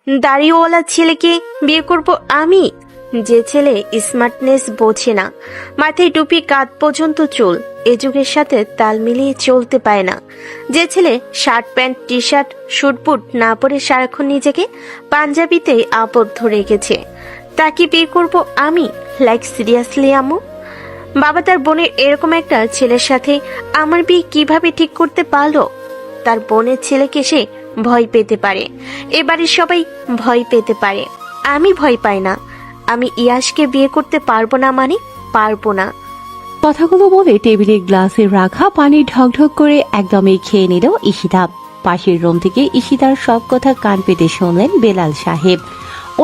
দাড়িওয়ালা ছেলেকে বিয়ে করব আমি? যে ছেলে স্মার্টনেস বোঝে না, মাথায় টুপি কাঁধ পর্যন্ত চুল, এ যুগের সাথে তাল মিলিয়ে চলতে পায় না। যে ছেলে shirt pant T shirt suit boot না পরে সারাক্ষণ নিজেকে পাঞ্জাবিতেই আবদ্ধ রেখেছে, তাকে বিয়ে করব আমি? লাইক সিরিয়াসলি আম্মু? বাবা তার বোনের এরকম একটা ছেলের সাথে আমার বিয়ে কিভাবে ঠিক করতে পারলো? তার বোনের ছেলেকে সে ভয় পেতে পারে, এবারে সবাই ভয় পেতে পারে, আমি ভয় পাই না। আমি ইয়াশকে বিয়ে করতে পারবো না মানে পারবো না। কথাগুলো বলে টেবিলে গ্লাসে রাখা পানি ঢকঢক করে একদমই খেয়ে নিল ঈশিতা। পাশের রুম থেকে ঈশিতার সব কথা কান পেতে শুনলেন বেলাল সাহেব।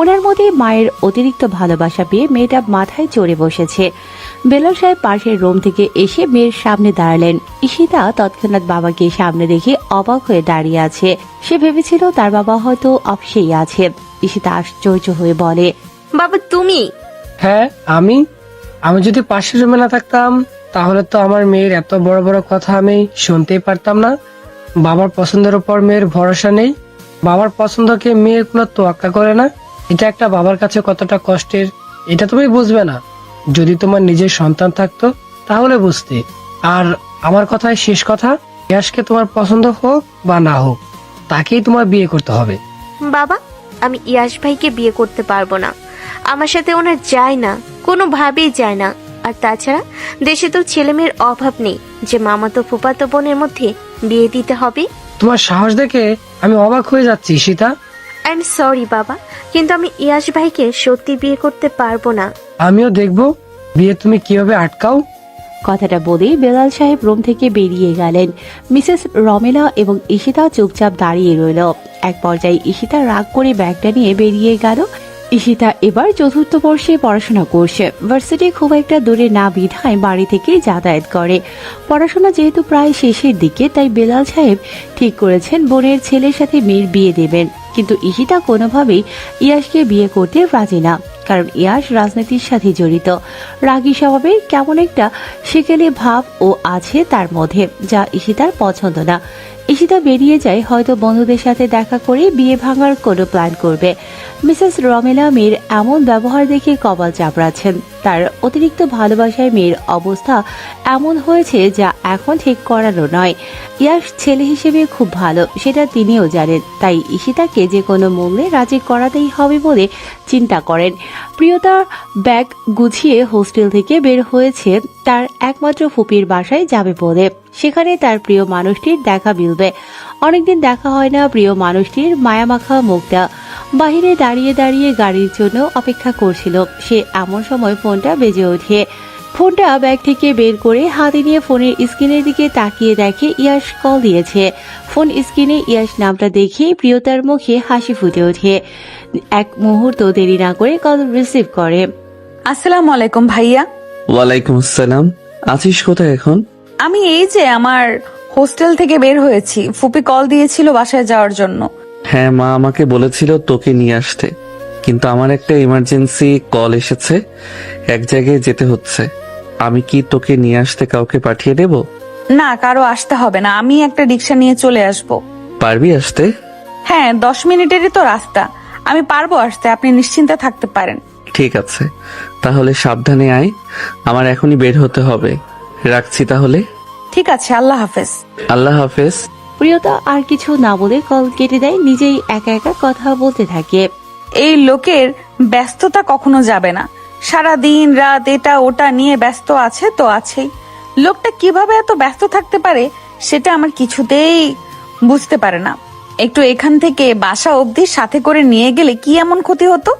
ওনার মধ্যে মায়ের অতিরিক্ত ভালোবাসা পেয়ে মেয়েটা মাথায় চড়ে বসেছে। বেলাল সাহেব পাশের রুম থেকে এসে মেয়ের সামনে দাঁড়ালেন। ঈশিতা তৎক্ষণাৎ বাবাকে সামনে দেখে অবাক হয়ে দাঁড়িয়ে আছে। সে ভেবেছিল তার বাবা হয়তো অফিসেই আছে। ঈশিতা আশ্চর্য হয়ে বলে, বাবা তুমি? হ্যাঁ আমি যদি পাশের রুমে না থাকতাম তাহলে তো আমার মেয়ের এত বড় বড় কথা আমি শুনতেই পারতাম না। বাবার পছন্দের উপর মেয়ের ভরসা নেই, বাবার পছন্দকে মেয়ে কোনো তোয়াক্কা করে না। এটা একটা বাবার কাছে কতটা কষ্টের এটা তুমি বুঝবে না। যদি তোমার নিজের সন্তান থাকতো তাহলে বুঝতে। আর আমার কথায় শেষ কথা, ইয়াশকে তোমার পছন্দ হোক বা না হোক তাকেই তোমার বিয়ে করতে হবে। বাবা আমি ইয়াশ ভাইকে বিয়ে করতে পারবো না, আমার সাথে ওনার যায় না, কোনোভাবেই যায় না। আর তাছাড়া দেশে তো ছেলে মেয়ের অভাব নেই যে মামাতো ফুফাতো বোনের মধ্যে বিয়ে দিতে হবে। তোমার সাহস দেখে আমি অবাক হয়ে যাচ্ছি সীতা। আই এম সরি বাবা, কিন্তু আমি ইয়াশ ভাইকে সত্যি বিয়ে করতে পারবো না। আমিও দেখবো বিয়ে তুমি কিভাবে আটকাও। কথাটা বলেই বেলাল সাহেব রুম থেকে বেরিয়ে গেলেন। মিসেস রমেলা এবং ঈশিতা চুপচাপ দাঁড়িয়ে রইল। এক পর্যায়ে ঈশিতা রাগ করে ব্যাগটা নিয়ে বেরিয়ে গেল। ঈশিতা এবার চতুর্থ বর্ষে পড়াশোনা করছে। ভার্সিটি খুব একটা দূরে না বিধায় বাড়ি থেকে যাতায়াত করে। পড়াশোনা যেহেতু প্রায় শেষের দিকে, তাই বেলাল সাহেব ঠিক করেছেন বোনের ছেলের সাথে মেয়ের বিয়ে দেবেন। কিন্তু ঈশিতা কোনোভাবেই ইয়াশকে বিয়ে করতে রাজি না, কারণ ইয়াশ রাজনীতির সাথে জড়িত। রাগী স্বভাবের কেমন একটা সেকেলে ভাব ও আছে তার মধ্যে, যা ঈশিতার পছন্দ না। ঈশিতা বেরিয়ে যায় হয়তো বন্ধুদের সাথে দেখা করে বিয়ে ভাঙার কোনো প্ল্যান করবে। মিসেস রমেলা মেয়ের এমন ব্যবহার দেখে কপাল চাপড়াচ্ছেন। তার অতিরিক্ত ভালোবাসায় মেয়ের অবস্থা এমন হয়েছে যা এখন ঠিক করানো নয়। ইয়াশ ছেলে হিসেবে খুব ভালো, সেটা তিনিও জানেন। তাই ঈশিতাকে যে কোনো মূল্যে রাজি করাতেই হবে বলে চিন্তা করেন। প্রিয়তা ব্যাগ গুছিয়ে হোস্টেল থেকে বের হয়েছে তার একমাত্র ফুপির বাসায় যাবে বলে। সেখানে তার প্রিয় মানুষটির দেখা মিলবে। অনেকদিন দেখা হয় না প্রিয় মানুষটির মায়ামাখা মুখটা। বাহিরে দাঁড়িয়ে দাঁড়িয়ে গাড়ির জন্য অপেক্ষা করছিল। সে এমন সময় ফোনটা বেজে ওঠে। ফোনটা ব্যাগ থেকে বের করে হাতে নিয়ে ফোনের স্ক্রিনের দিকে তাকিয়ে দেখে ইয়াশ কল দিয়েছে। ফোন স্ক্রিনে ইয়াশ নামটা দেখে প্রিয়তার মুখে হাসি ফুটে ওঠে। এক মুহূর্ত দেরি না করে কল রিসিভ করে। আসসালামু আলাইকুম ভাইয়া। ওয়ালাইকুম আসসালাম। আছিস কোথায় এখন? আমি এই যে আমার হোস্টেল থেকে বের হয়েছি, ফুপি কল দিয়েছিল বাসায় যাওয়ার জন্য। হ্যাঁ, মা আমাকে বলেছিল তোকে নিয়ে আসতে, কিন্তু আমার একটা ইমার্জেন্সি কল এসেছে, এক জায়গায় যেতে হচ্ছে। আমি কি তোকে নিয়ে আসতে কাউকে পাঠিয়ে দেব? না, কারো আসতে হবে না, আমি একটা রিক্সা নিয়ে চলে আসব। পারবি আসতে? হ্যাঁ, 10 মিনিটেরই তো রাস্তা, আমি পারবো আসতে, আপনি নিশ্চিন্তে থাকতে পারেন। ঠিক আছে, তাহলে সাবধানে আয়, আমার এখনই বের হতে হবে। রাখছি তাহলে। ঠিক আছে, আল্লাহ হাফেজ। আল্লাহ হাফেজ। প্রিয়তা আর কিছু না বলে কল কেটে দেয়। নিজেই একা একা কথা বলতে থাকে। এই লোকের ব্যস্ততা কখনো যাবে না, সারা দিন রাত এটা ওটা নিয়ে ব্যস্ত আছে তো আছেই। লোকটা কিভাবে এত ব্যস্ত থাকতে পারে সেটা আমার কিছুতেই বুঝতে পারে না। একটু এখান থেকে বাসা অবধি সাথে করে নিয়ে গেলে কি এমন ক্ষতি হতো?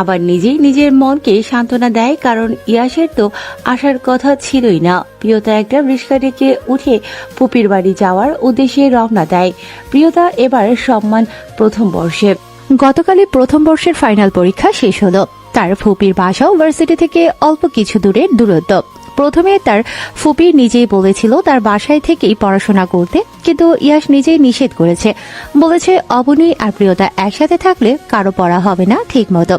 আবার নিজেই নিজের মনকে সান্ত্বনা দেয়, কারণ ইয়াসের তো আসার কথা ছিলই না। প্রিয়তা একটা রিক্সা ডেকে উঠে পুপির বাড়ি যাওয়ার উদ্দেশ্যে রওনা দেয়। প্রিয়তা এবার সম্মান প্রথম বর্ষে। গতকালই প্রথম বর্ষের ফাইনাল পরীক্ষা শেষ হলো। তার ফুপির বাসাও ভার্সিটি থেকে অল্প কিছু দূরের দূরত্ব। প্রথমে তার ফুপি নিজেই বলেছিল তার বাসায় থেকেই পড়াশোনা করতে, কিন্তু ইয়াশ নিজেই নিষেধ করেছে। বলেছে অবনী আর প্রিয়তা একসাথে থাকলে কারো পড়া হবে না ঠিক মতো।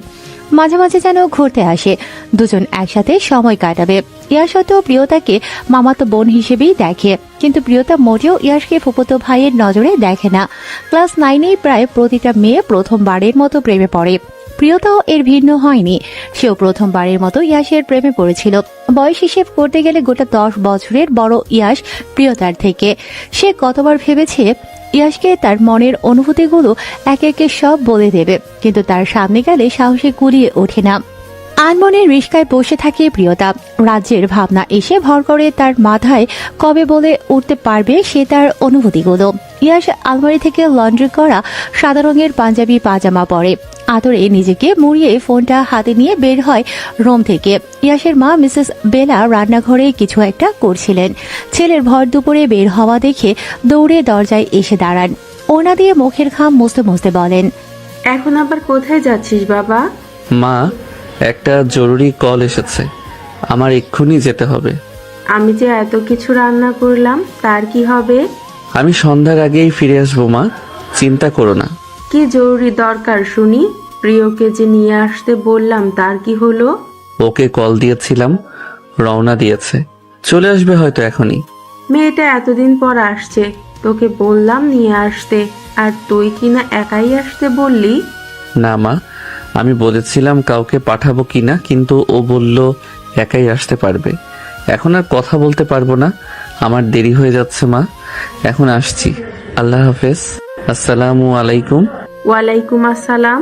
মাঝে মাঝে যেন ঘুরতে আসে, দুজন একসাথে সময় কাটাবে। ইয়াশ হয়তো প্রিয়তাকে মামাতো বোন হিসেবেই দেখে, কিন্তু প্রিয়তা মোটেও ইয়াশকে ফুফুতো ভাইয়ের নজরে দেখে না। ক্লাস 9-এ প্রায় প্রতিটা মেয়ে প্রথমবারের মতো প্রেমে পড়ে। প্রিয়তাও এর ভিন্ন হয়নি, সেও প্রথমবারের মতো ইয়াশের প্রেমে পড়েছিল। বয়স হিসেব করতে গেলে গোটা 10 বছরের বড় ইয়াশ প্রিয়তার থেকে। সে কতবার ভেবেছে ইয়াশকে তার মনের অনুভূতিগুলো একে একে সব বলে দেবে, কিন্তু তার সামনে গেলে সাহসে কুলিয়ে ওঠে না। আনমনের রিস্কায় বসে থাকে প্রিয়তা। রাজ্যের ভাবনা এসে ভর করে তার মাথায়, কবে বলে উঠতে পারবে সে তার অনুভূতিগুলো। ইয়াশ আলমারি থেকে লন্ড্রি করা সাদা রঙের পাঞ্জাবি পাজামা পরে, আদরে নিজেকে মুড়িয়ে ফোনটা হাতে নিয়ে বের হয় রুম থেকে। ইয়াশের মা মিসেস বেলা রান্নাঘরে কিছু একটা করছিলেন। ছেলের ভর দুপুরে বের হওয়া দেখে দৌড়ে দরজায় এসে দাঁড়ান। ওনা দিয়ে মুখের ঘাম মুছতে মুছতে বলেন, এখন আবার কোথায় যাচ্ছিস বাবা? মা, একটা জরুরি কল এসেছে, আমার এক্ষুনি যেতে হবে। আমি যে এত কিছু রান্না করলাম, তার কি হবে? আমি সন্ধ্যার আগেই ফিরে আসবো মা, চিন্তা করো না। কি জরুরি দরকার শুনি? প্রিয়কে যে নিয়ে আসতে বললাম, তার কি হলো? ওকে কল দিয়েছিলাম, রওনা দিয়েছে, চলে আসবে হয়তো এখনই। মেয়েটা এতদিন পর আসছে, তোকে বললাম নিয়ে আসতে, আর তুই কিনা একাই আসতে বললি। না মা, আমি বলেছিলাম কাউকে পাঠাবো কিনা, কিন্তু ও বলল একাই আসতে পারবে। এখন আর কথা বলতে পারবো না, আমার দেরি হয়ে যাচ্ছে মা, এখন আসছি। আল্লাহ হাফেজ, আসসালামু আলাইকুম। ওয়ালাইকুম আসসালাম।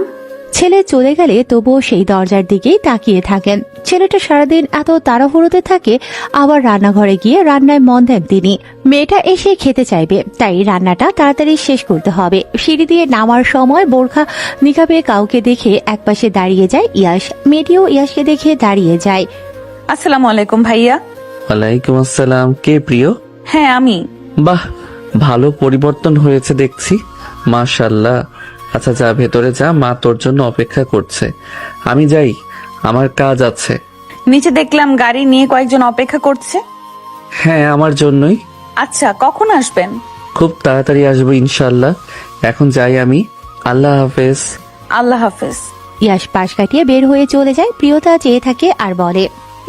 ছেলে চলে গেলে তবুও সেই দরজার দিকেই তাকিয়ে থাকেন। ছেলেটা সারাদিন এত তাড়াহুড়োতে থাকে, আবার রান্নাঘরে গিয়ে রান্নায় মন দেন তিনি। মেয়েটা এসে খেতে চাইবে, তাই রান্নাটা তাড়াতাড়ি শেষ করতে হবে। সিঁড়ি দিয়ে নামার সময় বোরখা নিকাবে কাউকে দেখে একপাশে দাঁড়িয়ে যায় ইয়াশ। মেয়েটিও ইয়াশকে দেখে দাঁড়িয়ে যায়। আসসালামু আলাইকুম ভাইয়া। ওয়ালাইকুম আসসালাম। কে প্রিয়? হ্যাঁ আমি। বাহ, ভালো পরিবর্তন হয়েছে দেখছি, মাশাআল্লাহ। আচ্ছা যা, ভেতরে যা, মা তোর জন্য অপেক্ষা করছে। আমি যাই, আমার কাজ আছে। নিচে দেখলাম গাড়ি নিয়ে কয়েকজন অপেক্ষা করছে। হ্যাঁ, আমার জন্যই। আচ্ছা, কখন আসবেন? খুব তাড়াতাড়ি আসবো ইনশাআল্লাহ। এখন যাই আমি, আল্লাহ হাফেজ। আল্লাহ হাফেজ। ইয়াশ পাশ কাটিয়ে বের হয়ে চলে যায়। প্রিয়তা চেয়ে থাকে আর বলে,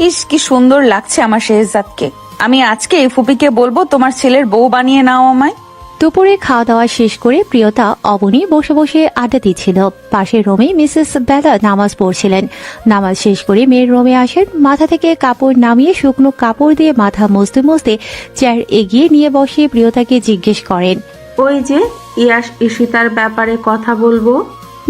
ইস, কি সুন্দর লাগছে আমার শেহজাদকে। আমি আজকে ফুপিকে বলবো তোমার ছেলের বউ বানিয়ে নাও আমায়। দুপুরে খাওয়া দাওয়া শেষ করে প্রিয়তা অবনী বসে বসে আড্ডা দিচ্ছিল। পাশের রুমে মিসেস বেলা নামাজ পড়ছিলেন। নামাজ শেষ করে মেয়ের রুমে আসেন। মাথা থেকে কাপড় নামিয়ে শুকনো কাপড় দিয়ে মাথা মুছতে মুছতে চেয়ার এগিয়ে নিয়ে বসে প্রিয়তাকে জিজ্ঞেস করেন, ওই যে ইয়াশ ঈশিতার ব্যাপারে কথা বলবো।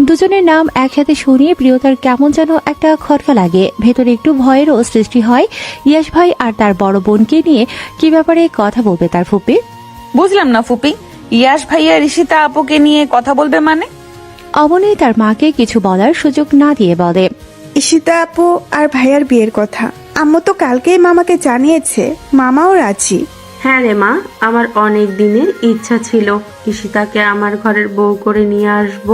দুজনের নাম একসাথে শুনিয়ে প্রিয়তার কেমন যেন একটা খটকা লাগে। ভেতরে একটু ভয়েরও সৃষ্টি হয়। ইয়াশ ভাই আর তার বড় বোনকে নিয়ে কি ব্যাপারে কথা বলবে তার ফুপি? বুঝলাম না ফুপি, ইয়াশ ভাইয়া ঋষিতা আপুকে নিয়ে কথা বলবে মানে? অবনী তার মাকে কিছু বলার সুযোগ না দিয়ে বলে, ঈশিতা আপু আর ভাইয়ার বিয়ের কথা আম্মু তো কালকেই মামাকে জানিয়েছে, মামাও রাজি। হ্যাঁ রে মা, আমার অনেক দিনের ইচ্ছা ছিল ঈশিতাকে আমার ঘরের বউ করে নিয়ে আসব,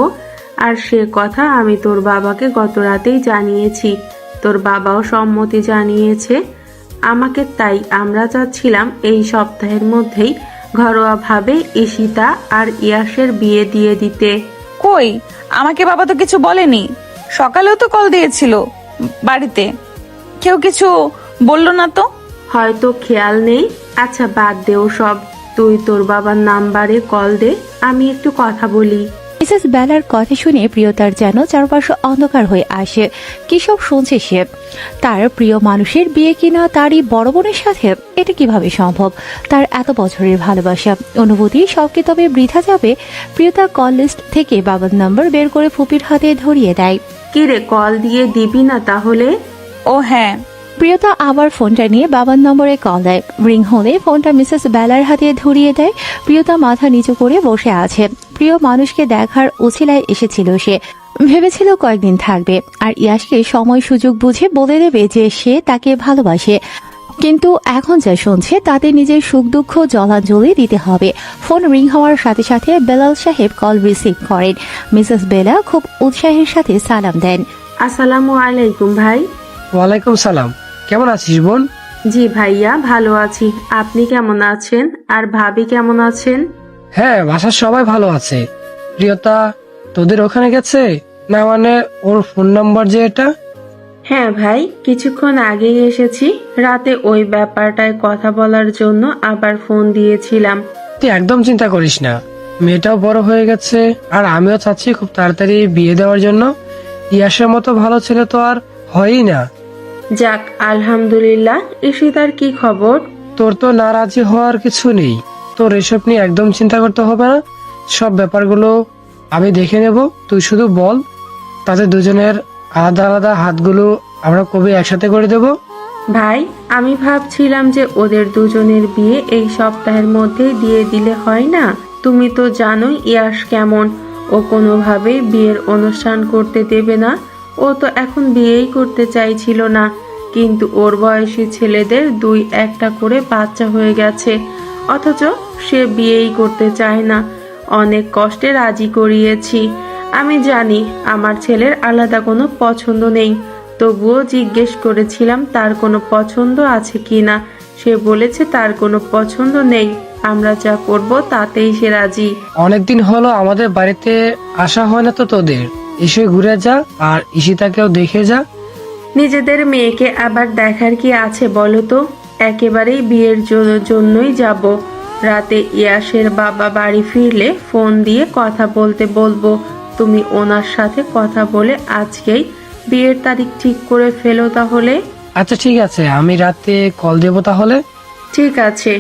আর সে কথা আমি তোর বাবাকে গত রাতেই জানিয়েছি। তোর বাবাও সম্মতি জানিয়েছে আমাকে, তাই আমরা চাচ্ছিলাম এই সপ্তাহের মধ্যেই ঘরোয়াভাবে ঈশিতা আর ইয়াশের বিয়ে দিয়ে দিতে। কই, আমাকে বাবা তো কিছু বলেনি। সকালেও তো কল দিয়েছিল বাড়িতে, কেউ কিছু বললো না তো। হয়তো খেয়াল নেই। আচ্ছা বাদ দেও সব, তুই তোর বাবার নাম্বারে কল দে, আমি একটু কথা বলি। মিসেস বেলার কথা শুনে প্রিয়তার যেন চারপাশে অন্ধকার হয়ে আসে। কি সব শুনছে সে? তার প্রিয় মানুষের বিয়ে কিনা তারই বড় বোনের সাথে? এটা কিভাবে সম্ভব? তার এত বছরের ভালোবাসা, অনুভূতি সব কি তবে বৃথা যাবে? প্রিয়তা কল লিস্ট থেকে বাবার নাম্বার বের করে ফুপির হাতে ধরিয়ে দেয়। কি রে, কল দিয়ে দিবি না তাহলে? ও হ্যাঁ। প্রিয়তা আবার ফোনটা নিয়ে বাবার নম্বরে কল দেয়। রিং হলে ফোনটা মিসেস বেলার হাতে ধরিয়ে দেয়। প্রিয়তা মাথা নিচু করে বসে আছে। প্রিয় মানুষকে দেখার উছিলায় এসেছিল সে। ভেবেছিল কয়েকদিন থাকবে আর ইয়াশকে সময় সুযোগ বুঝে বলে দেবে যে সে তাকে ভালোবাসে, কিন্তু এখন যা শুনছে তাতে নিজের সুখ দুঃখ জলাঞ্জলি দিতে হবে। ফোন রিং হওয়ার সাথে সাথে বেলাল সাহেব কল রিসিভ করেন। মিসেস বেলা খুব উৎসাহের সাথে সালাম দেন। আসসালামু আলাইকুম ভাই। ওয়ালাইকুম সালাম। কেমন আছিস বোন? জি ভাইয়া, ভালো আছি। আপনি কেমন আছেন? আর ভাবি কেমন আছেন? হ্যাঁ, বাসার সবাই ভালো আছে। প্রিয়তা তোদের ওখানে গেছে? না মানে ওর ফোন নাম্বার যে এটা? হ্যাঁ ভাই, কিছুক্ষণ আগেই এসেছি। রাতে ওই ব্যাপারটায় কথা বলার জন্য আবার ফোন দিয়েছিলাম। তুই একদম চিন্তা করিস না, মেয়েটাও বড় হয়ে গেছে আর আমিও চাচ্ছি খুব তাড়াতাড়ি বিয়ে দেওয়ার জন্য। ইয়াসের মতো ভালো ছেলে তো আর হয়ই না। যাক আলহামদুলিল্লাহ। ঈশিতার কি খবর? তোর তো নারাজি হওয়ার কিছু নেই, তোর এসব নিয়ে একদম চিন্তা করতে হবে না। সব ব্যাপারগুলো আমি দেখে নেব, তুই শুধু বল। তাদের দুজনের আলাদা আলাদা হাতগুলো আমরা কবে একসাথে করে দেব? ভাই, আমি ভাবছিলাম যে ওদের দুজনের বিয়ে এই সপ্তাহের মধ্যেই দিয়ে দিলে হয় না? তুমি তো জানোই ইয়াশ কেমন, ও কোনোভাবেই বিয়ের অনুষ্ঠান করতে দেবে না। ও তো এখন বিয়েই করতে চাইছিল না, কিন্তু ওর বয়সী ছেলেদের 2-1টা করে বাচ্চা হয়ে গেছে, অথচ সে বিয়েই করতে চায় না। অনেক কষ্টে রাজি করিয়েছি। আমি জানি আমার ছেলের আলাদা কোনো পছন্দ নেই, তবুও জিজ্ঞেস করেছিলাম তার কোনো পছন্দ আছে কিনা। সে বলেছে তার কোনো পছন্দ নেই, আমরা যা করব তাতেই সে রাজি। অনেকদিন হলো আমাদের বাড়িতে আসা হয় না তো তোদের, এসে ঘুরে যা আর ঈশিতাকেও দেখে যা। নিজেদের মেয়েকে আবার দেখার কি আছে বলো তো? একেবারেই বিয়ের জন্যই যাব। রাতে ইয়াসের বাবা বাড়ি ফিরলে ফোন দিয়ে কথা বলতে বলবো। তুমি ওনার সাথে কথা বলে আজকেই বিয়ের তারিখ ঠিক করে ফেলো তাহলে। আচ্ছা ঠিক আছে, আমি রাতে কল দেবো তাহলে। ঠিক আছে।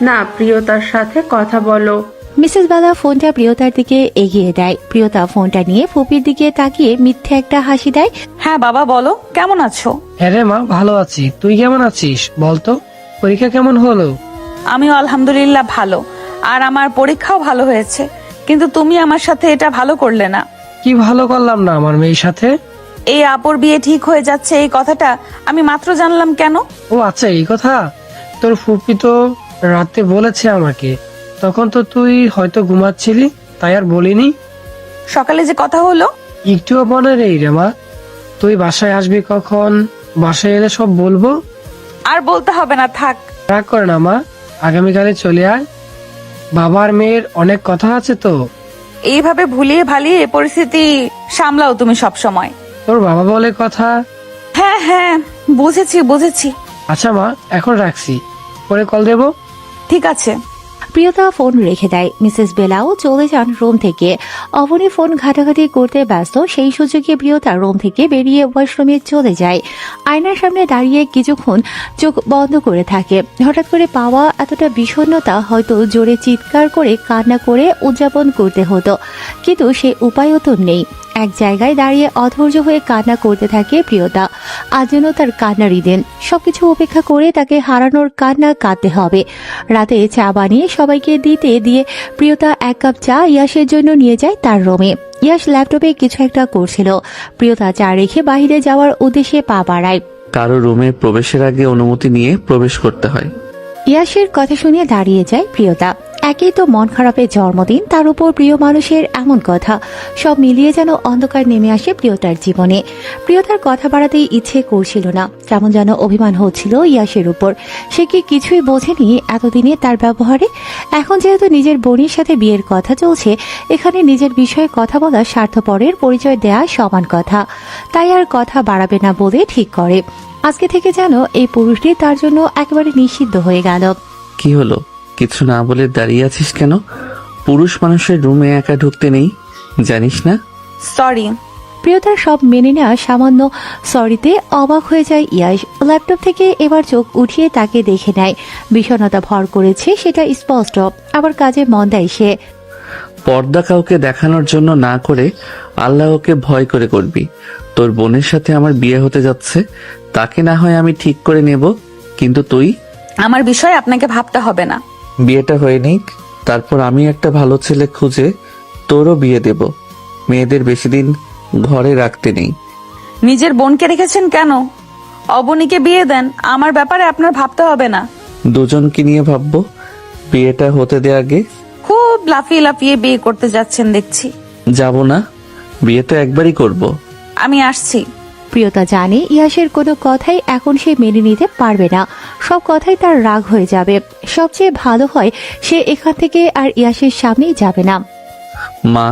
না, প্রিয়তার সাথে কথা বলো। মিসেস বালা ফোনটা প্রিয়তার দিকে এগিয়ে দেয়। প্রিয়তা ফোনটা নিয়ে ফুপির দিকে তাকিয়ে মিথ্যে একটা হাসি দেয়। হ্যাঁ বাবা, বলো কেমন আছো? হ্যাঁ রে মা, ভালো আছি। তুই কেমন আছিস বলতো? পরীক্ষা কেমন হলো? আমিও আলহামদুলিল্লাহ ভালো, আর আমার পরীক্ষাও ভালো হয়েছে। কিন্তু তুমি আমার সাথে এটা ভালো করলে না। কি ভালো করলাম না আমার মেয়ের সাথে? এই আপুর বিয়ে ঠিক হয়ে যাচ্ছে এই কথাটা আমি মাত্র জানলাম কেন? ও আচ্ছা, এই কথা। তোর ফুপি তো রাতে বলেছে আমাকে, তখন তো তুই হয়তো ঘুমাচ্ছিলি, তাই আর বলিনি। সকালে যে কথা হলো। একটুও মনে নেই রে মা। তুই বাসায় আসবি কখন? বাসায় এলে সব বলবো। আর বলতে হবে না, থাক। রাগ করে না মা, আগামীকালে চলে আয়। বাবার মেয়ের অনেক কথা আছে তো। এইভাবে ভুলিয়ে ভালিয়ে পরিস্থিতি সামলাও তুমি সব সময়। তোর বাবা বলে কথা। হ্যাঁ হ্যাঁ, বুঝেছি বুঝেছি। আচ্ছা মা, এখন রাখছি, পরে কল দেবো। ঠিক আছে। প্রিয়তা ফোন রেখে দেয়। মিসেস বেলাও চলে যান রুম থেকে। অবনী ফোন ঘাটাঘাটি করতে ব্যস্ত, সেই সুযোগে প্রিয়তা রুম থেকে বেরিয়ে ওয়াশরুমে চলে যায়। আয়নার সামনে দাঁড়িয়ে কিছুক্ষণ চোখ বন্ধ করে থাকে। হঠাৎ করে পাওয়া এতটা বিষণ্ণতা হয়তো জোরে চিৎকার করে কান্না করে উদযাপন করতে হতো, কিন্তু সে উপায়ও তো নেই। এক জায়গায় দাঁড়িয়ে অধৈর্য হয়ে কান্না করতে থাকে প্রিয়তা। আজ যেন তার কান্নারই দিন। সবকিছু উপেক্ষা করে তাকে হারানোর কান্না কাঁদতে হবে। রাতে চা বানিয়ে সবাইকে দিতে দিয়ে প্রিয়তা 1 কাপ চা ইয়াসের জন্য নিয়ে যায় তার রুমে। ইয়াস ল্যাপটপে কিছু একটা করছিল। প্রিয়তা চা রেখে বাইরে যাওয়ার উদ্দেশ্যে পা বাড়ায়। কারো রুমে প্রবেশের আগে অনুমতি নিয়ে প্রবেশ করতে হয়। ইয়াসের কথা শুনে দাঁড়িয়ে যায় প্রিয়তা। একেই তো মন খারাপের জন্মদিন, তার উপর প্রিয় মানুষের এমন কথা। সব মিলিয়ে যেন অন্ধকার নেমে আসে প্রিয়তার জীবনে। প্রিয়তার কথা বাড়াতেই ইচ্ছে করছিল না, কেমন যেন অভিমান হচ্ছিল ইয়াসের উপর। সে কি কিছুই বোঝেনি এতদিনে তার ব্যবহারে? এখন যেহেতু নিজের বোনের সাথে বিয়ের কথা চলছে, এখানে নিজের বিষয়ে কথা বলা স্বার্থপরের পরিচয় দেয়া সমান কথা। তাই আর কথা বাড়াবে না বলে ঠিক করে। আজকে থেকে যেন এই পুরুষটি তার জন্য একেবারে নিষিদ্ধ হয়ে গেল। কি হলো, কিছু না বলে দাঁড়িয়ে আছিস কেন? পুরুষ মানুষের রুমে একা ঢুকতে নেই, জানিস না? সরি। প্রিয়তার সব মেনে নেওয়া সামান্য সরিতে অবাক হয়ে যায় ইয়াস। ল্যাপটপ থেকে এবার চোখ উঠিয়ে তাকে দেখে নেয়। বিষণ্ণতা ভর করেছে সেটা স্পষ্ট, আবার কাজে মন দেয় সে। পর্দা কাউকে দেখানোর জন্য না করে আল্লাহকে ভয় করে করবি। তোর বোনের সাথে আমার বিয়ে হতে যাচ্ছে, তাকে না হয় আমি ঠিক করে নেব, কিন্তু তুই? আমার বিষয়ে আপনাকে ভাবতে হবে না। বিয়েটা হয়ে নিক, তারপর আমি একটা ভালো ছেলে খুঁজে তোরও বিয়ে দেব। মেয়েদের বেশি দিন ঘরে রাখতে নেই। নিজের বোনকে রেখেছেন কেন? অবনীকে বিয়ে দেন, আমার ব্যাপারে আপনার ভাবতে হবে না। দুজনকে নিয়ে ভাববো, বিয়েটা হতে দে আগে। খুব লাফিয়ে লাফিয়ে বিয়ে করতে যাচ্ছেন দেখছি। যাব না, বিয়ে তো একবারই করব। আমি আসছি। প্রিয়তা জানে ইয়াসের কোনো কথাই এখন সে মেনে নিতে পারবে না। সব কথাই তার রাগ হয়ে যাবে। সবচেয়ে ভালো হয় সে এখান থেকে আর ইয়াসের সামনেই যাবে না। মা,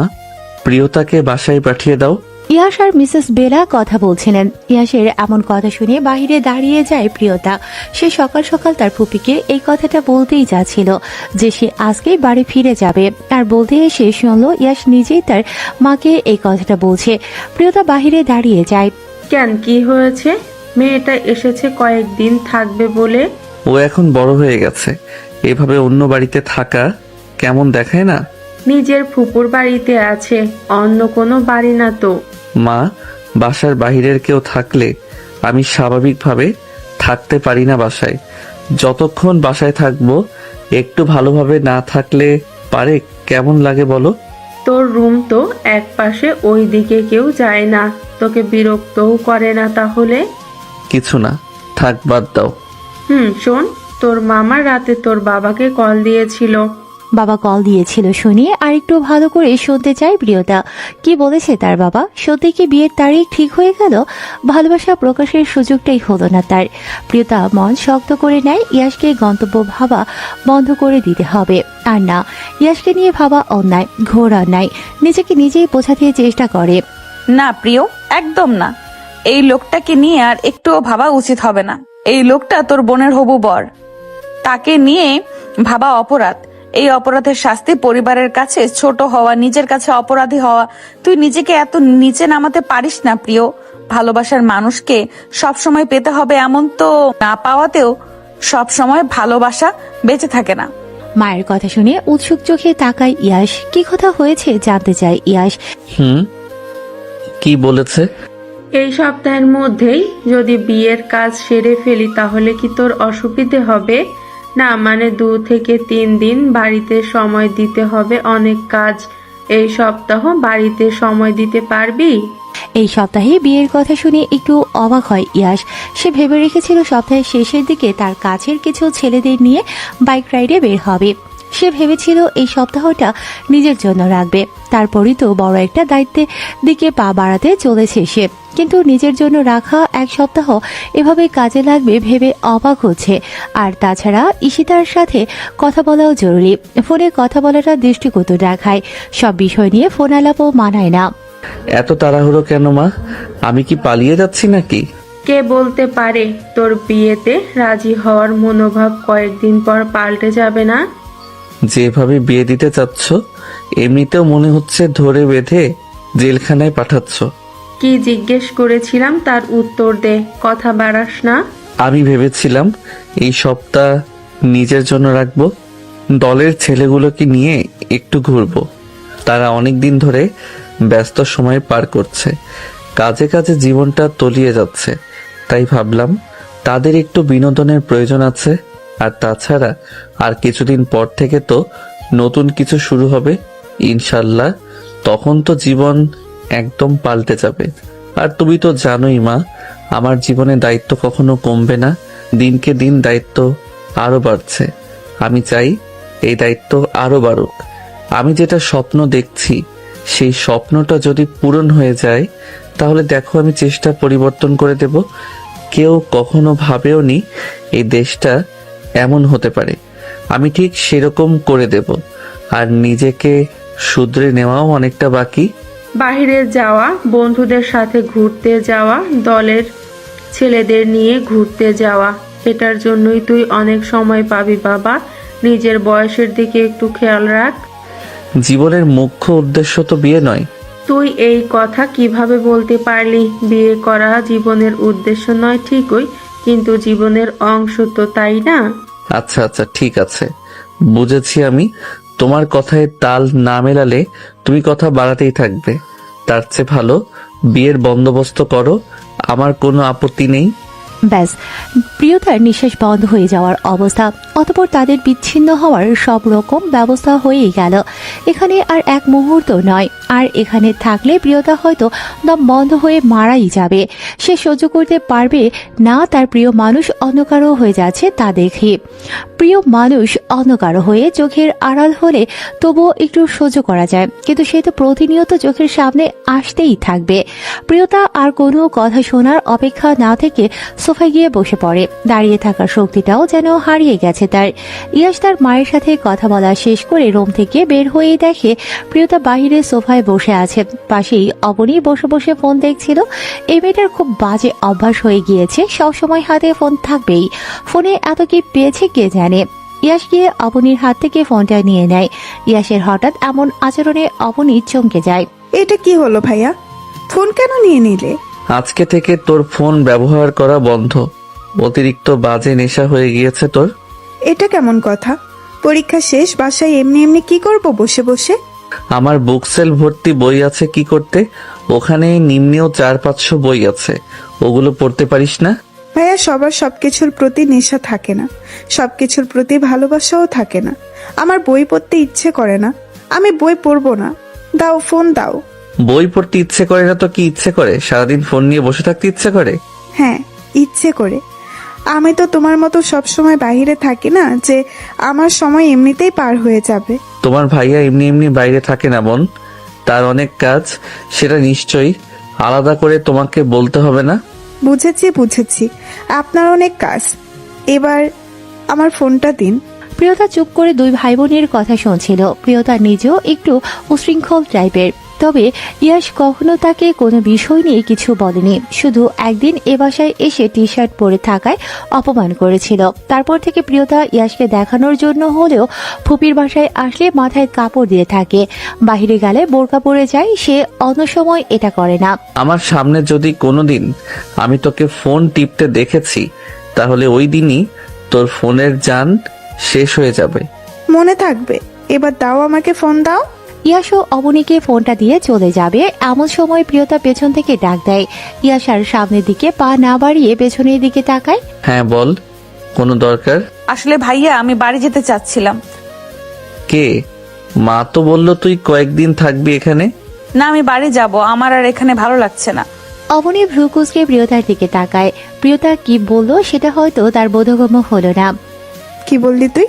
প্রিয়তাকে বাসায় পাঠিয়ে দাও। ইয়াশ আর মিসেস বেলা কথা বলছিলেন। ইয়াশের এমন কথা শুনে বাহিরে দাঁড়িয়ে যায় প্রিয়তা। সে সকাল সকাল তার ফুপিকে এই কথাটা বলতেই যাচ্ছিল যে সে আজকেই বাড়ি ফিরে যাবে, আর বলতে এসে শুনল ইয়াশ নিজেই তার মাকে এই কথাটা বলছে। প্রিয়তা বাহিরে দাঁড়িয়ে যায়। কেন, কি হয়েছে? মেয়েটা এসেছে কয়েকদিন থাকবে বলে। ও এখন বড় হয়ে গেছে, এভাবে অন্য বাড়িতে থাকা কেমন দেখায় না? নিজের ফুপুর বাড়িতে আছে, অন্য কোনো বাড়ি না তো। মা, বাসার বাহিরের কেউ থাকলে আমি স্বাভাবিকভাবে থাকতে পারি না বাসায়। যতক্ষণ বাসায় থাকবো একটু ভালোভাবে না থাকলে পারে কেমন লাগে বলো? তোর রুম তো এক পাশে, ওই দিকে কেউ যায় না, তোকে বিরক্তও করে না তাহলে? কিছু না, থাক, বাদ দাও। শোন, তোর মামা রাতে তোর বাবাকে কল দিয়েছিল। বাবা কল দিয়েছিল শুনে আর একটু ভালো করে শুনতে চায় প্রিয়তা। কি বলেছে তার বাবা? সত্যি কি বিয়ের তারিখ ঠিক হয়ে গেল? ভালোবাসা প্রকাশের সুযোগটাই হলো না তার। প্রিয়তা মন শক্ত করে নেয়, ইয়াশকে গন্তব্য ভাবা বন্ধ করে দিতে হবে। আর না, ইয়াশকে নিয়ে ভাবা অন্যায়, ঘোর অন্যায়। নিজেকে নিজেই বোঝাতে চেষ্টা করে। না প্রিয়, একদম না। এই লোকটাকে নিয়ে আর একটুও ভাবা উচিত হবে না। এই লোকটা তোর বোনের হবু বর, তাকে নিয়ে ভাবা অপরাধ। এই অপরাধের শাস্তি পরিবারের কাছে ছোট হওয়া, নিজের কাছে অপরাধী হওয়া। তুই নিজেকে এত নিচে নামাতে পারিস না প্রিয়। ভালোবাসার মানুষকে সব সময় পেতে হবে এমন তো না, পাওয়াতেও সব সময় ভালোবাসা বেঁচে থাকে না। মায়ের কথা শুনে উৎসুক চোখে তাকায় ইয়াশ। কি কথা হয়েছে জানতে চায় ইয়াশ। কি বলেছে? এই সপ্তাহের মধ্যেই যদি বিয়ের কাজ সেরে ফেলি তাহলে কি তোর অসুবিধে হবে? না মানে 2 থেকে 3 দিন বাড়িতে সময় দিতে হবে, অনেক কাজ। এই সপ্তাহ বাড়িতে সময় দিতে পারবি? এই সপ্তাহে বিয়ের কথা শুনে একটু অবাক হয় ইয়াশ। সে ভেবে রেখেছিল সপ্তাহের শেষের দিকে তার কাছের কিছু ছেলেদের নিয়ে বাইক রাইডে বের হবে। সে ভেবেছিল এই সপ্তাহটা নিজের জন্য রাখবে, তারপরই তো বড় একটা দায়িত্বের দিকে পা বাড়াতে চলেছে সে। কিন্তু নিজের জন্য রাখা এক সপ্তাহ এভাবে কাজে লাগবে ভেবে অবাক হচ্ছে। আর তাছাড়া ঈশিতার সাথে কথা বলাও জরুরি। ফোনে কথা বলাটা দৃষ্টিকটু দেখায়, সব বিষয় নিয়ে ফোন আলাপও মানায় না। এত তাড়াহুড়ো কেন মা? আমি কি পালিয়ে যাচ্ছি নাকি? কে বলতে পারে তোর বিয়েতে রাজি হওয়ার মনোভাব কয়েকদিন পর পাল্টে যাবে না? যেভাবে বিয়ে দিতে চাচ্ছ এমনিতেও মনে হচ্ছে ধরে বেঁধে জেলখানায় পাঠাচ্ছ। কি জিজ্ঞেস করেছিলাম তার উত্তর দে, কথা বাড়াস না। আমি ভেবেছিলাম এই সপ্তাহ নিজের জন্য রাখবো, দলের ছেলেগুলোকে নিয়ে একটু ঘুরবো। তারা অনেক দিন ধরে ব্যস্ত সময় পার করছে, কাজে কাজে জীবনটা তলিয়ে যাচ্ছে। তাই ভাবলাম তাদের একটু বিনোদনের প্রয়োজন আছে। আর তাছাড়া আর কিছুদিন পর থেকে তো নতুন কিছু শুরু হবে ইনশাল্লাহ, তখন তো জীবন একদম পাল্টে যাবে। আর তুমি তো জানোই মা, আমার জীবনে দায়িত্ব কখনো কমবে না, দিনকে দিন দায়িত্ব আরো বাড়ছে। আমি চাই এই দায়িত্ব আরো বাড়ুক। আমি যেটা স্বপ্ন দেখছি সেই স্বপ্নটা যদি পূরণ হয়ে যায় তাহলে দেখো আমি চেষ্টা পরিবর্তন করে দেব। কেউ কখনো ভাবেও নি এই দেশটা এমন হতে পারে, আমি ঠিক সেরকম করে দেব। আর নিজেকে শুধরে নেওয়াও অনেকটা বাকি। বাইরে যাওয়া, বন্ধুদের সাথে ঘুরতে যাওয়া, দলের ছেলেদের নিয়ে ঘুরতে যাওয়া, এটার জন্যই তুই অনেক সময় পাবি বাবা। নিজের বয়সের দিকে একটু খেয়াল রাখ। জীবনের মুখ্য উদ্দেশ্য তো বিয়ে নয়। তুই এই কথা কিভাবে বলতে পারলি? বিয়ে করা জীবনের উদ্দেশ্য নয় ঠিকই, কিন্তু জীবনের অংশ তো, তাই না? আচ্ছা আচ্ছা ঠিক আছে, বুঝেছি আমি। তোমার কথায় তাল না মেলালে তুমি কথা বাড়াতেই থাকবে। তার চেয়ে ভালো বিয়ের বন্দোবস্ত করো, আমার কোনো আপত্তি নেই। ব্যাস, প্রিয়তার নিঃশ্বাস বন্ধ হয়ে যাওয়ার অবস্থা। অতঃপর তাদের বিচ্ছিন্ন হওয়ার সব রকম ব্যবস্থা হয়েই গেল। এখানে আর এক মুহূর্ত নয়, আর এখানে থাকলে প্রিয়তা হয়তো দম বন্ধ হয়ে মারাই যাবে। সে সহ্য করতে পারবে না তার প্রিয় মানুষ অন্য কারো হয়ে যাচ্ছে তা দেখে। প্রিয় মানুষ অন্য কারো হয়ে চোখের আড়াল হলে তবুও একটু সহ্য করা যায়, কিন্তু সে তো প্রতিনিয়ত চোখের সামনে আসতেই থাকবে। প্রিয়তা আর কোনো কথা শোনার অপেক্ষা না থেকে সোফায় গিয়ে বসে পড়ে। দাঁড়িয়ে থাকার শক্তিটাও যেন হারিয়ে গেছে তার। ইয়াশ তার মায়ের সাথে কথা বলা শেষ করে রুম থেকে বের হয়ে দেখে প্রিয়তা বাহিরে সোফায় বসে আছে। পাশেই অবনী বসে বসে ফোন দেখছিল। এই মেয়েটার খুব বাজে অভ্যাস হয়ে গিয়েছে, সবসময় হাতে ফোন থাকবেই। ফোনে এত কি পেয়েছে কে জানে। ইয়াশ গিয়ে অবনীর হাত থেকে ফোনটা নিয়ে নেয়। ইয়াশের হঠাৎ এমন আচরণে অবনী চমকে যায়। এটা কি হলো ভাইয়া? ফোন কেন নিয়ে নিলে? আজকে থেকে তোর ফোন ব্যবহার করা বন্ধ। অতিরিক্ত বাজে নেশা হয়ে গিয়েছে তোর। এটা কেমন কথা? পরীক্ষা শেষ, বাসায় এমনি এমনি কি করব বসে বসে? আমার বুকসেল ভর্তি বই আছে কি করতে? ওখানে নিম্নেও 400-500 বই আছে, ওগুলো পড়তে পারিস না? ভাইয়া, সবার সবকিছুর প্রতি নেশা থাকে না, সবকিছুর প্রতি ভালোবাসাও থাকে না। আমার বই পড়তে ইচ্ছে করে না, আমি বই পড়বো না। দাও, ফোন দাও। বই পড়তে ইচ্ছে করে না তো কি ইচ্ছে করে? সারাদিন ফোন নিয়ে বসে থাকতে ইচ্ছে করে? হ্যাঁ, ইচ্ছে করে। আমি তো তোমার মতো সব সময় বাইরে থাকি না যে আমার সময় এমনিতেই পার হয়ে যাবে। তোমার ভাইয়া এমনি এমনি বাইরে থাকে না বোন, তার অনেক কাজ, সেটা নিশ্চয়ই আলাদা করে তোমাকে বলতে হবে না। বুঝেছি বুঝেছি, আপনার অনেক কাজ। এবার আমার ফোনটা দিন। প্রিয়তা চুপ করে দুই ভাই বোনের কথা শুনছিল। প্রিয়তা নিজেও একটু উশৃঙ্খল টাইপের, তবে ইয়াশ কখনো তাকে কোনো বিষয় নিয়ে কিছু বলেনি। শুধু একদিন এ বাসায় এসে টি শার্ট পরে থাকায় অপমান করেছিল। তারপর থেকে প্রিয়তা ইয়াশকে দেখানোর জন্য হলেও ফুপির বাসায় আসলে মাথায় কাপড় দিয়ে থাকে, বাহিরে গেলে বোরকা পরে যায়। সে অন্য সময় এটা করে না। আমার সামনে যদি কোনোদিন আমি তোকে ফোন টিপতে দেখেছি, তাহলে ওই দিনই তোর ফোনের জান শেষ হয়ে যাবে। মনে থাকবে। এবার দাও, আমাকে ফোন দাও। ইয়াশও অবনীকে ফোনটা দিয়ে চলে যাবে এমন সময় প্রিয়তা পেছন থেকে ডাক দেয়। ইয়াশ আর সামনের দিকে পা না বাড়িয়ে পেছনের দিকে তাকায়। হ্যাঁ বল, কোনো দরকার? আসলে ভাইয়া, আমি বাড়ি যেতে চাচ্ছিলাম। কে? মা তো বললো তুই কয়েকদিন থাকবি এখানে। না, আমি বাড়ি যাব, আমার আর এখানে ভালো লাগছে না। অবনী ভ্রু কুঁচকে প্রিয়তার দিকে তাকায়। প্রিয়তা কি বলল সেটা হয়তো তার বোধগম্য হলো না। কি বললি তুই?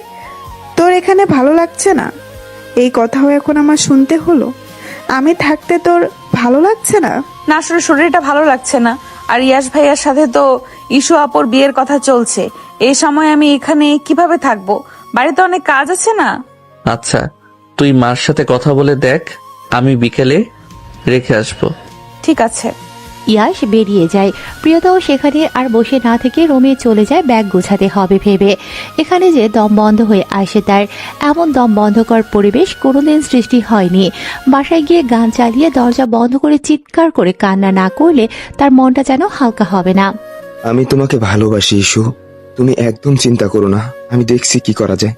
তোর এখানে ভালো লাগছে না? এই কথাও এখন আমার শুনতে হলো? আমি থাকতে তোর ভালো লাগছে না? না, আসলে শরীরটা ভালো লাগছে না। আর ইয়াশ ভাইয়ার সাথে তো ইস্যু আপুর বিয়ের কথা চলছে। এই সময় আমি এখানে কিভাবে থাকবো? বাড়িতে অনেক কাজ আছে না। আচ্ছা, তুই মার সাথে কথা বলে দেখ, আমি বিকেলে রেখে আসবো। ঠিক আছে। ইয়াশ বেরিয়ে যায়। প্রিয়তাও সেখানে আর বসে না থেকে রুমে চলে যায় ব্যাগ গোছাতে হবে ভেবে। এখানে যে দম বন্ধ হয়ে আসে তার। এমন দম বন্ধকর পরিবেশ কোনোদিন সৃষ্টি হয়নি। বাসায় গিয়ে গান চালিয়ে দরজা বন্ধ করে চিৎকার করে কান্না না করলে তার মনটা যেন হালকা হবে না। আমি তোমাকে ভালোবাসি ইস্যু, তুমি একদম চিন্তা করো না, আমি দেখছি কি করা যায়।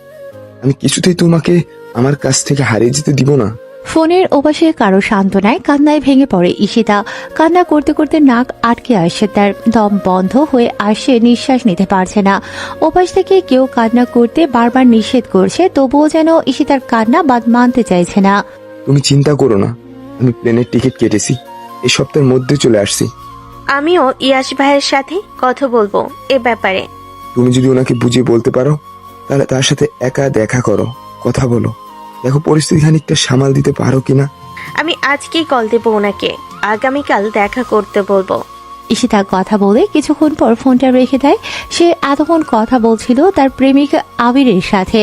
আমি কিছুতেই তোমাকে আমার কাছ থেকে হারিয়ে যেতে দিব না। ফোনের ওপাশে কারো সান্ত্বনায় কান্নায় ভেঙে পড়ে ঈশিতা। কান্না করতে করতে নাক আটকে আসে তার, দম বন্ধ হয়ে আসে, নিঃশ্বাস নিতে পারছে না। ওপাশ থেকে কেউ কান্না করতে বারবার নিষেধ করছে, তবুও যেন ঈশিতার কান্না বাদ মানতে চাইছে না। তুমি চিন্তা করো না, আমি প্লেনের টিকিট কেটেছি, এই সপ্তাহের মধ্যে চলে আসছি। আমিও ইয়াশ ভাইয়ের সাথে কথা বলবো এ ব্যাপারে। তুমি যদি ওনাকে বুঝিয়ে বলতে পারো, তাহলে তার সাথে একা দেখা করো, কথা বলো, দেখো পরিস্থিতি খানিকটা সামাল দিতে পারো কিনা। আমি আজকেই কল দেবো ওনাকে, আগামীকাল দেখা করতে বলবো। ঈশিতা কথা বলে কিছুক্ষণ পর ফোনটা রেখে দেয়। সে এতক্ষণ কথা বলছিল তার প্রেমিক আবিরের সাথে।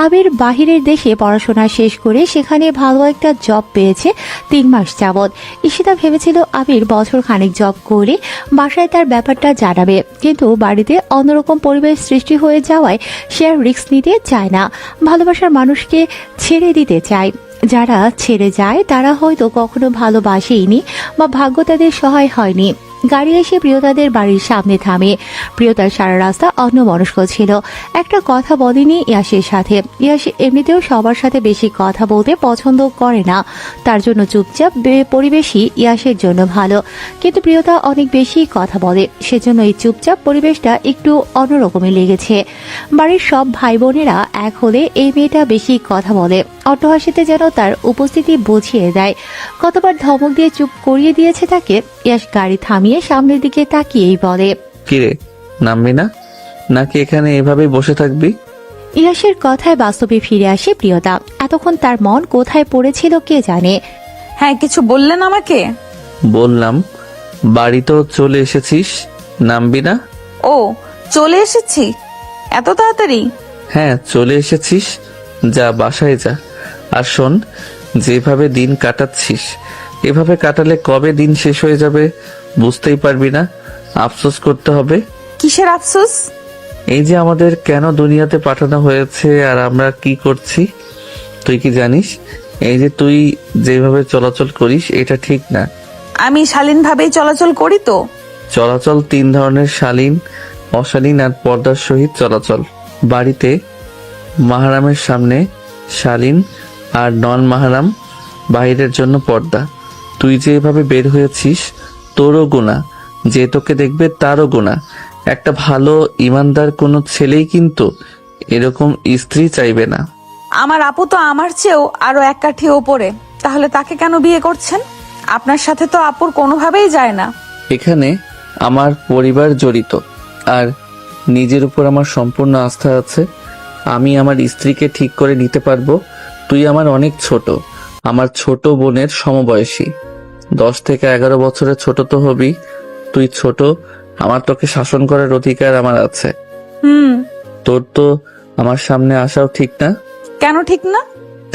আবির বাহিরের দেশে পড়াশোনা শেষ করে সেখানে ভালো একটা জব পেয়েছে 3 মাস যাবৎ। ঈশিতা ভেবেছিল আবির বছর খানেক জব করে বাসায় তার ব্যাপারটা জানাবে, কিন্তু বাড়িতে অন্যরকম পরিবেশ সৃষ্টি হয়ে যাওয়ায় সে আর রিস্ক নিতে চায় না। ভালোবাসার মানুষকে ছেড়ে দিতে চায়। যারা ছেড়ে যায় তারা হয়তো কখনো ভালোবাসেইনি বা ভাগ্য তাদের সহায় হয়নি। গাড়ি এসে প্রিয়তাদের বাড়ির সামনে থামে। প্রিয়তার সারা রাস্তা অন্যমনস্ক ছিল, একটা কথা বলেনি ইয়াসের সাথে। ইয়াস এমনিতেও সবার সাথে বেশি কথা বলতে পছন্দ করে না, তার জন্য চুপচাপ পরিবেশই ইয়াসের জন্য ভালো। কিন্তু প্রিয়তা অনেক বেশি কথা বলে, সেজন্য এই চুপচাপ পরিবেশটা একটু অন্যরকমই লেগেছে। বাড়ির সব ভাই বোনেরা এক হলে এই মেয়েটা বেশি কথা বলে। অট্টহাসিতে যেন তার উপস্থিতি বুঝিয়ে দেয়। কতবার ধমক দিয়ে চুপ করিয়ে দিয়েছে তাকে। ইয়াস গাড়ি থামিয়ে সামনের দিকে তাকিয়েই বলে, কিরে, নামবি না নাকি এখানে এভাবেই বসে থাকবি? ইয়াসের কথায় বাস্তবে ফিরে আসে প্রিয়তা। এতক্ষণ তার মন কোথায় পড়েছিল কে জানে। হ্যাঁ, কিছু বললেন আমাকে? বললাম বাড়ি তো চলে এসেছিস, নামবি না? ও চলে এসেছি এত তাড়াতাড়ি? হ্যাঁ, চলে এসেছিস, যা বাসায় যা। আর শোন, যেভাবে দিন কাটাচ্ছিস এভাবে কাটালে কবে দিন শেষ হয়ে যাবে বুঝতেই পারবি না, আফসোস করতে হবে। কিসের আফসোস? এই যে আমাদের কেন দুনিয়াতে পাঠানো হয়েছে আর আমরা কি করছি, তুই কি জানিস? এই যে তুই যেভাবে চলাচল করিস এটা ঠিক না। আমি শালীন ভাবেই চলাচল করি তো। চলাচল 3 ধরনের: শালীন, অশালীন আর পর্দার সহিত চলাচল। বাড়িতে মাহারামের সামনে শালীন আর নন মাহারাম বাইরের জন্য পর্দা। তুই যে এভাবে বের হয়েছিস তোরও গুনাহ, যে তোকে দেখবে তারও গুনাহ। একটা ভালো ইমানদার কোনো ছেলেই কিন্তু এরকম স্ত্রী চাইবে না। আমার আপু তো আমার চেয়েও আরো এক কাঠি ওপরে, তাহলে তাকে কেন বিয়ে করছেন? আপনার সাথে তো আপুর কোনোভাবেই যায় না। এখানে আমার পরিবার জড়িত আর নিজের উপর আমার সম্পূর্ণ আস্থা আছে। আমি আমার স্ত্রীকে ঠিক করে নিতে পারবো। তুই আমার অনেক ছোট, আমার ছোট বোনের সমবয়সী। 10 থেকে 11 বছরের ছোট তো হবি, তুই ছোট। আমার তোকে শাসন করার অধিকার আমার আছে। তোর তো আমার সামনে আসাও ঠিক না। কেন ঠিক না?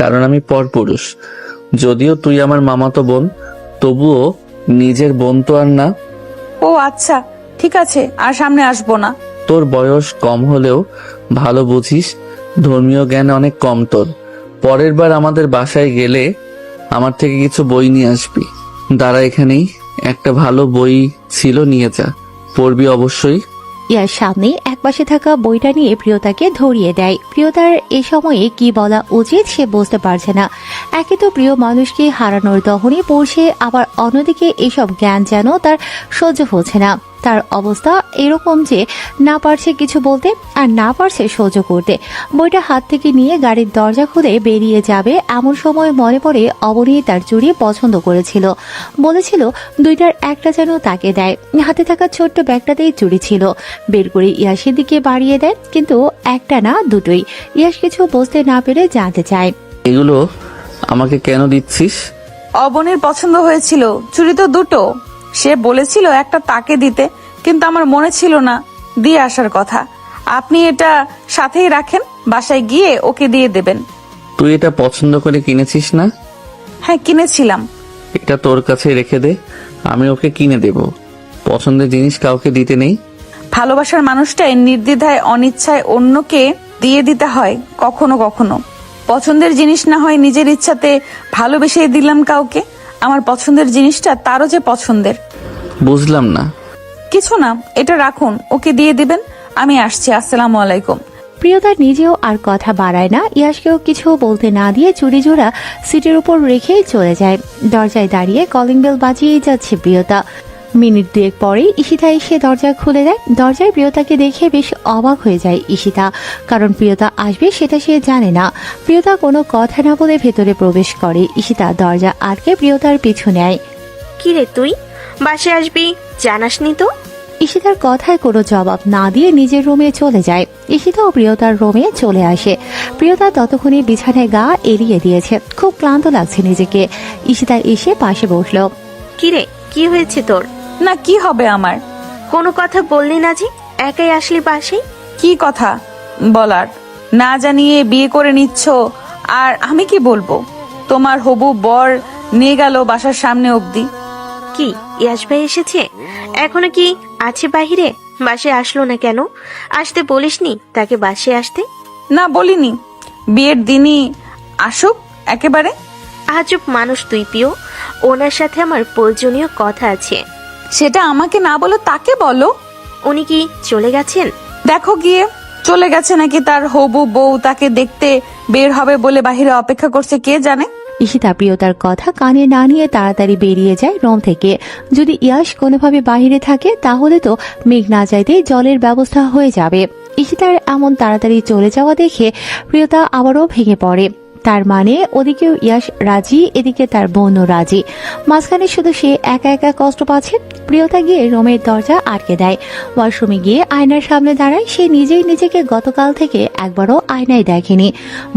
কারণ আমি পরপুরুষ। যদিও তুই আমার মামাতো বোন, তবুও নিজের বোন তো আর না। ও আচ্ছা, ঠিক আছে, আর সামনে আসবো না। তোর বয়স কম হলেও ভালো বুঝিস, ধর্মীয় জ্ঞান অনেক কম তোর। পরের বার আমাদের বাসায় গেলে আমার থেকে কিছু বই নিয়ে আসবি। দাঁড়া, এখানেই একটা ভালো বই ছিল, নিয়ে যা, পড়বি অবশ্যই। ইয়ার সামনে একপাশে থাকা বইটা নিয়ে প্রিয়তাকে ধরিয়ে দেয়। প্রিয়তার এ সময়ে কি বলা উচিত সে বুঝতে পারছে না। একে তো প্রিয় মানুষকে হারানোর দহনে পড়ছে, আবার অন্যদিকে এসব জ্ঞান যেন তার সহ্য হচ্ছে না। তার অবস্থা এরকম যে না পারছে কিছু বলতে আর না পারছে সহ্য করতে। বইটা হাত থেকে নিয়ে গাড়ির দরজা খুলে বেরিয়ে যাবে এমন সময় মনে পড়ে অবনী তার চুড়ি পছন্দ করেছিল, বলেছিল দুইটার একটা যেন তাকে দেয়। হাতে থাকা ছোট্ট ব্যাগটাতেই চুড়ি ছিল, বের করে ইয়াসের দিকে বাড়িয়ে দেয়, কিন্তু একটা না দুটোই। ইয়াস কিছু বুঝতে না পেরে জানতে চায়, এগুলো আমাকে কেন দিচ্ছিস? অবনীর পছন্দ হয়েছিল, চুড়ি তো দুটো। সে বলেছিল একটা তাকে দিতে, কিন্তু আমার মনে ছিল না দিয়ে আসার কথা। আপনি এটা সাথেই রাখেন, বাসায় গিয়ে ওকে দিয়ে দেবেন। তুই এটা পছন্দ করে কিনেছিস না? হ্যাঁ, কিনেছিলাম। এটা তোর কাছে রেখে দে, আমি ওকে কিনে দেব। পছন্দের জিনিস কাউকে দিতে নেই। ভালোবাসার মানুষটাই নির্দ্বিধায় অনিচ্ছায় অন্যকে দিয়ে দিতে হয় কখনো কখনো। পছন্দের জিনিস না হয় নিজের ইচ্ছাতে ভালোবেসে দিলাম কাউকে, আমার পছন্দের জিনিসটা তারও যে পছন্দের। বুঝলাম না। কিছু না, এটা রাখুন, ওকে দিয়ে দিবেন। আমি আসছি, আসসালামু আলাইকুম। প্রিয়তা নিজেও আর কথা বাড়ায় না। ইয়াসকেও কিছু বলতে না দিয়ে চুড়ি জোড়া সিটের উপর রেখেই চলে যায়। দরজায় দাঁড়িয়ে কলিং বেল বাজিয়েই যাচ্ছে প্রিয়তা। মিনিট 2 পরেই ঈশিতা এসে দরজা খুলে দেয়। দরজায় প্রিয়তাকে দেখে বেশ অবাক হয়ে যায় ঈশিতা, কারণ প্রিয়তা আসবে সেটা সে জানে না। প্রিয়তা কোনো কথা না বলে ভেতরে প্রবেশ করে। ঈশিতা দরজা আটকে প্রিয়তার পিছু নেয়। কি রে তুই বাসে আসবি জানাসনি তো? ঈশিতার কথায় কোনো জবাব না দিয়ে নিজের রুমে চলে যায়। ঈশিতা ও প্রিয়তার রুমে চলে আসে। প্রিয়তা ততক্ষণে বিছানায় গা এড়িয়ে দিয়েছে, খুব ক্লান্ত লাগছে নিজেকে। ঈশিতা এসে পাশে বসলো। কি রে, কি হয়েছে তোর? না, কি হবে আমার? কোনো কথা বললি না যে, একাই আসলি বাসে? কি কথা বলার? না জানিয়ে বিয়ে করে নিচ্ছ, আর আমি কি বলবো? তোমার হবু বর নিয়ে গেল বাসার সামনে অবধি। কি ইয়াস ভাই এসেছে? এখনো কি আছে বাহিরে? বাসে আসলো না কেন? আসতে বলিসনি তাকে বাসে আসতে? না, বলিনি। বিয়ের দিনই আসুক একেবারে। আজব মানুষ তুই প্রিয়, ওনার সাথে আমার প্রয়োজনীয় কথা আছে। সেটা আমাকে না বলো, তাকে বলো। উনি কি চলে গেছেন? দেখো গিয়ে, চলে গেছে নাকি তার হবু বউ তাকে দেখতে বের হবে বলে বাহিরে অপেক্ষা করছে কে জানে। ঈশিতা প্রিয়তার কথা কানে না নিয়ে তাড়াতাড়ি বেরিয়ে যায় রুম থেকে। যদি ইয়াস কোনোভাবে বাহিরে থাকে তাহলে তো মেঘ না যাইতেই জলের ব্যবস্থা হয়ে যাবে। ঈশিতার এমন তাড়াতাড়ি চলে যাওয়া দেখে প্রিয়তা আবারও ভেঙে পড়ে। তার মানে ওদিকেও ইয়াস রাজি, এদিকে তার বোনও রাজি, মাঝখানে শুধু সে একা একা কষ্ট পাচ্ছে। প্রিয়তা গিয়ে রুমের দরজা আটকে দেয়। ওয়াশরুমে গিয়ে আয়নার সামনে দাঁড়ায়। সে নিজেই নিজেকে গতকাল থেকে একবারও আয়নায় দেখেনি।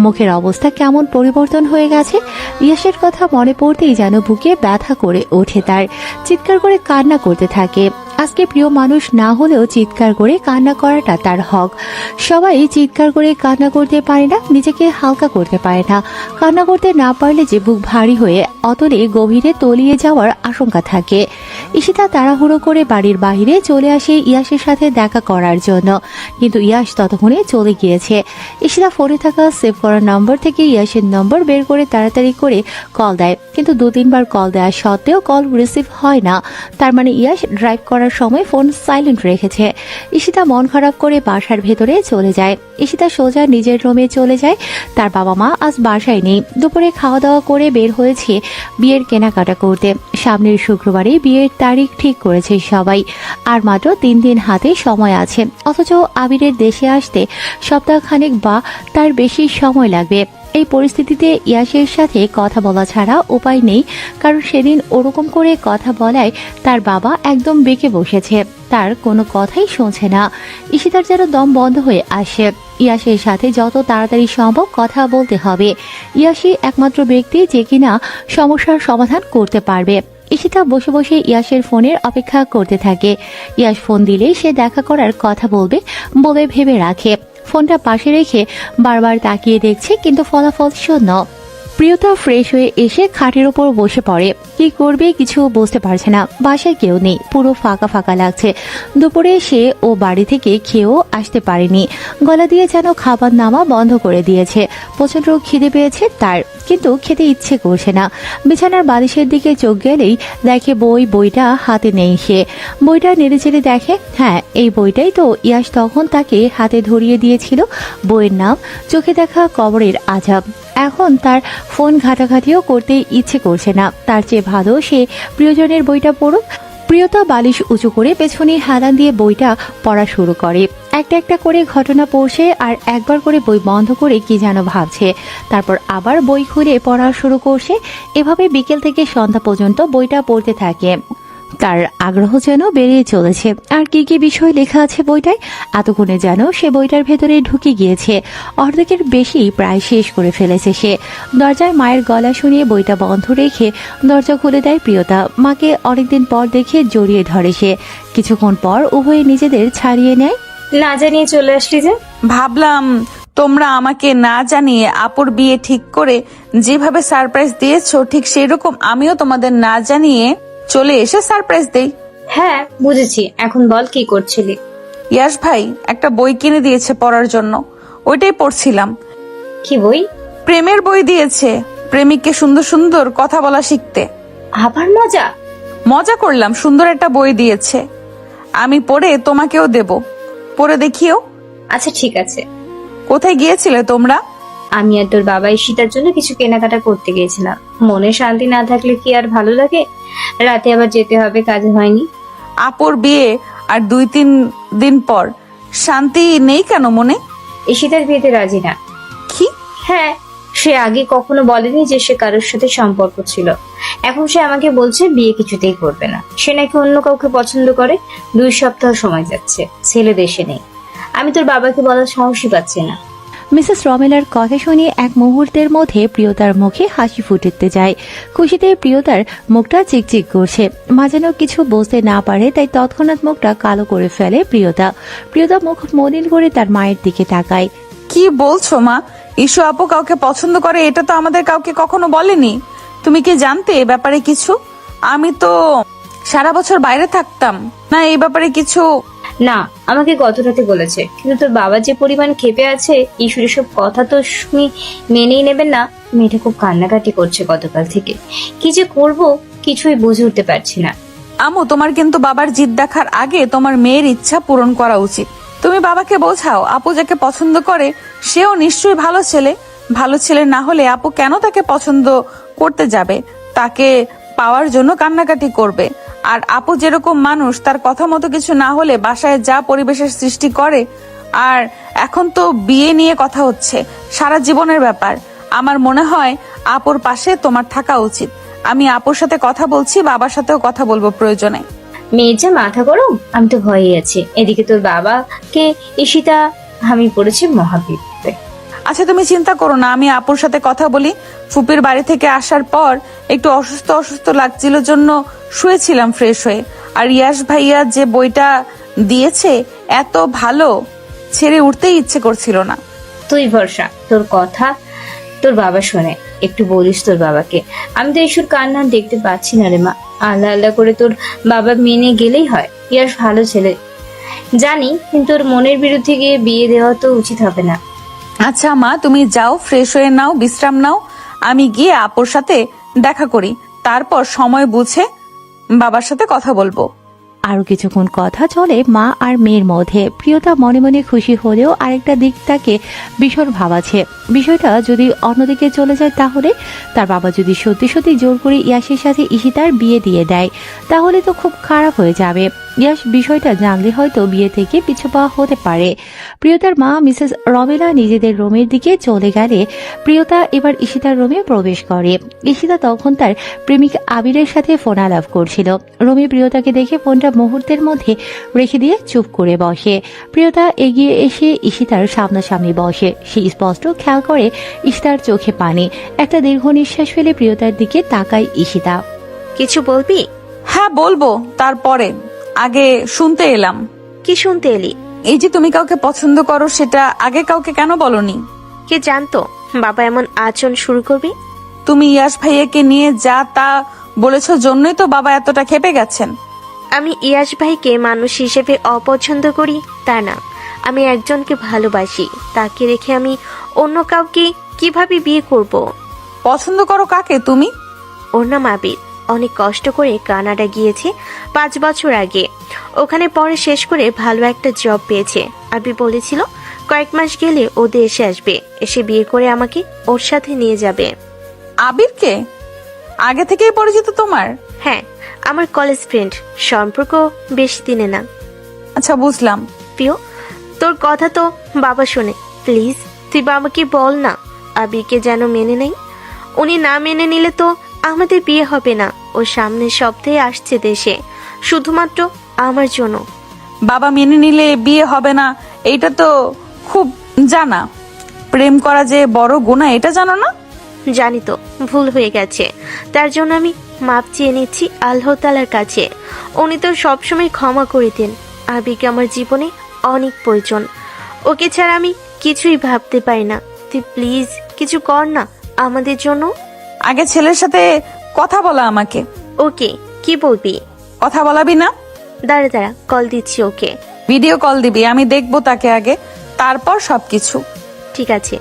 মুখের অবস্থা কেমন পরিবর্তন হয়ে গেছে। ইয়াসের কথা মনে পড়তেই যেন বুকে ব্যথা করে ওঠে তার। চিৎকার করে কান্না করতে থাকে। আজকে প্রিয় মানুষ না হলেও চিৎকার করে কান্না করাটা তার হক। সবাই চিৎকার করে কান্না করতে পারে না, নিজেকে হালকা করতে পারে না। কান্না করতে না পারলে যে বুক ভারী হয়ে অতলে গভীরে তলিয়ে যাওয়ার আশঙ্কা থাকে। ঈশিতা তাড়াহুড়ো করে বাড়ির বাইরে চলে আসে ইয়াসের সাথে দেখা করার জন্য, কিন্তু ইয়াস ততক্ষণে চলে গিয়েছে। ঈশিতা ফোনে থাকা সেভ করা নম্বর থেকে ইয়াসের নম্বর বের করে তাড়াতাড়ি করে কল দেয়, কিন্তু 2-3 বার কল দেওয়া সত্ত্বেও কল রিসিভ হয় না। তার মানে ইয়াস ড্রাইভ করার সময় ফোন সাইলেন্ট রেখেছে। ঈশিতা মন খারাপ করে বাসার ভেতরে চলে যায়। ঈশিতা সোজা নিজের রুমে চলে যায়। তার বাবা মা আজ বাসায় নেই। দুপুরে খাওয়া দাওয়া করে বের হয়েছে বিয়ের কেনাকাটা করতে। সামনের শুক্রবারে বিয়ের তারিখ ঠিক করেছে সবাই, আর মাত্র 3 দিন হাতে সময় আছে। অথচ আবিরের দেশে আসতে সপ্তাহখানেক বা তার বেশি সময় লাগবে। এই পরিস্থিতিতে ইয়াসের সাথে কথা বলা ছাড়া উপায় নেই, কারণ সেদিন ওরকম করে কথা বলায় তার বাবা একদম বেঁকে বসেছে, তার কোনো কথাই শুনছে না। ঈশিতার যেন দম বন্ধ হয়ে আসে। ইয়াসের সাথে যত তাড়াতাড়ি সম্ভব কথা বলতে হবে। ইয়াসই একমাত্র ব্যক্তি যে কিনা সমস্যার সমাধান করতে পারবে। ঈশিতা বসে বসে ইয়াসের ফোনের অপেক্ষা করতে থাকে। ইয়াস ফোন দিলে সে দেখা করার কথা বলবে বলে ভেবে রাখে। ফোনটা পাশে রেখে বারবার তাকিয়ে দেখছে, কিন্তু ফলাফল শূন্য। প্রিয়তা ফ্রেশ হয়ে এসে খাটের উপর বসে পড়ে। কি করবে কিছু বুঝতে পারছে না। বাসায় কেউ নেই, পুরো ফাঁকা ফাঁকা লাগছে। দুপুরে সে ও বাড়ি থেকে খেয়েও আসতে পারেনি। গলা দিয়ে যেন খাবার নামা বন্ধ করে দিয়েছে। প্রচন্ড খিদে পেয়েছে তার, কিন্তু খেতে ইচ্ছে করছে না। বিছানার বালিশের দিকে চোখ গেলেই দেখে বইটা হাতে নেই সে। বইটা নেড়েচেড়ে দেখে, হ্যাঁ এই বইটাই তো ইয়াস তখন তাকে হাতে ধরিয়ে দিয়েছিল। বইয়ের নাম চোখে দেখা কবরের আযাব। এখন তার ফোন ঘাটাঘাটিও করতে ইচ্ছে করছে না। তার চেয়ে ভালো সে প্রিয়জনের বইটা পড়ুক। প্রিয়তা বালিশ উঁচু করে পেছনে হেলান দিয়ে বইটা পড়া শুরু করে। একটা একটা করে ঘটনা পড়ছে, আর একবার করে বই বন্ধ করে কি যেন ভাবছে। তারপর আবার বই খুলে পড়া শুরু করছে। এভাবে বিকেল থেকে সন্ধ্যা পর্যন্ত বইটা পড়তে থাকে। তার আগ্রহ যেন বেড়ে চলেছে। আর কি কি বিষয় লেখা আছে বইটায়, এতক্ষণে যেন সে বইটার ভেতরে ঢুকে গিয়েছে। অর্ধেকের বেশি প্রায় শেষ করে ফেলেছে সে। দরজায় মায়ের গলা শুনিয়ে বইটা বন্ধ রেখে দরজা খুলে দেয় প্রিয়তা। মাকে অনেকদিন পর দেখে জড়িয়ে ধরে সে। কিছুক্ষণ পর উভয়ে নিজেদের ছাড়িয়ে নেয়। না জানিয়ে চলে আসলি যে? ভাবলাম তোমরা আমাকে না জানিয়ে আপুর বিয়ে ঠিক করে যেভাবে সারপ্রাইজ দিয়েছো, ঠিক সেই রকম আমিও তোমাদের না জানিয়ে চলে এসে সারপ্রাইজ দেই। হ্যাঁ বুঝেছি, এখন বল কি করছিলি? ইয়াস ভাই একটা বই কিনে দিয়েছে পড়ার জন্য, ওইটাই পড়ছিলাম। কি বই? প্রেমের বই দিয়েছে, প্রেমিককে সুন্দর সুন্দর কথা বলা শিখতে। আবার মজা? মজা করলাম, সুন্দর একটা বই দিয়েছে। আমি পড়ে তোমাকেও দেব, পড়ে দেখিও। আচ্ছা ঠিক আছে। কোথায় গিয়েছিলে তোমরা? আমি আর তোর বাবা ঈশিতার জন্য কিছু কেনাকাটা করতে গিয়েছিলাম। মনে শান্তি না থাকলে কি আর ভালো লাগে? রাতে আবার যেতে হবে, কাজ হয়নি। আপুর বিয়ে আর 2-3 দিন পর, শান্তি নেই কেন মনে? ঈশিতার বিয়েতে রাজি না। কি? হ্যাঁ, সে আগে কখনো বলেনি যে সে কারোর সাথে সম্পর্ক ছিল। এখন সে আমাকে বলছে বিয়ে কিছুতেই করবে না। সে নাকি অন্য কাউকে পছন্দ করে। 2 সপ্তাহ সময় যাচ্ছে, ছেলে দেশে নেই। আমি তোর বাবাকে বলার সাহসই পাচ্ছি না। মিসেস রমেলার কথা শুনে এক মুহূর্তের মধ্যে প্রিয়তার মুখে হাসি ফুটতে যায়। খুশিতে প্রিয়তার মুখটা চিকচিক করছে। মা যেন কিছু বুঝতে না পারে, তাই তৎক্ষণাৎ মুখটা কালো করে ফেলে প্রিয়তা। প্রিয়তা মুখ মলিন করে তার মায়ের দিকে তাকায়। কি বলছো মা? ইস্যু আপু কাউকে পছন্দ করে, এটা তো আমাদের কাউকে কখনো বলেনি। তুমি কি জানতে এ ব্যাপারে কিছু? আমি তো সারা বছর বাইরে থাকতাম না, এই ব্যাপারে কিছু না, আমাকে গত রাতে বলেছে, কিন্তু তোর বাবা যে পরিমাণ ক্ষেপে আছে, ঈশ্বরের সব কথা তো শুনি মেনেই নেবেন না। মেয়েটা খুব কান্নাকাটি করছে গতকাল থেকে। কি যে করব কিছুই বুঝে উঠতে পারছি না। আমু, তোমার কিন্তু বাবার জিদ দেখার আগে তোমার মেয়ের ইচ্ছা পূরণ করা উচিত। তুমি বাবাকে বোঝাও, আপু যাকে পছন্দ করে সেও নিশ্চয়ই ভালো ছেলে। ভালো ছেলে না হলে আপু কেন তাকে পছন্দ করতে যাবে? তাকে পাওয়ার জন্য কান্নাকাটি করবে। আর আপু যেরকম মানুষ, তার কথা মতো কিছু না হলে বাসায় যা পরিবেশের সৃষ্টি করে। আর এখন তো বিয়ে নিয়ে কথা হচ্ছে, সারা জীবনের ব্যাপার। আমার মনে হয় আপুর পাশে তোমার থাকা উচিত। আমি আপুর সাথে কথা বলছি, বাবার সাথেও কথা বলবো প্রয়োজনে। মেয়ের যা মাথা গরম, আমি তো ভয়েই আছি। এদিকে তোর বাবাকে ঈশিতা আমি পড়েছি মহাবিপদে। আচ্ছা তুমি চিন্তা করো না, আমি আপুর সাথে কথা বলি। ফুপির বাড়ি থেকে আসার পর একটু অসুস্থ অসুস্থ লাগছিল জন্য শুয়েছিলাম ফ্রেশ হয়ে। আর ইয়াশ ভাইয়া যে বইটা দিয়েছে এত ভালো, ছেড়ে উঠতেই ইচ্ছে করছিল না। তুই ভরসা, তোর কথা তোর বাবা শোনে, একটু বলিস তোর বাবাকে। আমি তো এইসব কান্না দেখতে পাচ্ছি না রে মা। আল্লাহ আল্লাহ করে তোর বাবা মেনে গেলেই হয়। ইয়াস ভালো ছেলে জানি, কিন্তু ওর মনের বিরুদ্ধে গিয়ে বিয়ে দেওয়া তো উচিত হবে না। আচ্ছা মা, তুমি যাও, ফ্রেশ হয়ে নাও, বিশ্রাম নাও। আমি গিয়ে আপুর সাথে দেখা করি, তারপর সময় বুঝে বাবার সাথে কথা বলবো। আরো কিছুক্ষণ কথা চলে মা আর মেয়ের মধ্যে। প্রিয়তা মনে মনে খুশি হলেও আরেকটা দিক তাকে ভীষণ ভাবাচ্ছে। বিষয়টা যদি অন্যদিকে চলে যায়, তাহলে তার বাবা যদি সত্যি সত্যি জোর করে ইয়াসের সাথে ঈশিতার বিয়ে দিয়ে দেয়, তাহলে তো খুব খারাপ হয়ে যাবে। ইয়াস বিষয়টা জানলে হয়তো বিয়ে থেকে পিছু পাওয়া হতে পারে। প্রিয়তার মা মিসেস রমেলা নিজেদের রুমের দিকে চলে গেলে প্রিয়তা এবার ঈশিতার রুমে প্রবেশ করে। ঈশিতা তখন তার প্রেমিক আবিরের সাথে ফোন আলাপ করছিল। রুমে প্রিয়তাকে দেখে ফোনটা মুহূর্তের মধ্যে রেখে দিয়ে চুপ করে বসে। প্রিয়তা এগিয়ে এসে ঈশিতার সামনাসামনি বসে। সে স্পষ্ট খেয়াল করে ঈশিতার চোখে পানি। একটা দীর্ঘ নিঃশ্বাস ফেলে প্রিয়তার দিকে তাকায় ঈশিতা। কিছু বলবি? হ্যাঁ বলবো, তারপরে আগে শুনতে এলাম। কি শুনতে এলি? এই যে তুমি কাউকে পছন্দ করো, সেটা আগে কাউকে কেন বলনি? কে জানতো বাবা এমন আচরণ শুরু করবে? তুমি ইয়াশ ভাইয়াকে নিয়ে যা তা বলেছ জন্যই তো বাবা এতটা ক্ষেপে গেছেন। আমি ইয়াশ ভাইকে মানুষ হিসেবে অপছন্দ করি তা না, আমি একজনকে ভালোবাসি। তাকে রেখে আমি অন্য কাউকে কিভাবে বিয়ে করব? পছন্দ করো কাকে তুমি? ওর নাম আবির। অনেক কষ্ট করে কানাডা গিয়েছে 5 বছর আগে। ওখানে পড়া শেষ করে ভালো একটা জব পেয়েছে। আবির বলেছিল কয়েক মাস গেলে ও দেশে আসবে, এসে বিয়ে করে আমাকে ওর সাথে নিয়ে যাবে। আবিরকে আগে থেকেই পরিচিত তোমার? হ্যাঁ, আমার কলেজ ফ্রেন্ড। সম্পর্ক বেশি দিনে না। আচ্ছা বুঝলাম। প্রিয়, তোর কথা তো বাবা শোনে। প্লিজ তুই বাবাকে বল না আবিরকে যেন মেনে নেই। উনি না মেনে নিলে তো আমাদের বিয়ে হবে না। ও সামনের সপ্তাহে আসছে দেশে, শুধুমাত্র আমার জন্য। বাবা মেনে নিলে বিয়ে হবে না, এইটা তো খুব জানা। প্রেম করা যে বড় গুনাহ, এটা জানো না? জানি তো, ভুল হয়ে গেছে। তার জন্য আমি মাপ চেয়ে নিচ্ছি আল্লাহ তাআলার কাছে। উনি তো সবসময় ক্ষমা করে দেন। আবিরকে আমার জীবনে অনেক প্রয়োজন। ওকে ছাড়া আমি কিছুই ভাবতে পারি না। তুই প্লিজ কিছু কর না আমাদের জন্য। আগে ছেলের সাথে কথা বলা আমাকে। ওকে, কি বলবি? কথা বলাবি না? দাঁড়া দাঁড়া, কল দিচ্ছি ওকে। ভিডিও কল দিবি, আমি দেখবো তাকে আগে, তারপর সবকিছু। ঠিক আছে।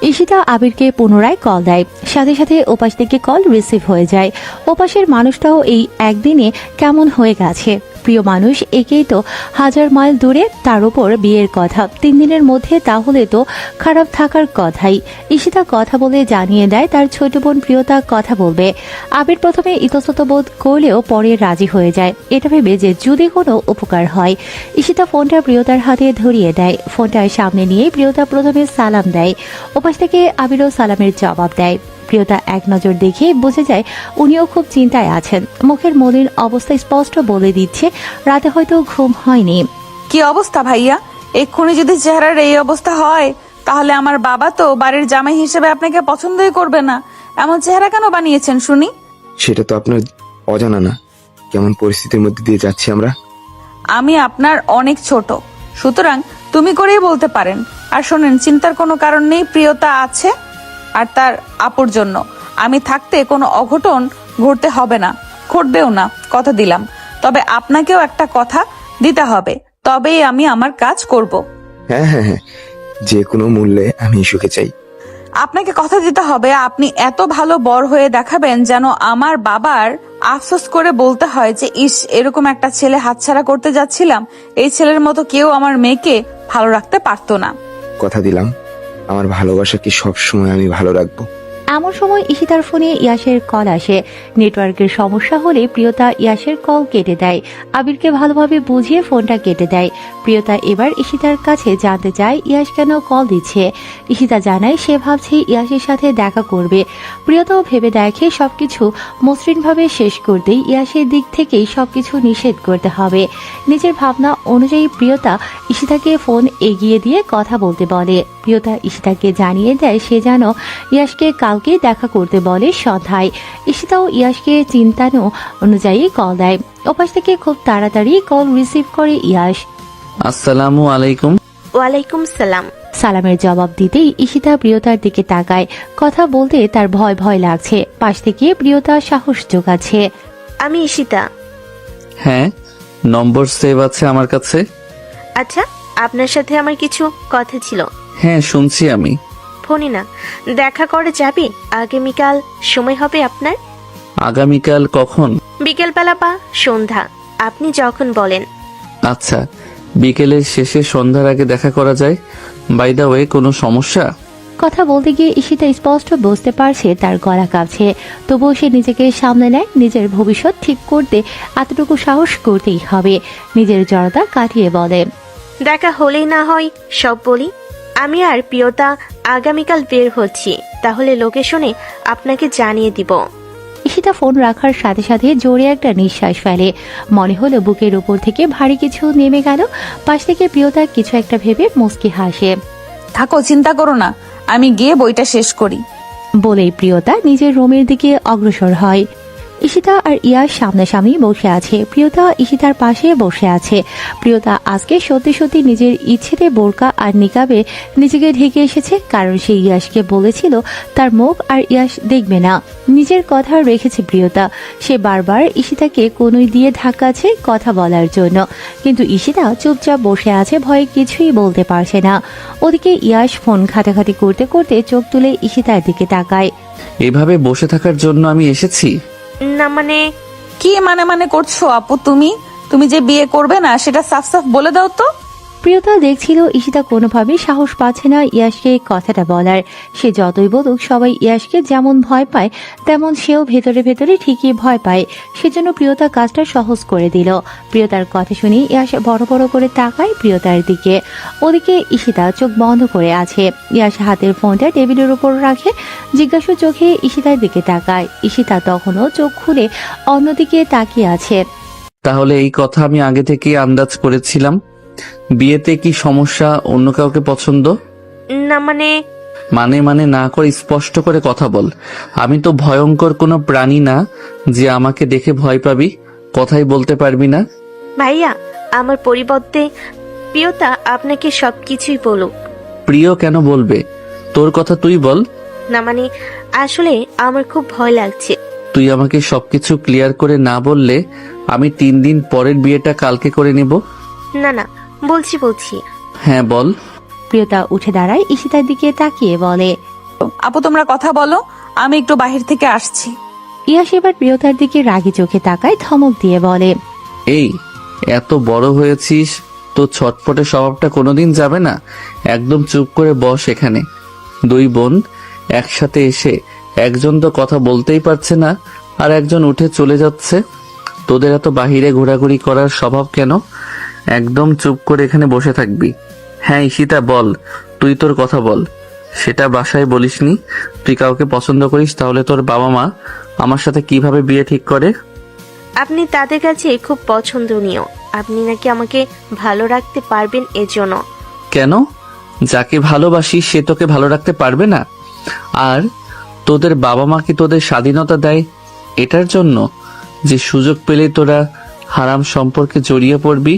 ঈশিতা আবিরকে পুনরায় কল দেয়। সাথে সাথে ওপাশ থেকে কল রিসিভ হয়ে যায়। ওপাশের মানুষটাও এই একদিনে কেমন হয়ে গেছে। প্রিয় মানুষ, একেই তো 1000 মাইল দূরে, তার উপর বিয়ের কথা 3 দিনের মধ্যে, তাহলে তো খারাপ থাকার কথাই। ঈশিতা কথা বলে জানিয়ে দেয় তার ছোট বোন প্রিয়তা কথা বলবে। আবির প্রথমে ইতস্তত বোধ করলেও পরে রাজি হয়ে যায়, এটা ভেবে যে যদি কোনো উপকার হয়। ঈশিতা ফোনটা প্রিয়তার হাতে ধরিয়ে দেয়। ফোনটা সামনে নিয়ে প্রিয়তা প্রথমে সালাম দেয়। ওপাশ থেকে আবিরও সালামের জবাব দেয়। প্রিয়তা এক নজর দেখে বুঝে যায় উনিও খুব চিন্তায় আছেন। মুখের মলিন অবস্থা স্পষ্ট বলে দিচ্ছে রাতে হয়তো ঘুম হয়নি। কি অবস্থা ভাইয়া? এক্ষুনি যদি চেহারার এই অবস্থা হয়, তাহলে আমার বাবা তো বাড়ির জামাই হিসেবে আপনাকে পছন্দই করবে না। এমন চেহারা কেন বানিয়েছেন শুনি? সেটা তো আপনার অজানা না কেমন পরিস্থিতির মধ্যে দিয়ে যাচ্ছি আমরা। আমি আপনার অনেক ছোট, সুতরাং তুমি করেই বলতে পারেন। আর শোনেন, চিন্তার কোনো কারণ নেই। প্রিয়তা আছে, আর তার আপুর জন্য আমি থাকতে কোনো অঘটন ঘটতে হবে না, ঘটবেও না, কথা দিলাম। তবে আপনাকেও একটা কথা দিতে হবে, তবেই আমি আমার কাজ করব। হ্যাঁ হ্যাঁ হ্যাঁ, যে কোনো মূল্যে আমি ইস্যুকে চাই। আপনাকে কথা দিতে হবে, আপনি এত ভালো বর হয়ে দেখাবেন যেন আমার বাবার আফসোস করে বলতে হয় যে ইস, এরকম একটা ছেলে হাতছাড়া করতে যাচ্ছিলাম। এই ছেলের মতো কেউ আমার মেয়েকে ভালো রাখতে পারতো না। কথা দিলাম, আমার ভালোবাসাকে সবসময় আমি ভালো রাখবো। এমন সময় ঈশিতার ফোনে ইয়াসের কল আসে। নেটওয়ার্কের সমস্যা হলে প্রিয়তা ইয়াসের কল কেটে দেয়। আবিরকে ভালোভাবে বুঝিয়ে ফোনটা কেটে দেয়। প্রিয়তা এবার ঈশিতার কাছে জানতে চায় ইয়াস কেন কল দিচ্ছে। ঈশিতা জানায় সে ভাবছে ইয়াসের সাথে দেখা করবে। প্রিয়তাও ভেবে দেখে সবকিছু মসৃণভাবে শেষ করতেই ইয়াসের দিক থেকেই সবকিছু নিষেধ করতে হবে। নিজের ভাবনা অনুযায়ী প্রিয়তা ঈশিতাকে ফোন এগিয়ে দিয়ে কথা বলতে বলে। প্রিয়তা ঈশিতাকে জানিয়ে দেয় সে যেন ইয়াশকে কালকে দেখা করতে বলে সন্ধ্যায়। ঈশিতাও ইয়াশকে চিন্তানো অনুযায়ী কল দেয়। ওপাশ থেকে খুব তাড়াতাড়ি কল রিসিভ করে ইয়াশ। আসসালামু আলাইকুম। ওয়ালাইকুম সালাম। সালামের জবাব দিতেই ঈশিতা প্রিয়তার দিকে তাকায়। কথা বলতে তার ভয় ভয় লাগছে। পাশ থেকে প্রিয়তা সাহস জোগাচ্ছে। আমি ঈশিতা। হ্যাঁ, নম্বর সেভ আছে আমার কাছে। আচ্ছা, আপনার সাথে আমার কিছু কথা ছিল। হ্যাঁ, শুনছি আমি। ফোনে না, দেখা করে যাবে? আগামীকাল সময় হবে আপনার? আগামীকাল কখন? বিকেলবেলা বা সন্ধ্যা, আপনি যখন বলেন। আচ্ছা, বিকেলের শেষে সন্ধ্যার আগে দেখা করা যায়। বাই দা ওয়ে, কোনো সমস্যা? কথা বলতে গিয়ে ঈশিতা স্পষ্ট বুঝতে পারছে তার গলা কাঁপছে। তবুও সে নিজেকে সামলে নেয়। নিজের ভবিষ্যৎ ঠিক করতে এতটুকু সাহস করতেই হবে। নিজের জড়তা কাটিয়ে বলে, দেখা হলেই না হয় সব বলি। আমি আর প্রিয়তা আগামীকাল বের হচ্ছি, তাহলে লোকেশনে আপনাকে জানিয়ে দিব। ঈশিতা ফোন রাখার সাথে সাথে জোরে একটা নিঃশ্বাস ফেলে। মনে হলো বুকের উপর থেকে ভারী কিছু নেমে গেল। পাশ থেকে প্রিয়তা কিছু একটা ভেবে মুচকি হাসে। থাকো, চিন্তা করো না, আমি গিয়ে বইটা শেষ করি। বলেই প্রিয়তা নিজের রুমের দিকে অগ্রসর হয়। ঈশিতা আর ইয়াশ সামনাসামনি বসে আছে। প্রিয়তা ঈশিতার পাশে বসে আছে। প্রিয়তা আজকে সত্যি সত্যি নিজের ইচ্ছেতে বোরকা আর নিকাবে নিজেকে ঢেকে এসেছে, কারণ সে ইয়াশকে বলেছিল তার মুখ আর ইয়াশ দেখবে না। নিজের কথা রেখেছে প্রিয়তা। সে বারবার ঈশিতাকে কনুই দিয়ে ধাক্কাচ্ছে কথা বলার জন্য, কিন্তু ঈশিতা চুপচাপ বসে আছে, ভয়ে কিছুই বলতে পারছে না। ওদিকে ইয়াশ ফোন ঘাটাঘাটি করতে করতে চোখ তুলে ঈশিতার দিকে তাকায়। এভাবে বসে থাকার জন্য আমি এসেছি? না মানে, কি মানে করছো আপু? তুমি যে বিয়ে করবে না সেটা সাফ সাফ বলে দাও তো। প্রিয়তা দেখছিল ঈশিতা কোনোভাবেই সাহস পাচ্ছে না ইয়াশকে কথাটা বলার। সে যতই বলুক সবাই ইয়াশকে যেমন ভয় পায় তেমন সেও ভেতরে ভেতরে ঠিকই ভয় পায়। সেজন্য প্রিয়তা কাজটা সহজ করে দিল। প্রিয়তার কথা শুনে ইয়াশ বড় বড় করে তাকায় প্রিয়তার দিকে। ওদিকে ঈশিতা চোখ বন্ধ করে আছে। ইয়াশ হাতের ফোনটা টেবিলের উপর রাখে, জিজ্ঞাসু চোখে ঈশিতার দিকে তাকায়। ঈশিতা তখনও চোখ খুলে অন্যদিকে তাকিয়ে আছে। তাহলে এই কথা আমি আগে থেকেই আন্দাজ করেছিলাম। বিয়েতে কি সমস্যা? অন্য কাউকে পছন্দ? না মানে, মানে না করে স্পষ্ট করে কথা বল। আমি তো ভয়ঙ্কর কোনো প্রাণী না যে আমাকে দেখে ভয় পাবি। কথাই বলতে পারবি না? ভাইয়া, আমার পরিবর্তে প্রিয়তা আপনাকে সবকিছুই বলুক। প্রিয় কেন বলবে? তোর কথা তুই বল। না মানে, আসলে আমার খুব ভয় লাগছে। তুই আমাকে সবকিছু ক্লিয়ার করে না বললে আমি 3 দিন পরের বিয়েটা কালকে করে নেব। না না, বলছি। হ্যাঁ বল। প্রিয়তা উঠে দাঁড়ায়, ঈশিতার দিকে তাকিয়ে বলে। আপু তোমরা কথা বলো, আমি একটু বাহির থেকে আসছি। ইয়াশ এবার প্রিয়তার দিকে রাগী চোখে তাকায়, ধমক দিয়ে বলে, এই এত বড় হয়েছিস, তো ছটপটে স্বভাবটা কোনোদিন যাবে না। একদম চুপ করে বস এখানে। 2 বোন একসাথে এসে একজন তো কথা বলতেই পারছে না, আর একজন উঠে চলে যাচ্ছে। তোদের এত বাহিরে ঘোরাঘুরি করার স্বভাব কেন? একদম চুপ করে এখানে বসে থাকবি। হ্যাঁ ঈশিতা বল, তুই তোর কথা বল। সেটা বাসায় বলিসনি? তুই কাউকে পছন্দ করিস, তাহলে তোর বাবা মা আমার সাথে কিভাবে বিয়ে ঠিক করে? আপনি তাদের কাছে খুব পছন্দনীয়। আপনি নাকি আমাকে ভালো রাখতে পারবেন এজন্য। কেন? যাকে ভালোবাসিস সে তোকে ভালো রাখতে পারবে না? আর তোদের বাবা মা কি তোদের স্বাধীনতা দেয় এটার জন্য যে সুযোগ পেলে তোরা হারাম সম্পর্কে জড়িয়ে পড়বি?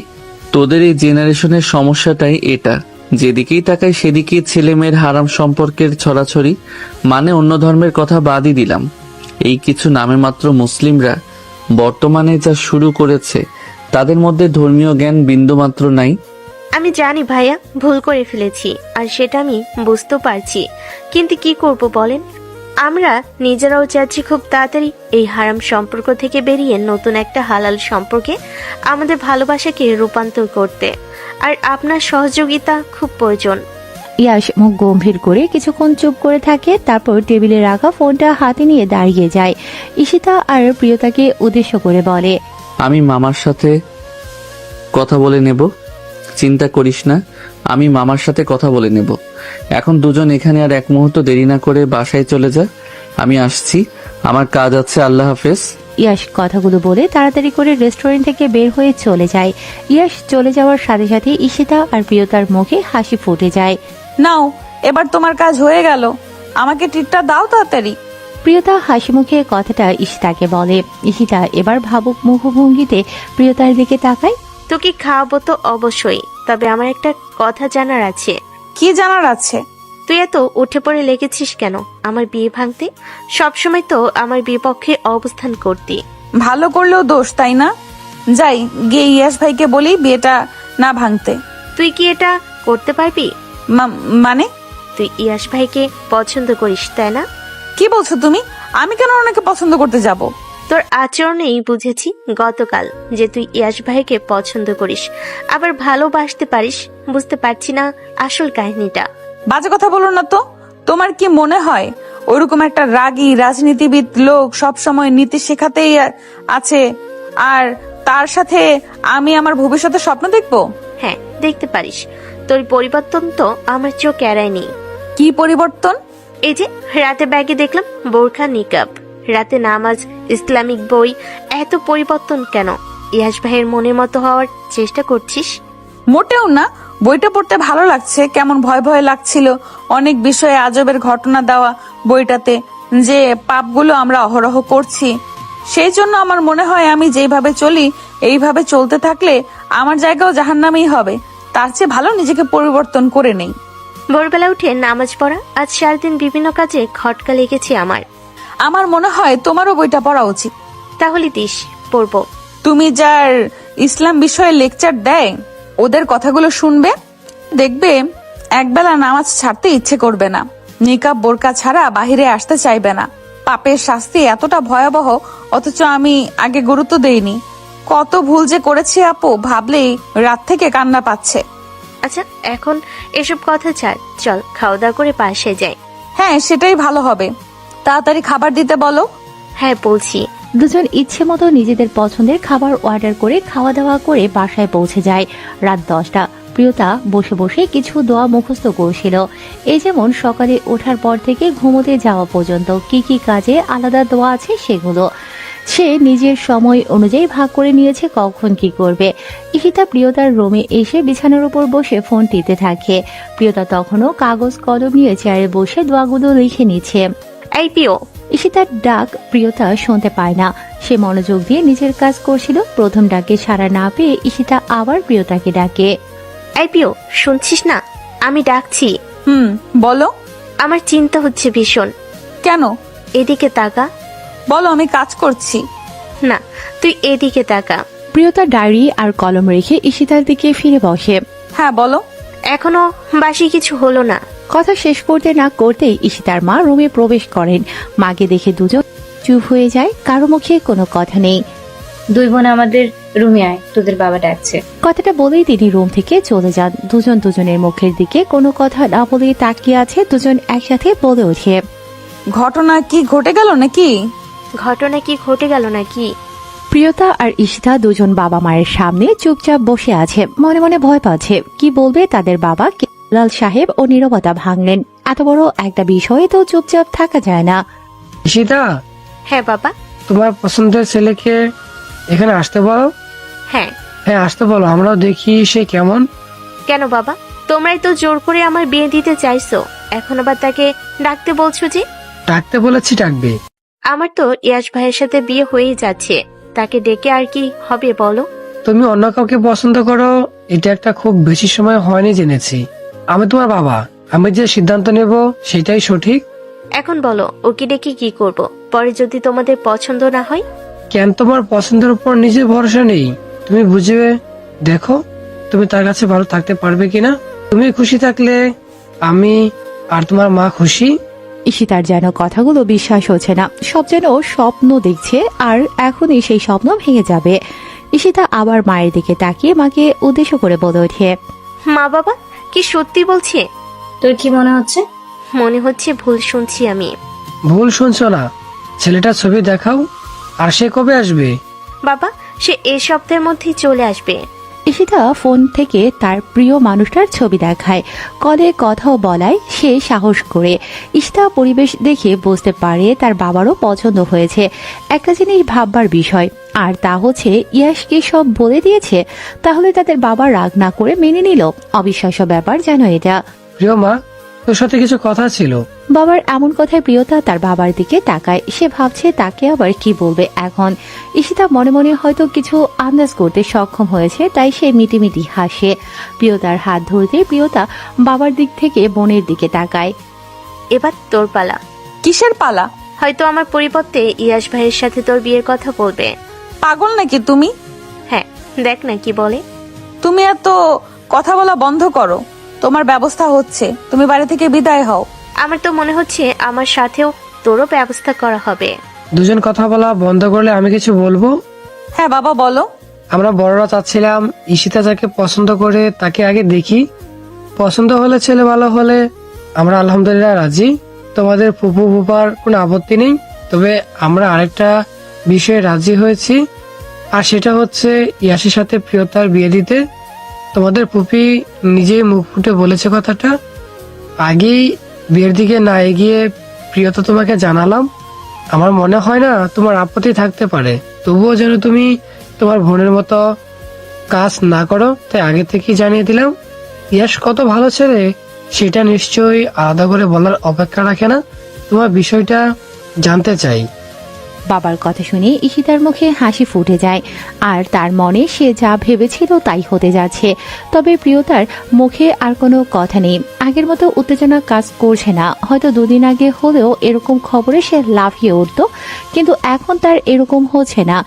তোদের এই জেনারেশনের সমস্যাটাই এটা। যেদিকেই তাকাই সেদিকেই ছেলে মেয়ের হারাম সম্পর্কের ছড়াছড়ি। মানে অন্য ধর্মের কথা বাদই দিলাম, এই কিছু নামে মাত্র মুসলিমরা বর্তমানে যা শুরু করেছে, তাদের মধ্যে ধর্মীয় জ্ঞান বিন্দুমাত্র নাই। আমি জানি ভাইয়া, ভুল করে ফেলেছি, আর সেটা আমি বুঝতে পারছি। কিন্তু কি করব বলেন? আমরা নিজেরাও চাচ্ছি খুব তাড়াতাড়ি এই হারাম সম্পর্ক থেকে বেরিয়ে নতুন একটা হালাল সম্পর্কে আমাদের ভালোবাসাকে রূপান্তর করতে, আর আপনার সহযোগিতা খুব প্রয়োজন। ইয়াশ মুখ গম্ভীর করে কিছুক্ষণ চুপ করে থাকে, তারপর টেবিলে রাখা ফোনটা হাতে নিয়ে দাঁড়িয়ে যায়। ঈশিতা আর প্রিয়তাকে উদ্দেশ্য করে বলে, আমি মামার সাথে কথা বলে নেব, চিন্তা করিস না। আমি মামার সাথে কথা বলে নেব। এখন দুজন এখানে আর এক মুহূর্ত দেরি না করে বাসায় চলে যা। আমি আসছি, আমার কাজ আছে। আল্লাহ হাফেজ। ইয়াশ কথাগুলো বলে তাড়াতাড়ি করে রেস্টুরেন্ট থেকে বের হয়ে চলে যায়। ইয়াশ চলে যাওয়ার সাথে সাথে ঈশিতা আর প্রিয়তার মুখে হাসি ফুটে যায়। নাও এবার তোমার কাজ হয়ে গেল, আমাকে ট্রিটটা দাও তাড়াতাড়ি। প্রিয়তা হাসি মুখে কথাটা ঈশিতাকে বলে। ঈশিতা এবার ভাবুক মুখভঙ্গিতে প্রিয়তার দিকে তাকায়। তোকে খাওয়াবো তো অবশ্যই, তবে আমার একটা কথা জানার আছে। কি জানার আছে? তুই এত উঠে পড়ে লেগেছিস কেন আমার বিয়ে ভাঙতে? সবসময় তো আমার বিপক্ষে অবস্থান করতি। ভালো করলেও দোষ, তাই না? যাই গিয়ে ইয়াস ভাইকে বলি বিয়েটা না ভাঙতে। তুই কি এটা করতে পারবি? মানে? তুই ইয়াস ভাইকে পছন্দ করিস তাই না? কি বলছো তুমি? আমি কেন ওনাকে পছন্দ করতে যাব? তোর আচরণেই বুঝেছি গতকাল যে তুই ইয়াস ভাইকে পছন্দ করিস, আবার ভালোবাসতে পারিস। বুঝতে পারছি না আসল কাহিনীটা। বাজে কথা বলো না তো। তোমার কি মনে হয় ওইরকম একটা রাগী রাজনীতিবিদ লোক সব সময় নীতি শেখাতেই আছে, আর তার সাথে আমি আমার ভবিষ্যতের স্বপ্ন দেখবো? হ্যাঁ, দেখতে পারিস। তোর পরিবর্তন তো আমার চোখ এড়ায়নি। কি পরিবর্তন? এই যে রাতে ব্যাগে দেখলাম বোরখা নিকাব, রাতে নামাজ, ইসলামিক বই। এত পরিবর্তন কেন? ইয়াস ভাইয়ের মনের মতো হওয়ার চেষ্টা করছিস? মোটেও না। বইটা পড়তে ভালো লাগছে, কেমন ভয় ভয় লাগছিল। অনেক বিষয়ে আজবের ঘটনা দেওয়া বইটাতে, যে পাপগুলো আমরা অহরহ করছি। সেই জন্য আমার মনে হয় আমি যেইভাবে চলি এইভাবে চলতে থাকলে আমার জায়গাও জাহান্নামেই হবে। তার চেয়ে ভালো নিজেকে পরিবর্তন করে নেই। ভোরবেলা উঠে নামাজ পড়া, আজ সারাদিন বিভিন্ন কাজে খটকা লেগেছে আমার মনে হয় তোমারও বইটা পড়া উচিত। তাহলে দিস, পড়বো। তুমি যার ইসলাম বিষয়ে লেকচার দেয় ওদের কথাগুলো শুনবে, দেখবে একবেলা নামাজ ছাড়তে ইচ্ছে করবে না, নিকাব বোরকা ছাড়া বাহিরে আসতে চাইবে না। পাপের শাস্তি এতটা ভয়াবহ, অথচ আমি আগে গুরুত্ব দেইনি। কত ভুল যে করেছি আপু, ভাবলেই রাত থেকে কান্না পাচ্ছে। আচ্ছা, এখন এসব কথা ছাড়, চল খাওয়া দাওয়া করে পাশে যাই। হ্যাঁ, সেটাই ভালো হবে। তাড়াতাড়ি খাবার দিতে বলো। হ্যাঁ বলছি। দুজন ইচ্ছে মতো নিজেদের পছন্দের খাবার অর্ডার করে খাওয়া দাওয়া করে বাসায় পৌঁছে যায়। রাত 10টা। প্রিয়তা বসে বসে কিছু দোয়া মুখস্থ করছিল। এই যেমন সকালে ওঠার পর থেকে ঘুমোতে যাওয়া পর্যন্ত কি কি কাজে আলাদা দোয়া আছে সেগুলো সে নিজের সময় অনুযায়ী ভাগ করে নিয়েছে কখন কি করবে। ঈশিতা প্রিয়তার রুমে এসে বিছানার উপর বসে ফোন টিপতে থাকে। প্রিয়তা তখনও কাগজ কলম নিয়ে চেয়ারে বসে দোয়াগুলো লিখে নিচ্ছে। এই পিও। ঈশিতার ডাক প্রিয়তা শুনতে পায় না। সে মনোযোগ দিয়ে নিজের কাজ করছিল। প্রথম ডাকে সাড়া না পেয়ে ঈশিতা আবার প্রিয়তাকে ডাকে। এই পিও, শুনছিস না? আমি ডাকছি। বলো। আমার চিন্তা হচ্ছে ভীষণ। কেন? এদিকে তাকা। বলো, আমি কাজ করছি। না, তুই এদিকে তাকা। প্রিয়তা ডায়েরি আর কলম রেখে ঈশিতার দিকে ফিরে বসে। হ্যাঁ বলো। এখনো বাসি কিছু হলো না। কথা শেষ করতে না করতেই ঈশিতার মা রুমে প্রবেশ করেন। মাকে দেখে দুজন চুপ হয়ে যায়, কারো মুখে কোনো কথা নেই। দুই বোন আমাদের রুমে আয়, তোদের বাবা ডাকছে। কথাটা বলেই তিনি রুম থেকে চলে যান। দুজন দুজনের মুখের দিকে কোনো কথা না বলে তাকিয়ে আছে। দুজন একসাথে বলে ওঠে, ঘটনা কি ঘটে গেল নাকি? ঘটনা কি ঘটে গেল নাকি? প্রিয়তা আর ঈশিতা দুজন বাবা মায়ের সামনে চুপচাপ বসে আছে, মনে মনে ভয় পাচ্ছে কি বলবে তাদের বাবা। লাল সাহেব ও নীরবতা ভাঙলেন। এত বড় একটা বিষয়ে তো চুপচাপ থাকা যায় না। ঈশিতা, হ্যাঁ বাবা। তোমার পছন্দের ছেলেকে এখানে আসতে বলো। হ্যাঁ। হ্যাঁ, আসতে বলো, আমরাও দেখি সে কেমন। কেন বাবা? তোমরাই তো জোর করে আমার বিয়ে দিতে চাইছো, এখন আবার তাকে ডাকতে বলছো যে? ডাকতে বলেছি, ডাকবে। আমার তো ইয়াস ভাইয়ের সাথে বিয়ে হয়েই যাচ্ছে, তাকে ডেকে আর কি হবে বলো? তুমি অন্য কাউকে পছন্দ করো, এটা একটা খুব বেশি সময় হয়নি জেনেছি। আমি তোমার বাবা, আমি যে সিদ্ধান্ত নেব সেটাই সঠিক। এখন বলো, ওকে ডেকে কি করব? পরে যদি তোমাদের পছন্দ না হয়? কেন তোমার পছন্দের উপর নিজের ভরসা নেই? তুমি বুঝে দেখো তুমি তার কাছে ভালো থাকতে পারবে কিনা। তুমি খুশি থাকলে আমি আর তোমার মা খুশি। ঈশিতার যেন কথাগুলো বিশ্বাস হচ্ছে না, সব যেন স্বপ্ন দেখছে আর এখনই সেই স্বপ্ন ভেঙে যাবে। ঈশিতা আবার মায়ের দিকে তাকিয়ে মাকে উদ্দেশ্য করে বলে ওঠে, মা বাবা কি সত্যি বলছে? তোর কি মনে হচ্ছে? মনে হচ্ছে ভুল শুনছি আমি। ভুল শুনছো না, ছেলেটার ছবি দেখাও। আর সে কবে আসবে? বাবা, সে এই সপ্তাহের মধ্যেই চলে আসবে। ঈশিতা ফোন থেকে তার প্রিয় মানুষটার ছবি দেখায়, কলে কথাও বলায় সে সাহস করে। ঈশিতা পরিবেশ দেখে বুঝতে পারে তার বাবারও পছন্দ হয়েছে। একটা জিনিস ভাববার বিষয়, আর তা হচ্ছে ইয়াসকে সব বলে দিয়েছে। তাহলে তাদের বাবা রাগ না করে মেনে নিল। অবিশ্বাস্য ব্যাপার যেন এটা। প্রিয় মা, তোর সাথে কিছু কথা ছিল। বাবার এমন কথায় প্রিয়তা তার বাবার দিকে তাকায়। সে ভাবছে তাকে আবার কি বলবে এখন। ঈশিতা মনে মনে হয়তো কিছু আন্দাজ করতে সক্ষম হয়েছে, তাই সে মিটিমিটি হাসে। প্রিয়তার হাত ধরতে প্রিয়তা বাবার দিক থেকে বোনের দিকে তাকায়। এবার তোর পালা। কিসের পালা? হয়তো আমার পরিবর্তে ইয়াশ ভাইয়ের সাথে তোর বিয়ের কথা বলবে। পাগল নাকি তুমি? হ্যাঁ, দেখ না কি বলে। তুমি এত কথা বলা বন্ধ করো। তোমার ব্যবস্থা হচ্ছে, তুমি বাড়ি থেকে বিদায় হও। আমার তো মনে হচ্ছে আমার সাথেও তোরও ব্যবস্থা করা হবে। দুজন কথা বলা বন্ধ করলে আমি কিছু বলবো। হ্যাঁ বাবা বলো। আমরা বড়রা চাচ্ছিলাম ঈশিতা যাকে পছন্দ করে তাকে আগে দেখি, পছন্দ হলে ছেলে ভালো হলে আমরা আলহামদুলিল্লাহ রাজি। তোমাদের ফুপু ফুপার কোনো আপত্তি নেই। তবে আমরা আরেকটা বিষয়ে রাজি হয়েছি, আর সেটা হচ্ছে ইয়াসের সাথে প্রিয়তার বিয়ে দিতে। তোমাদের ফুপি নিজেই মুখ ফুটে বলেছে কথাটা। আগেই বিয়ের দিকে না এগিয়ে প্রিয়তা তোমাকে জানালাম। আমার মনে হয় না তোমার আপত্তি থাকতে পারে। তবুও যেন তুমি তোমার বোনের মতো কাজ না করো, তাই আগে থেকেই জানিয়ে দিলাম। ইয়াস কত ভালো ছেলে সেটা নিশ্চয়ই আলাদা করে বলার অপেক্ষা রাখে না। তোমার বিষয়টা জানতে চাই। বাবার কথা শুনে ঈশিতার মুখে হাসি ফুটে যায়, আর তার মনে সে যা ভেবেছিল তাই হতে যাচ্ছে। তবে প্রিয়তার মুখে আর কোনো কথা নেই, আগের মতো উত্তেজনা কাজ করছে না। হয়তো দুদিন আগে হলেও এরকম খবরে সে লাফিয়ে উঠত, কিন্তু এখন তার এরকম হচ্ছে না।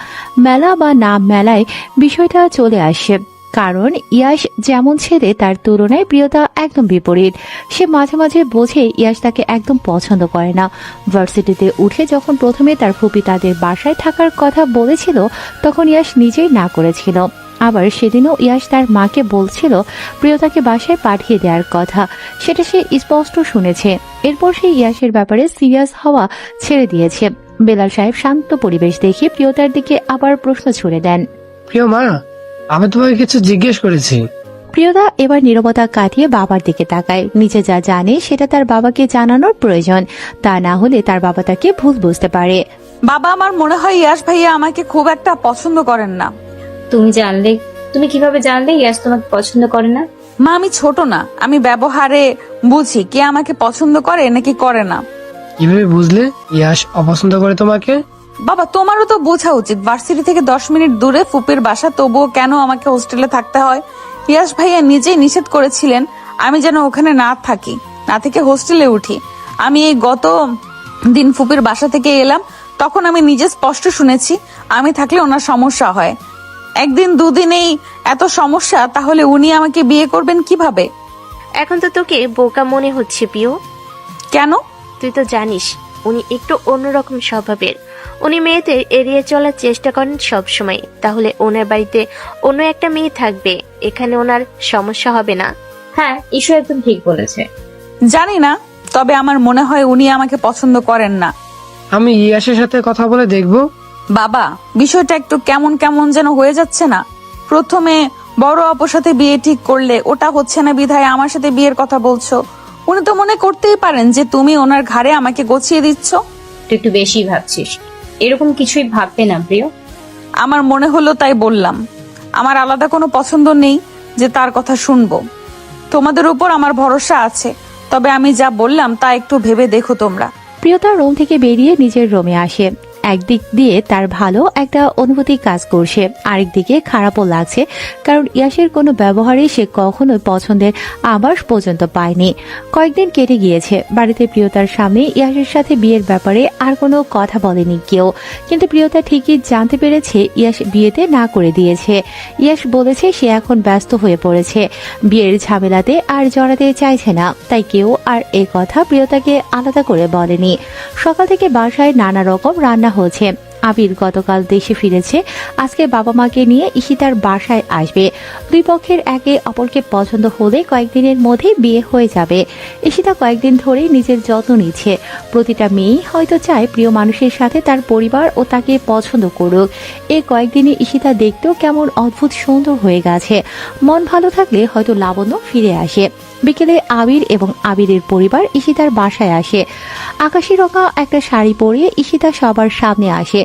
মেলা বা না মেলায় বিষয়টা চলে আসে, কারণ ইয়াশ যেমন ছেলে তার তুলনায় প্রিয়তা একদম বিপরীত। সে মাঝে মাঝে বোঝে ইয়াশ তাকে একদম পছন্দ করে না। ভার্সিটিতে উঠে যখন প্রথমে তার ফুপি তাদের বাসায় থাকার কথা বলেছিল, তখন ইয়াশ নিজেই না করেছিল। আবার সেদিনও ইয়াশ তার মাকে বলছিল প্রিয়তাকে বাসায় পাঠিয়ে দেওয়ার কথা, সেটা সে স্পষ্ট শুনেছে। এরপর সে ইয়াশের ব্যাপারে সিরিয়াস হওয়া ছেড়ে দিয়েছে। বেলাল সাহেব শান্ত পরিবেশ দেখে প্রিয়তার দিকে আবার প্রশ্ন ছুড়ে দেন। প্রিয় মা, আমি তোমাকে কিছু জিজ্ঞেস করেছি। প্রিয়তা এবার নীরবতা কাটিয়ে বাবার দিকে তাকায়। নিজে যা জানে সেটা তার বাবাকে জানানোর প্রয়োজন, তা না হলে তার বাবা তাকে ভুল বুঝতে পারে। বাবা, আমার মনে হয় ইয়াশ ভাইয়া আমাকে খুব একটা পছন্দ করেন না। তুমি কিভাবে জানলে ইয়াস তোমাকে পছন্দ করে না? মা, আমি ছোট না, আমি ব্যবহারে বুঝি কে আমাকে পছন্দ করে নাকি করে না। কিভাবে বুঝলে ইয়াস অপছন্দ করে তোমাকে? বাবা, তোমারও তো বোঝা উচিত, ভার্সিটি থেকে 10 মিনিট দূরে ফুপির বাসা, তবুও কেন আমাকে হোস্টেলে থাকতে হয়? ইয়াশ ভাইয়া নিজেই নিষেধ করেছিলেন আমি যেন ওখানে না থাকি, না থেকে হোস্টেলে উঠি। আমি এই গত দিন ফুপির বাসা থেকে এলাম, তখন আমি নিজে স্পষ্ট শুনেছি আমি থাকলে ওনার সমস্যা হয়। একদিন দুদিনেই এত সমস্যা, তাহলে উনি আমাকে বিয়ে করবেন কিভাবে? এখন তো তোকে বোকা মনে হচ্ছে প্রিয়। কেন? তুই তো জানিস উনি একটু অন্যরকম স্বভাবের। উনি মেয়েদের এড়িয়ে চলার চেষ্টা করেন সব সময়। তাহলে ওনার বাড়িতে অন্য একটা মেয়ে থাকবে, এখানে ওনার সমস্যা হবে না। হ্যাঁ, ঈশ্বর একদম ঠিক বলেছে। জানি না, তবে আমার মনে হয় উনি আমাকে পছন্দ করেন না। আমি ইয়াসের সাথে কথা বলে দেখবো। বাবা, বিষয়টা একটু কেমন কেমন যেন হয়ে যাচ্ছে না? প্রথমে বড় আপুর সাথে বিয়ে ঠিক করলে ওটা হচ্ছে না বিধায় আমার সাথে বিয়ের কথা বলছো। উনি তো মনে করতেই পারেন যে তুমি ওনার ঘাড়ে আমাকে গছিয়ে দিচ্ছ। তুই একটু বেশি ভাবছিস। এরকম কিছুই ভাববে না প্রিয়। আমার মনে হলো তাই বললাম। আমার আলাদা কোনো পছন্দ নেই যে তার কথা শুনবো। তোমাদের উপর আমার ভরসা আছে, তবে আমি যা বললাম তা একটু ভেবে দেখো তোমরা। প্রিয়তা রুম থেকে বেরিয়ে নিজের রুমে আসে। একদিক দিয়ে তার ভালো একটা অনুভূতি কাজ করছে, আরেকদিকে খারাপও লাগছে, কারণ ইয়াসের কোনো ব্যবহারই সে কখনোই পছন্দের আভাস পর্যন্ত পায়নি। কয়েকদিন কেটে গিয়েছে, বাড়িতে প্রিয়তার সামনে ইয়াসের সাথে বিয়ের ব্যাপারে আর কোনো কথা বলেনি কেউ। কিন্তু প্রিয়তা ঠিকই জানতে পেরেছে ইয়াস বিয়েতে না করে দিয়েছে। ইয়াস বলেছে সে এখন ব্যস্ত হয়ে পড়েছে, বিয়ের ঝামেলাতে আর জড়াতে চাইছে না, তাই কেউ আর এ কথা প্রিয়তাকে আলাদা করে বলেনি। সকাল থেকে বাসায় নানা রকম রান্না হচ্ছে। আবির গতকাল দেশে ফিরেছে, আজকে বাবা মাকে নিয়ে ঈশিতার বাসায় আসবে। দুই পক্ষের একে অপরকে পছন্দ হলে কয়েকদিনের মধ্যে বিয়ে হয়ে যাবে। ঈশিতা কয়েকদিন ধরেই নিজের যত্ন নিচ্ছে। প্রতিটা মেয়েই হয়তো চায় প্রিয় মানুষের সাথে তার পরিবার ও তাকে পছন্দ করুক। এই কয়েকদিনে ঈশিতা দেখতেও কেমন অদ্ভুত সুন্দর হয়ে গেছে। মন ভালো থাকলে হয়তো লাবণ্য ফিরে আসে। বিকেলে আবির এবং আবিরের পরিবার ঈশিতার বাসায় আসে। আকাশি রঙা একটা শাড়ি পরে ঈশিতা সবার সামনে আসে।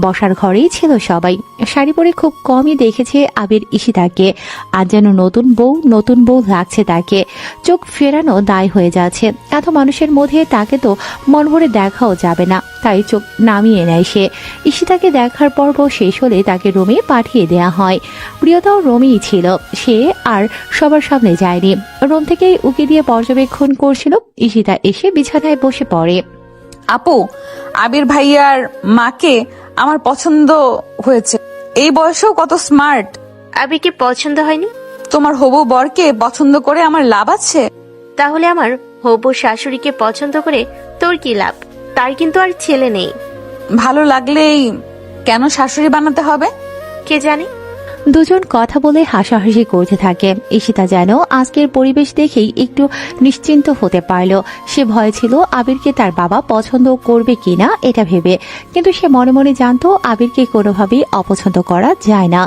বসার ঘরেই ছিল সবাই। শাড়ি পরে খুব কমই দেখেছে আবির ঈশিতাকে। আজ যেন নতুন বউ লাগছে তাকে। চোখ ফেরানো দায় হয়ে যাচ্ছে। এত মানুষের মধ্যে তাকে তো মন ভরে দেখাও যাবে না, তাই চোখ নামিয়ে নেয় সে। ঈশিতাকে দেখার পর্ব শেষ হলে তাকে রুমে পাঠিয়ে দেয়া হয়। প্রিয়তাও রুমেই ছিল, সে আর সবার সামনে যায়নি। রুম থেকেই উকি দিয়ে পর্যবেক্ষণ করছিল। ঈশিতা এসে বিছানায় বসে পড়ে। আপু, আবির ভাইয়ার মাকে আমার পছন্দ হয়েছে। এই বয়সেও কত স্মার্ট। আবিরকে পছন্দ হয়নি? তোমার হবু বরকে পছন্দ করে আমার লাভ আছে? তাহলে আমার হবু শাশুড়িকে পছন্দ করে তোর কি লাভ? তার কিন্তু আর ছেলে নেই। ভালো লাগলেই কেন শাশুড়ি বানাতে হবে? কে জানে। দুজন কথা বলে হাসাহাসি করতে থাকে। ঈশিতা যেন আজকের পরিবেশ দেখেই একটু নিশ্চিন্ত হতে পারল। সে ভয় ছিল আবিরকে তার বাবা পছন্দ করবে কিনা এটা ভেবে, কিন্তু সে মনে মনে জানতো আবিরকে কোনোভাবেই অপছন্দ করা যায় না।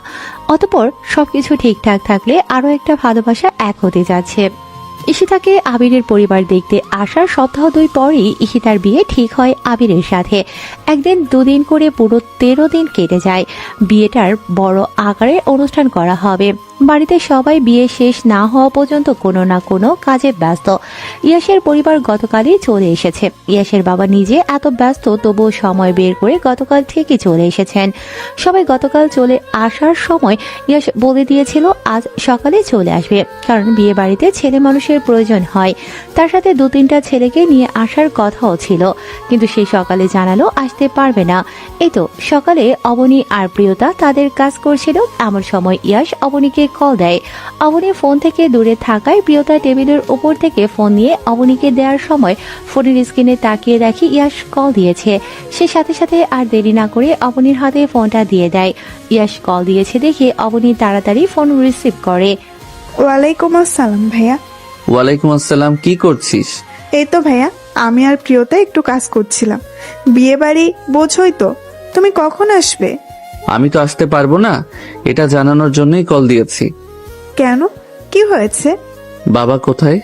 অতঃপর সবকিছু ঠিকঠাক থাকলে আরো একটা ভালোবাসা এক হতে যাচ্ছে। ঈশিতাকে আবিরের পরিবার দেখতে আসার সপ্তাহ 2 পরেই ঈশিতার বিয়ে ঠিক হয় আবিরের সাথে। একদিন দুদিন করে পুরো 13 দিন কেটে যায়। বিয়েটার বড় আকারে অনুষ্ঠান করা হবে। বাড়িতে সবাই বিয়ে শেষ না হওয়া পর্যন্ত কোনো না কোনো কাজে ব্যস্ত। ইয়াসের পরিবার গতকালই চলে এসেছে। ইয়াসের বাবা নিজে এত ব্যস্ত, তবুও সময় বের করে গতকাল থেকে চলে এসেছেন। সবাই গতকাল চলে আসার সময় ইয়াস বলে দিয়েছিল আজ সকালে চলে আসবে, কারণ বিয়ে বাড়িতে ছেলে মানুষের প্রয়োজন হয়। তার সাথে 2-3টা ছেলেকে নিয়ে আসার কথাও ছিল, কিন্তু সে সকালে জানালো আসতে পারবে না। এই তো সকালে অবনী আর প্রিয়তা তাদের কাজ করছিল। এমন সময় ইয়াস অবনীকে কল দেয়। অবনী ফোন থেকে দূরে থাকায় প্রিয়তা টেবিলের উপর থেকে ফোন নিয়ে অবনীকে দেওয়ার সময় ফোনের স্ক্রিনে তাকিয়ে দেখি ইয়াস কল দিয়েছে। সে সাথে সাথে আর দেরি না করে অবনীর হাতে ফোনটা দিয়ে দেয়। ইয়াস কল দিয়েছে দেখে অবনী তাড়াতাড়ি ফোন রিসিভ করে। ওয়ালাইকুম আসসালাম ভাইয়া। ওয়ালাইকুম আসসালাম, কি করছিস? এই তো ভাইয়া, আমি আর প্রিয়তা একটু কাজ করছিলাম। বিয়ে বাড়ি বোঝোই তো, তুমি কখন আসবে? আমি তো আসতে পারবো না, এটা জানানোর জন্যই কল দিয়েছি। কেন, কি হয়েছে? বাবা কোথায়?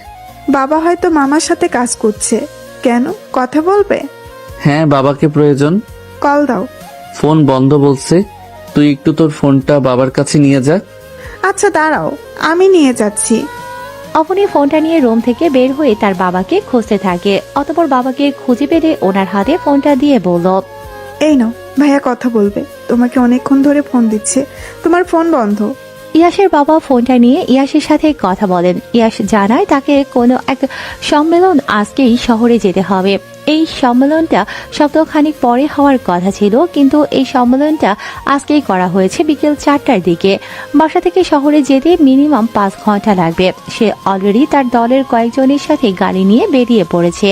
বাবা হয়তো মামার সাথে কাজ করছে। কেন, কথা বলবে? হ্যাঁ, বাবাকে প্রয়োজন। কল দাও। ফোন বন্ধ বলছে। তুই একটু তোর ফোনটা বাবার কাছে নিয়ে যা। আচ্ছা দাঁড়াও, আমি নিয়ে যাচ্ছি। অবনী ফোনটা নিয়ে রুম থেকে বের হয়ে তার বাবাকে খুঁজতে থাকে। অতঃপর বাবাকে খুঁজে পেলে ওনার হাতে ফোনটা দিয়ে বলল, এই নাও ভাইয়া কথা বলবে, তোমাকে অনেকক্ষণ ধরে ফোন দিচ্ছে, তোমার ফোন বন্ধ। ইয়াসের বাবা ফোনটা নিয়ে ইয়াসের সাথে কথা বলেন। ইয়াস জানায় তাকে কোনো এক সম্মেলন আজকেই শহরে যেতে হবে। এই সম্মেলনটা সপ্তাহখানিক পরে হওয়ার কথা ছিল, কিন্তু এই সম্মেলনটা আজকেই করা হয়েছে বিকেল 4টার দিকে। বাসা থেকে শহরে যেতে মিনিমাম 5 ঘন্টা লাগবে। সে অলরেডি তার দলের কয়েকজনের সাথে গাড়ি নিয়ে বেরিয়ে পড়েছে।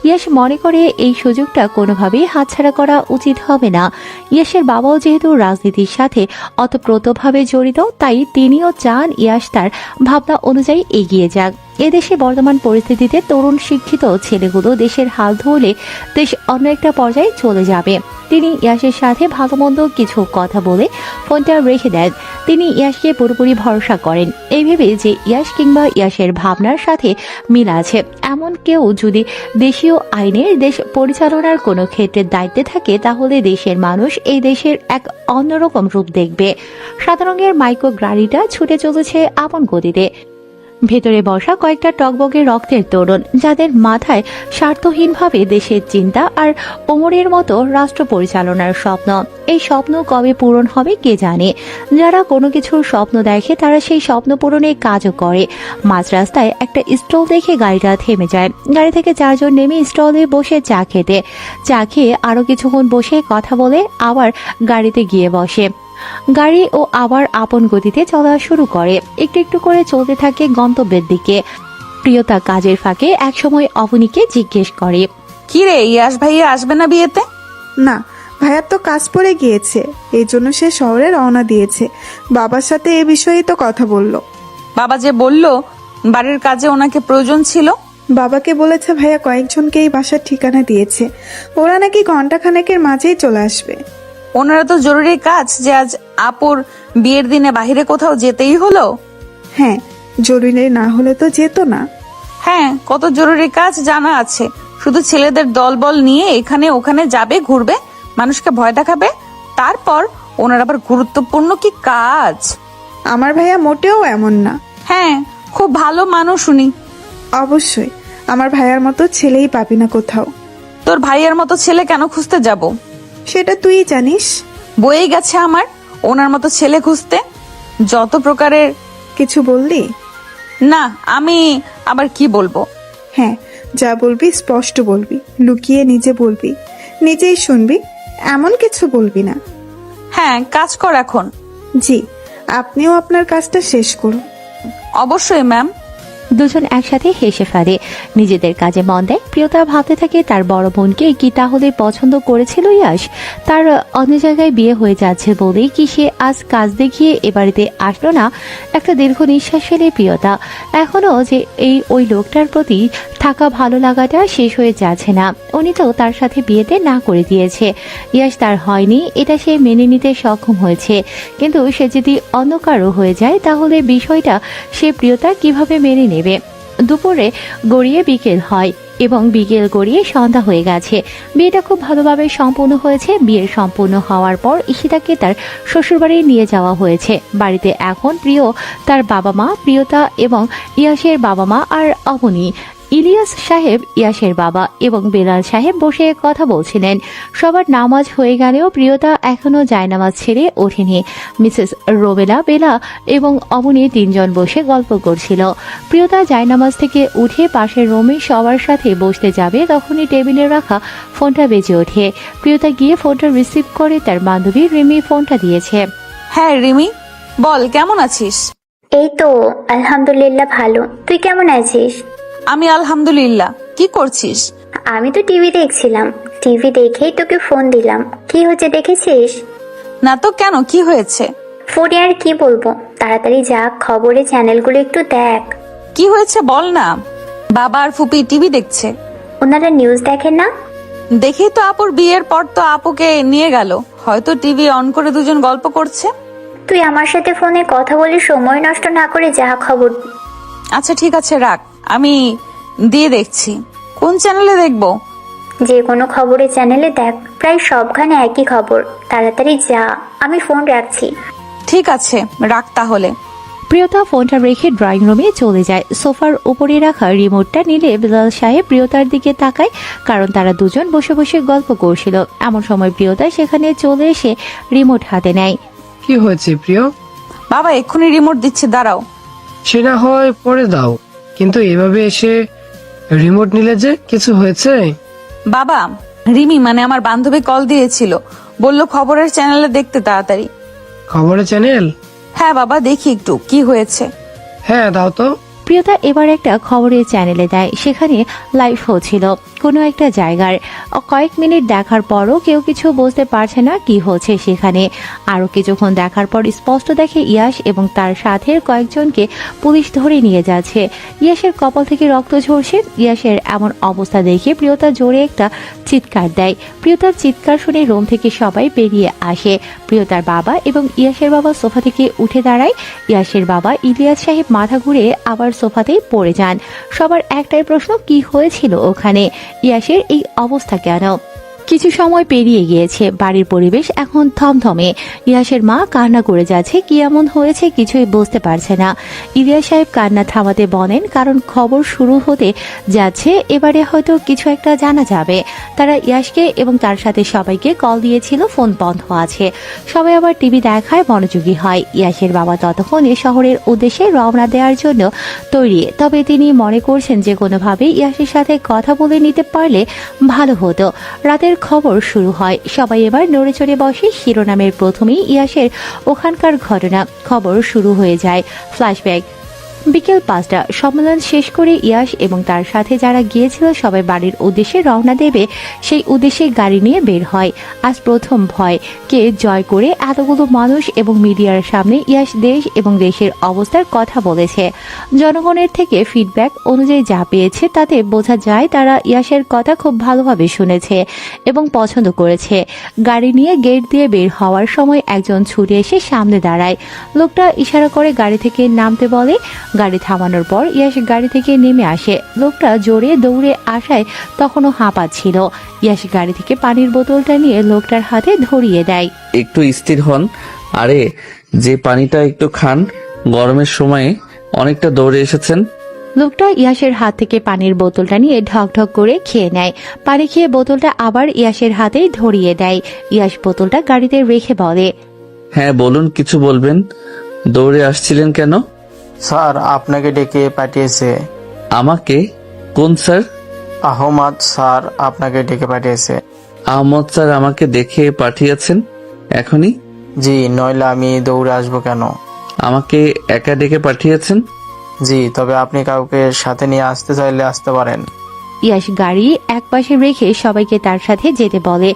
ইয়াস মনে করে এই সুযোগটা কোনোভাবেই হাতছাড়া করা উচিত হবে না। ইয়াসের বাবাও যেহেতু রাজনীতির সাথে অতপ্রতভাবে জড়িত, তাই তিনিও চান ইয়াস তার ভাবনা অনুযায়ী এগিয়ে যাক। এদেশে বর্তমান পরিস্থিতিতে তরুণ শিক্ষিত ছেলেগুলো দেশের হাল ধরলে দেশ অন্য একটা পর্যায়ে চলে যাবে। তিনি ইয়াসের সাথে ভালো মন্দ কিছু কথা বলে ফোনটা রেখে দেন। তিনি ইয়াসকে পুরোপুরি ভরসা করেন, এই ভেবে যে ইয়াস কিংবা ইয়াসের ভাবনার সাথে মিল আছে এমন কেউ যদি দেশীয় আইনের দেশ পরিচালনার কোনো ক্ষেত্রে দায়িত্বে থাকে, তাহলে দেশের মানুষ এই দেশের এক অন্যরকম রূপ দেখবে। সাদা রঙের মাইক্রো গাড়িটা ছুটে চলেছে আপন গতিতে। ভেতরে বসা কয়েকটা টকবগে রক্তের তরুণ, যাদের মাথায় স্বার্থহীনভাবে দেশের চিন্তা আর ওমরের মতো রাষ্ট্র পরিচালনার স্বপ্ন। এই স্বপ্ন কবে পূরণ হবে কে জানে। যারা কোনো কিছুর স্বপ্ন দেখে তারা সেই স্বপ্ন পূরণে কাজও করে। মাঝ রাস্তায় একটা স্টল দেখে গাড়িটা থেমে যায়। গাড়ি থেকে 4 জন নেমে স্টলে বসে চা খেয়ে আরো কিছুক্ষণ বসে কথা বলে আবার গাড়িতে গিয়ে বসে। গাড়ি ও আবার আপন গতিতে চলা শুরু করে। একটু একটু করে চলতে থাকে গন্তব্যের দিকে। প্রিয়তা কাজের ফাঁকে একসময় অবনীকে জিজ্ঞেস করে, কি রে, ইয়াস ভাইয়া আসবে না বিয়েতে? না, ভাইয়ার তো কাজ পড়ে গিয়েছে, এই জন্য সে শহরে রওনা দিয়েছে। বাবার সাথে এ বিষয়েই তো কথা বললো। বাবা যে বলল বাড়ির কাজে ওনাকে প্রয়োজন ছিল। বাবাকে বলেছে ভাইয়া কয়েকজনকে এই বাসার ঠিকানা দিয়েছে, ওরা নাকি ঘন্টাখানেকের মাঝেই চলে আসবে। ওনারা তো জরুরি কাজ যে আজ আপুর বিয়ের দিনে বাইরে কোথাও যেতেই হলো। হ্যাঁ, জরুরি না হলে তো যেত না। হ্যাঁ, কত জরুরি কাজ জানা আছে। শুধু ছেলেদের দলবল নিয়ে এখানে ওখানে যাবে, ঘুরবে, মানুষকে ভয় দেখাবে, তারপর ওনার আবার গুরুত্বপূর্ণ কি কাজ। আমার ভাইয়া মোটেও এমন না। হ্যাঁ, খুব ভালো মানুষ উনি। অবশ্যই আমার ভাইয়ার মতো ছেলেই পাবি না কোথাও। তোর ভাইয়ের মতো ছেলে কেন খুঁজতে যাব? সেটা তুই জানিস। বয়ে গেছে আমার ওনার মতো ছেলে খুঁজতে। যত প্রকারের। কিছু বললি? না, আমি আবার কি বলবো? হ্যাঁ, যা বলবি স্পষ্ট বলবি, লুকিয়ে নিজে বলবি, নিজেই শুনবি, এমন কিছু বলবি না। হ্যাঁ, কাজ কর এখন। জি, আপনিও আপনার কাজটা শেষ করুন। অবশ্যই ম্যাম। দুজন একসাথে হেসে ফেলে, নিজেদের কাজে মন দেয়। প্রিয়তা ভাবতে থাকে তার বড় বোনকে কি তাহলে পছন্দ করেছিল ইয়াশ? তার অন্য জায়গায় বিয়ে হয়ে যাচ্ছে বলেই কি সে আজ কাজ দেখিয়ে এ বাড়িতে আসলো না? একটা দীর্ঘ নিঃশ্বাস ফেলে প্রিয়তা। এখনো যে ওই লোকটার প্রতি থাকা ভালো লাগাটা শেষ হয়ে যাচ্ছে না। উনি তো তার সাথে বিয়েতে না করে দিয়েছে, ইয়াশ তার হয়নি, এটা সে মেনে নিতে সক্ষম হয়েছে। কিন্তু সে যদি অন্য কারো হয়ে যায় তাহলে বিষয়টা সে প্রিয়তা কিভাবে মেনে নেবে? দুপুরে গড়িয়ে বিকেল হয় এবং বিকেল গড়িয়ে সন্ধ্যা হয়ে গেছে। বিয়েটা খুব ভালোভাবে সম্পূর্ণ হয়েছে। বিয়ের সম্পূর্ণ হওয়ার পর ঈশিতাকে তার শ্বশুরবাড়ি নিয়ে যাওয়া হয়েছে। বাড়িতে এখন প্রিয়, তার বাবা মা, প্রিয়তা এবং ইয়াসের বাবা মা আর অবনী। ইলিয়াস সাহেব, ইয়াসের বাবা এবং বেলাল সাহেব বসে কথা বলছিলেন। সবার নামাজ হয়ে গেলেও প্রিয়তা এখনো জায়নামাজ ছেড়ে ওঠেনি। মিসেস রোবেলা, বেলা এবং অবনী তিনজন বসে গল্প করছিল। প্রিয়তা জায়নামাজ থেকে উঠে পাশের রুমে সবার সাথে বসতে যাবে, তখনই টেবিলে রাখা ফোনটা বেজে ওঠে। প্রিয়তা গিয়ে ফোনটা রিসিভ করে তার বান্ধবী রিমি ফোনটা দিয়েছে। হ্যাঁ রিমি, বল কেমন আছিস? এই তো আলহামদুলিল্লাহ ভালো। তুই কেমন আছিস? আমি আলহামদুলিল্লাহ। কি করছিস? আমি তো টিভি দেখছিলাম, টিভি দেখেই তোকে ফোন দিলাম। কি হচ্ছে দেখেছিস? না তো, কেন, কি হয়েছে? ফোনে আর কি বলবো, তাড়াতাড়ি যা খবরে চ্যানেলগুলো একটু দেখ। কি হয়েছে বল না। বাবা আর ফুপি টিভি দেখছে। ওনারা নিউজ দেখেন না? দেখেই তো আপুর বিয়ের পর তো আপুকে নিয়ে গেল, হয়তো টিভি অন করে দুজন গল্প করছে। তুই আমার সাথে ফোনে কথা বলে সময় নষ্ট না করে যা খবর। আচ্ছা ঠিক আছে, রাখ, আমি দিয়ে দেখছি। কোন চ্যানেলে দেখবো? যে কোনো খবরের চ্যানেলে দেখ, প্রায় সবখানে একই খবর। তাড়াতাড়ি যা, আমি ফোন রাখছি। ঠিক আছে, রাখ তাহলে। প্রিয়তা ফোনটা রেখে ড্রয়িং রুমে চলে যায়। সোফার উপরে রাখা রিমোটটা নিলে বেলাল সাহেব প্রিয়তার দিকে তাকায়, কারণ তারা দুজন বসে বসে গল্প করছিল। এমন সময় প্রিয়তা সেখানে চলে এসে রিমোট হাতে নেয়। কি হয়েছে প্রিয়? বাবা এক্ষুনি রিমোট দিচ্ছে, দাঁড়াও। সে না হয় পরে দাও, কিন্তু এভাবে এসে রিমোট নিলে যে কিছু হয়েছে? বাবা, রিমি মানে আমার বান্ধবী কল দিয়েছিল, বলল খবরের চ্যানেলে দেখতে তাড়াতাড়ি। খবরের চ্যানেল? হ্যাঁ বাবা, দেখি একটু কি হয়েছে। হ্যাঁ দাও তো। প্রিয়তা এবার একটা খবরের চ্যানেলে দেয়। সেখানে লাইভ হচ্ছিল কোনো একটা জায়গার। কয়েক মিনিট দেখার পরও কেউ কিছু বুঝতে পারছে না কি হচ্ছে সেখানে। আরো কিছুক্ষণ দেখার পর স্পষ্ট দেখে ইয়াশ এবং তার সাথের কয়েকজনকে পুলিশ ধরে নিয়ে যাচ্ছে। ইয়াশের কপাল থেকে রক্ত ঝরছে। ইয়াশের এমন অবস্থা দেখে প্রিয়তা জোরে একটা চিৎকার দেয়। প্রিয়তার চিৎকার শুনে রুম থেকে সবাই বেরিয়ে আসে। প্রিয়তার বাবা এবং ইয়াশের বাবা সোফা থেকে উঠে দাঁড়ায়। ইয়াশের বাবা ইলিয়াস সাহেব মাথা ঘুরে আবার সোফাতেই পড়ে যান। সবার একটাই প্রশ্ন, কি হয়েছিল ওখানে? ইয়াশের এই অবস্থা কেন? কিছু সময় পেরিয়ে গিয়েছে। বাড়ির পরিবেশ এখন থমথমে। ইয়াশের মা কান্না করে যাচ্ছে। কি এমন হয়েছে কিছুই বুঝতে পারছে না। ইলিয়াস সাহেব কান্না থামাতে বলেন, কারণ খবর শুরু হতে যাচ্ছে, এবারে হয়তো কিছু একটা জানা যাবে। তারা ইয়াশকে এবং তার সাথে সবাইকে কল দিয়েছিল, ফোন বন্ধ আছে। সবাই আবার টিভি দেখায় মনোযোগী হয়। ইয়াশের বাবা ততক্ষণে শহরের উদ্দেশ্যে রওনা দেওয়ার জন্য তৈরি, তবে তিনি মনে করছেন যে কোনোভাবে ইয়াশের সাথে কথা বলে নিতে পারলে ভালো হতো। রাতের খবর শুরু হয়। সবাই এবার নড়ে চড়ে বসে। শিরোনামের প্রথমেই ইয়াশের ওখানকার ঘটনা। খবর শুরু হয়ে যায়। ফ্ল্যাশব্যাক। বিকেল 5টা। সম্মেলন শেষ করে ইয়াশ এবং তার সাথে যারা গিয়েছিল সবাই বাড়ির উদ্দেশ্যে রওনা দেবে, সেই উদ্দেশ্যে গাড়ি নিয়ে বের হয়। আজ প্রথম ভয়কে জয় করে এতগুলো মানুষ এবং মিডিয়ার সামনে ইয়াশ দেশ এবং দেশের অবস্থার কথা বলেছে। জনগণের থেকে ফিডব্যাক অনুযায়ী যা পেয়েছে তাতে বোঝা যায় তারা ইয়াশের কথা খুব ভালোভাবে শুনেছে এবং পছন্দ করেছে। গাড়ি নিয়ে গেট দিয়ে বের হওয়ার সময় একজন ছুটে এসে সামনে দাঁড়ায়। লোকটা ইশারা করে গাড়ি থেকে নামতে বলে। গাড়ি থামানোর পর ইয়াশ গাড়ি থেকে নেমে আসে। লোকটা জোরে দৌড়ে আসায় তখনও হাঁপাচ্ছিল। ইয়াশ গাড়ি থেকে পানির বোতলটা নিয়ে লোকটার হাতে ধরিয়ে দেয়। একটু স্থির হন। আরে যে পানিটা একটু খান, গরমের সময়ে অনেকটা দৌড়ে এসেছেন। লোকটা ইয়াশের হাত থেকে পানির বোতলটা নিয়ে ঢক ঢক করে খেয়ে নেয়। পানি খেয়ে বোতলটা আবার ইয়াশের হাতেই ধরিয়ে দেয়। ইয়াশ বোতলটা গাড়িতে রেখে বলে, হ্যাঁ বলুন, কিছু বলবেন? দৌড়ে আসছিলেন কেন? স্যার আপনাকে ডেকে পাঠিয়েছে। আমাকে? কোন স্যার? আহমদ স্যার আপনাকে ডেকে পাঠিয়েছে। আহমদ স্যার আমাকে দেখে পাঠিয়েছেন এখনই? জি, নইলে আমি দৌড়ে আসবো কেন? আমাকে একা ডেকে পাঠিয়েছেন? জি, তবে আপনি কাউকে সাথে নিয়ে আসতে চাইলে আসতে পারেন। ইয়াশ গাড়ি একপাশে রেখে সবাইকে তার সাথে যেতে বলে।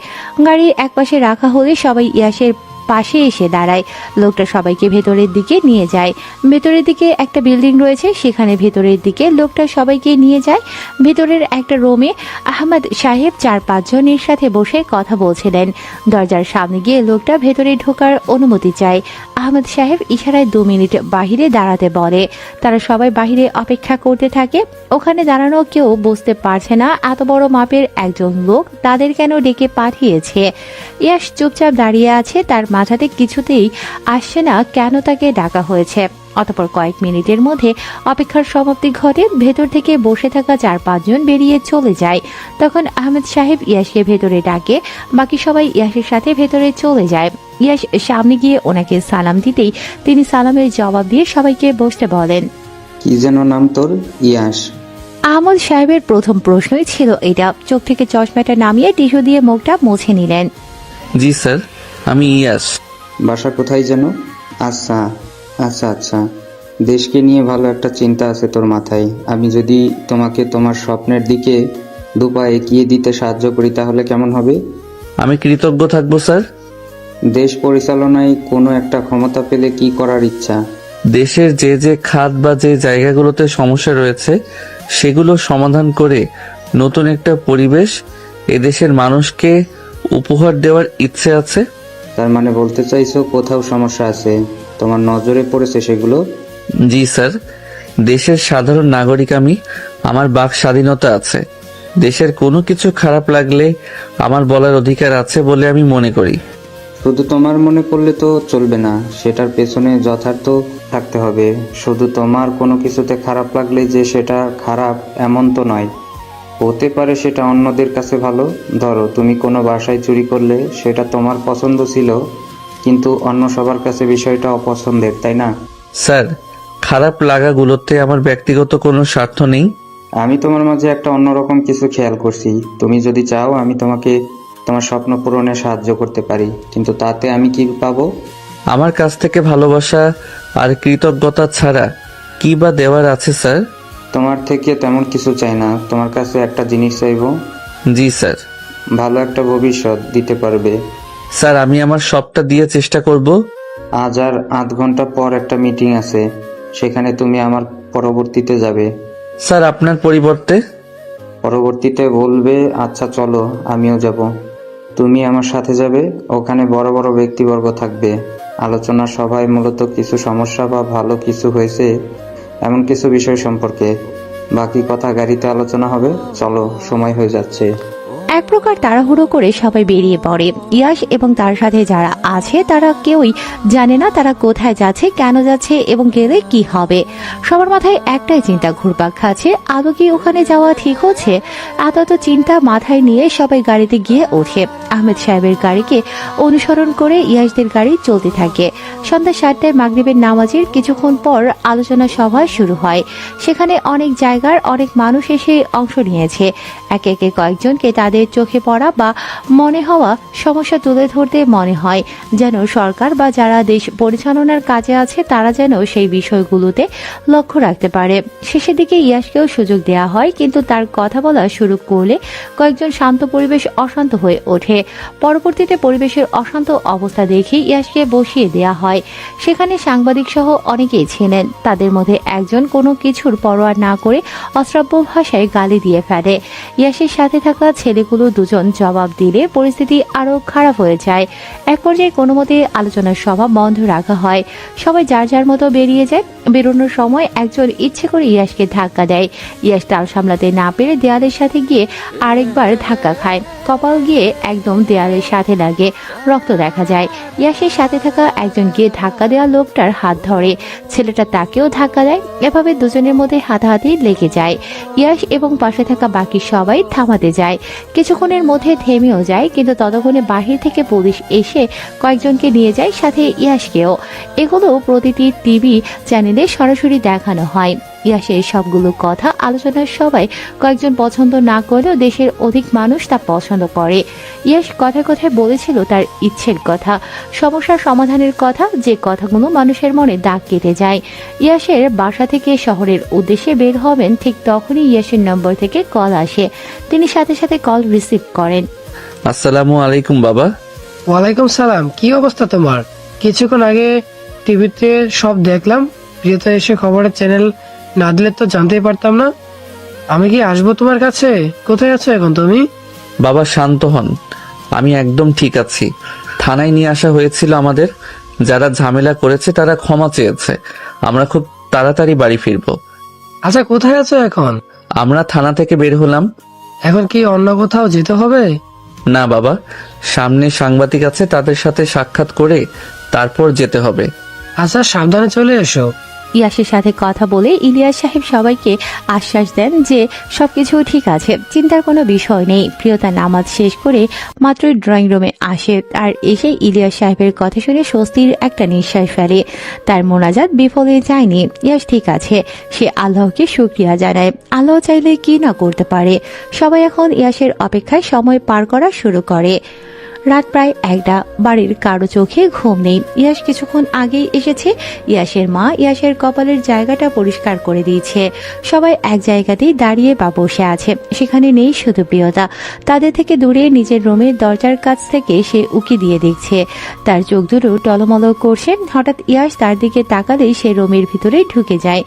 গাড়ি একপাশে রাখা হলে সবাই ইয়াশের পাশে এসে দাঁড়ায়। লোকটা সবাইকে ভেতরের দিকে নিয়ে যায়। ভেতরের দিকে একটা বিল্ডিং রয়েছে, সেখানে ভেতরের দিকে লোকটা সবাইকে নিয়ে যায়। ভেতরের একটা রুমে আহমদ সাহেব 4-5 জনের সাথে বসে কথা বলছিলেন। দরজার সামনে গিয়ে লোকটা ভেতরে ঢোকার অনুমতি চায়। আহমদ সাহেব ইশারায় 2 মিনিট বাহিরে দাঁড়াতে বলে। তারা সবাই বাহিরে অপেক্ষা করতে থাকে। ওখানে দাঁড়ানো কেউ বুঝতে পারছে না এত বড় মাপের একজন লোক তাদের কেন ডেকে পাঠিয়েছে। ইয়াশ চুপচাপ দাঁড়িয়ে আছে, তার মাথাতে কিছুতেই আসছে না কেন তাকে ডাকা হয়েছে। অতঃপর কয়েক মিনিটের মধ্যে অপেক্ষার সমাপ্তি ঘটে। ভেতর থেকে বসে থাকা 4-5 জন বেরিয়ে চলে যায়। তখন আহমেদ সাহেব ইয়াশকে ভেতরে ডাকে। বাকি সবাই ইয়াশের সাথে ভেতরে চলে যায়। ইয়াশ সামনে গিয়ে ওনাকে সালাম দিতেই তিনি সালামের জবাব দিয়ে সবাইকে বসতে বলেন। কি যেন নাম তোর? ইয়াশ। আহমদ সাহেবের প্রথম প্রশ্নই ছিল এটা। চোখ থেকে চশমাটা নামিয়ে টিস্যু দিয়ে মুখটা মুছে নিলেন। জি স্যার, আমি ইয়াস। বাসা কোথায় যেন? আচ্ছা আচ্ছা আচ্ছা, দেশকে নিয়ে ভালো একটা চিন্তা আছে তোর মাথায়। আমি যদি তোমাকে তোমার স্বপ্নের দিকে 2 পা এগিয়ে দিতে সাহায্য করি তাহলে কেমন হবে? আমি কৃতজ্ঞ থাকবো স্যার। দেশ পরিচালনায় কোনো একটা ক্ষমতা পেলে কি করার ইচ্ছা? দেশের যে যে খাত বা যে জায়গাগুলোতে সমস্যা রয়েছে সেগুলো সমাধান করে নতুন একটা পরিবেশ এদেশের মানুষকে উপহার দেওয়ার ইচ্ছে আছে। তার মানে বলতে চাইছো কোথাও সমস্যা আছে, তোমার নজরে পড়েছে সেগুলো? জি স্যার, দেশের সাধারণ নাগরিক আমি, আমার বাক স্বাধীনতা আছে। দেশের কোনো কিছু খারাপ লাগলে আমার বলার অধিকার আছে বলে আমি মনে করি। শুধু তোমার মনে করলে তো চলবে না, সেটার পেছনে যথার্থ থাকতে হবে। শুধু তোমার কোনো কিছুতে খারাপ লাগলে যে সেটা খারাপ এমন তো নয়, হতে পারে সেটা অন্যদের কাছে ভালো। ধরো তুমি কোনো বাসায় চুরি করলে সেটা তোমার পছন্দ ছিল, কিন্তু অন্য সবার কাছে বিষয়টা অপছন্দের, তাই না? স্যার, খারাপ লাগাগুলোতে আমার ব্যক্তিগত কোনো স্বার্থ নেই। আমি তোমার মাঝে একটা অন্যরকম কিছু খেয়াল করছি। তুমি যদি চাও আমি তোমাকে তোমার স্বপ্ন পূরণে সাহায্য করতে পারি, কিন্তু তাতে আমি কি পাবো? আমার কাছ থেকে ভালোবাসা আর কৃতজ্ঞতা ছাড়া কি বা দেওয়ার আছে স্যার? তোমার থেকে তেমন কিছু চাই না, তোমার কাছে একটা জিনিস চাইবো। জি স্যার। ভালো একটা ভবিষ্যৎ দিতে পারবে। স্যার, আমি আমার সবটা দিয়ে চেষ্টা করব। আজ আর 8 ঘন্টা পর একটা মিটিং আছে, সেখানে তুমি আমার পরবর্তীতে যাবে। স্যার, আপনার পরিবর্তে? পরবর্তীতে বলবে আচ্ছা চলো আমিও যাব। তুমি আমার সাথে যাবে, ওখানে বড় বড় ব্যক্তিবর্গ থাকবে। আলোচনা সভায় মূলত কিছু সমস্যা বা ভালো কিছু হয়েছে এমন কিছু বিষয় সম্পর্কে। বাকি কথা গাড়িতে আলোচনা হবে। চলো, সময় হয়ে যাচ্ছে। এক প্রকার তাড়াহুড়ো করে সবাই বেরিয়ে পড়ে। ইয়াশ এবং তার সাথে যারা আছে তারা কেউই জানে না তারা কোথায় যাচ্ছে, কেন যাচ্ছে এবং গেলে কি হবে। সবার মাথায় একটাই চিন্তা ঘুরপাক খাচ্ছে, আদৌ কি ওখানে যাওয়া ঠিক হচ্ছে? এত চিন্তা মাথায় নিয়ে সবাই গাড়িতে গিয়ে ওঠে। আহমেদ সাহেবের গাড়িকে অনুসরণ করে ইয়াশদের গাড়ি চলতে থাকে। সন্ধ্যা 7টায় মাগরিবের নামাজের কিছুক্ষণ পর আলোচনা সভা শুরু হয়। সেখানে অনেক জায়গার অনেক মানুষ এসে অংশ নিয়েছে। একে একে কয়েকজনকে তাদের চোখে পড়া বা মনে হওয়া সমস্যা তুলে ধরতে মনে হয় যেন সরকার বা যারা দেশ পরিচালনার কাজে আছে তারা যেন সেই বিষয়গুলোতে লক্ষ্য রাখতে পারে। শেষের দিকে ইয়াশকেও সুযোগ দেওয়া হয়, কিন্তু তার কথা বলা শুরু করলে কয়েকজন শান্ত পরিবেশ অশান্ত হয়ে ওঠে। পরবর্তীতে পরিবেশের অশান্ত অবস্থা দেখে ইয়াশকে বসিয়ে দেওয়া হয়। সেখানে সাংবাদিক সহ অনেকেই ছিলেন। তাদের মধ্যে একজন কোনো কিছুর পরোয়া না করে অশ্রাব্য ভাষায় গালি দিয়ে ফেলে। ইয়াশের সাথে থাকা ছেলেগুলো দুজন জবাব দিলে পরিস্থিতি আরো খারাপ হয়ে যায়। এক পর্যায়ে কোনো মতে আলোচনার সভা বন্ধ রাখা হয়। সবাই যার যার মতো বেরিয়ে যায়। বেরোনোর সময় একজন ইচ্ছে করে ইয়াসকে ধাক্কা দেয়। ইয়াস তাল সামলাতে না পেরে দেয়ালের সাথে গিয়ে আরেকবার ধাক্কা খায়। কপাল গিয়ে একদম দেয়ালের সাথে লাগে, রক্ত দেখা যায়। ইয়াসের সাথে থাকা একজন গিয়ে ধাক্কা দেওয়া লোকটার হাত ধরে, ছেলেটা তাকেও ধাক্কা দেয়। এভাবে দুজনের মধ্যে হাতাহাতি লেগে যায়। ইয়াস এবং পাশে থাকা বাকি সবাই থামাতে যায়। কিছুক্ষণের মধ্যে থেমেও যায়, কিন্তু ততক্ষণে বাহির থেকে পুলিশ এসে কয়েকজনকে নিয়ে যায়, সাথে ইয়াসকেও। এগুলো প্রতিটি টিভি চ্যানেলে সরাসরি দেখানো হয়। ইয়াসের সবগুলো কথা আলোচনার সবাই কয়েকজন পছন্দ না করলেও দেশের অধিক মানুষ তা পছন্দ করে। ইয়াস কথায় কথায় বলেছিল তার ইচ্ছের কথা, সমস্যার সমাধানের কথা, যে কথাগুলো মানুষের মনে দাগ কেটে যায়। ইয়াসের বাসা থেকে শহরের উদ্দেশ্যে বের হবেন, ঠিক তখনই ইয়াসের নম্বর থেকে কল আসে। তিনি সাথে সাথে কল রিসিভ করেন। আসসালামু আলাইকুম বাবা। ওয়ালাইকুম সালাম। কি অবস্থা তোমার? কিছুক্ষণ আগে টিভিতে সব দেখলাম, প্রিয়তা এসে খবরের চ্যানেল না দিলে তো জানতেই পারতাম না। আমি কি আসবো তোমার কাছে? কোথায় আছো এখন তুমি? বাবা শান্ত হন, আমি একদম ঠিক আছি। থানায় নিয়ে আসা হয়েছিল আমাদের, যারা ঝামেলা করেছে তারা ক্ষমা চেয়েছে। আমরা খুব তাড়াতাড়ি বাড়ি ফিরবো। আচ্ছা, কোথায় আছো এখন? আমরা থানা থেকে বের হলাম। এখন কি অন্য কোথাও যেতে হবে? না বাবা, সামনে সাংবাদিক আছে, তাদের সাথে সাক্ষাৎ করে তারপর যেতে হবে। আচ্ছা, সাবধানে চলে এসো। ইয়াসের সাথে কথা বলে ইলিয়াস সাহেব সবাইকে আশ্বাস দেন যে সবকিছু ঠিক আছে, চিন্তার কোনো বিষয় নেই। প্রিয়তা নামাজ শেষ করে মাত্রই ড্রয়িং রুমে আসে, আর এসে ইলিয়াস সাহেবের কথা শুনে স্বস্তির একটা নিঃশ্বাস ফেলে। তার মোনাজাত বিফলে যায়নি, ইয়াস ঠিক আছে। সে আল্লাহকে শুকরিয়া জানায়। আল্লাহ চাইলে কি না করতে পারে। সবাই এখন ইয়াসের অপেক্ষায় সময় পার করা শুরু করে। রাত প্রায় 1টা, বাড়ির কারো চোখে ঘুম নেই। ইয়াস কিছুক্ষণ আগেই এসেছে। ইয়াসের মা ইয়াসের কপালের জায়গাটা পরিষ্কার করে দিয়েছে। সবাই এক জায়গাতেই দাঁড়িয়ে বা বসে আছে, সেখানে নেই শুধু প্রিয়তা। তাদের থেকে দূরে নিজের রুমের দরজার কাছ থেকে সে উকি দিয়ে দেখছে। তার চোখ দুটো টলমল করছে। হঠাৎ ইয়াস তার দিকে তাকালেই সে রুমের ভিতরে ঢুকে যায়।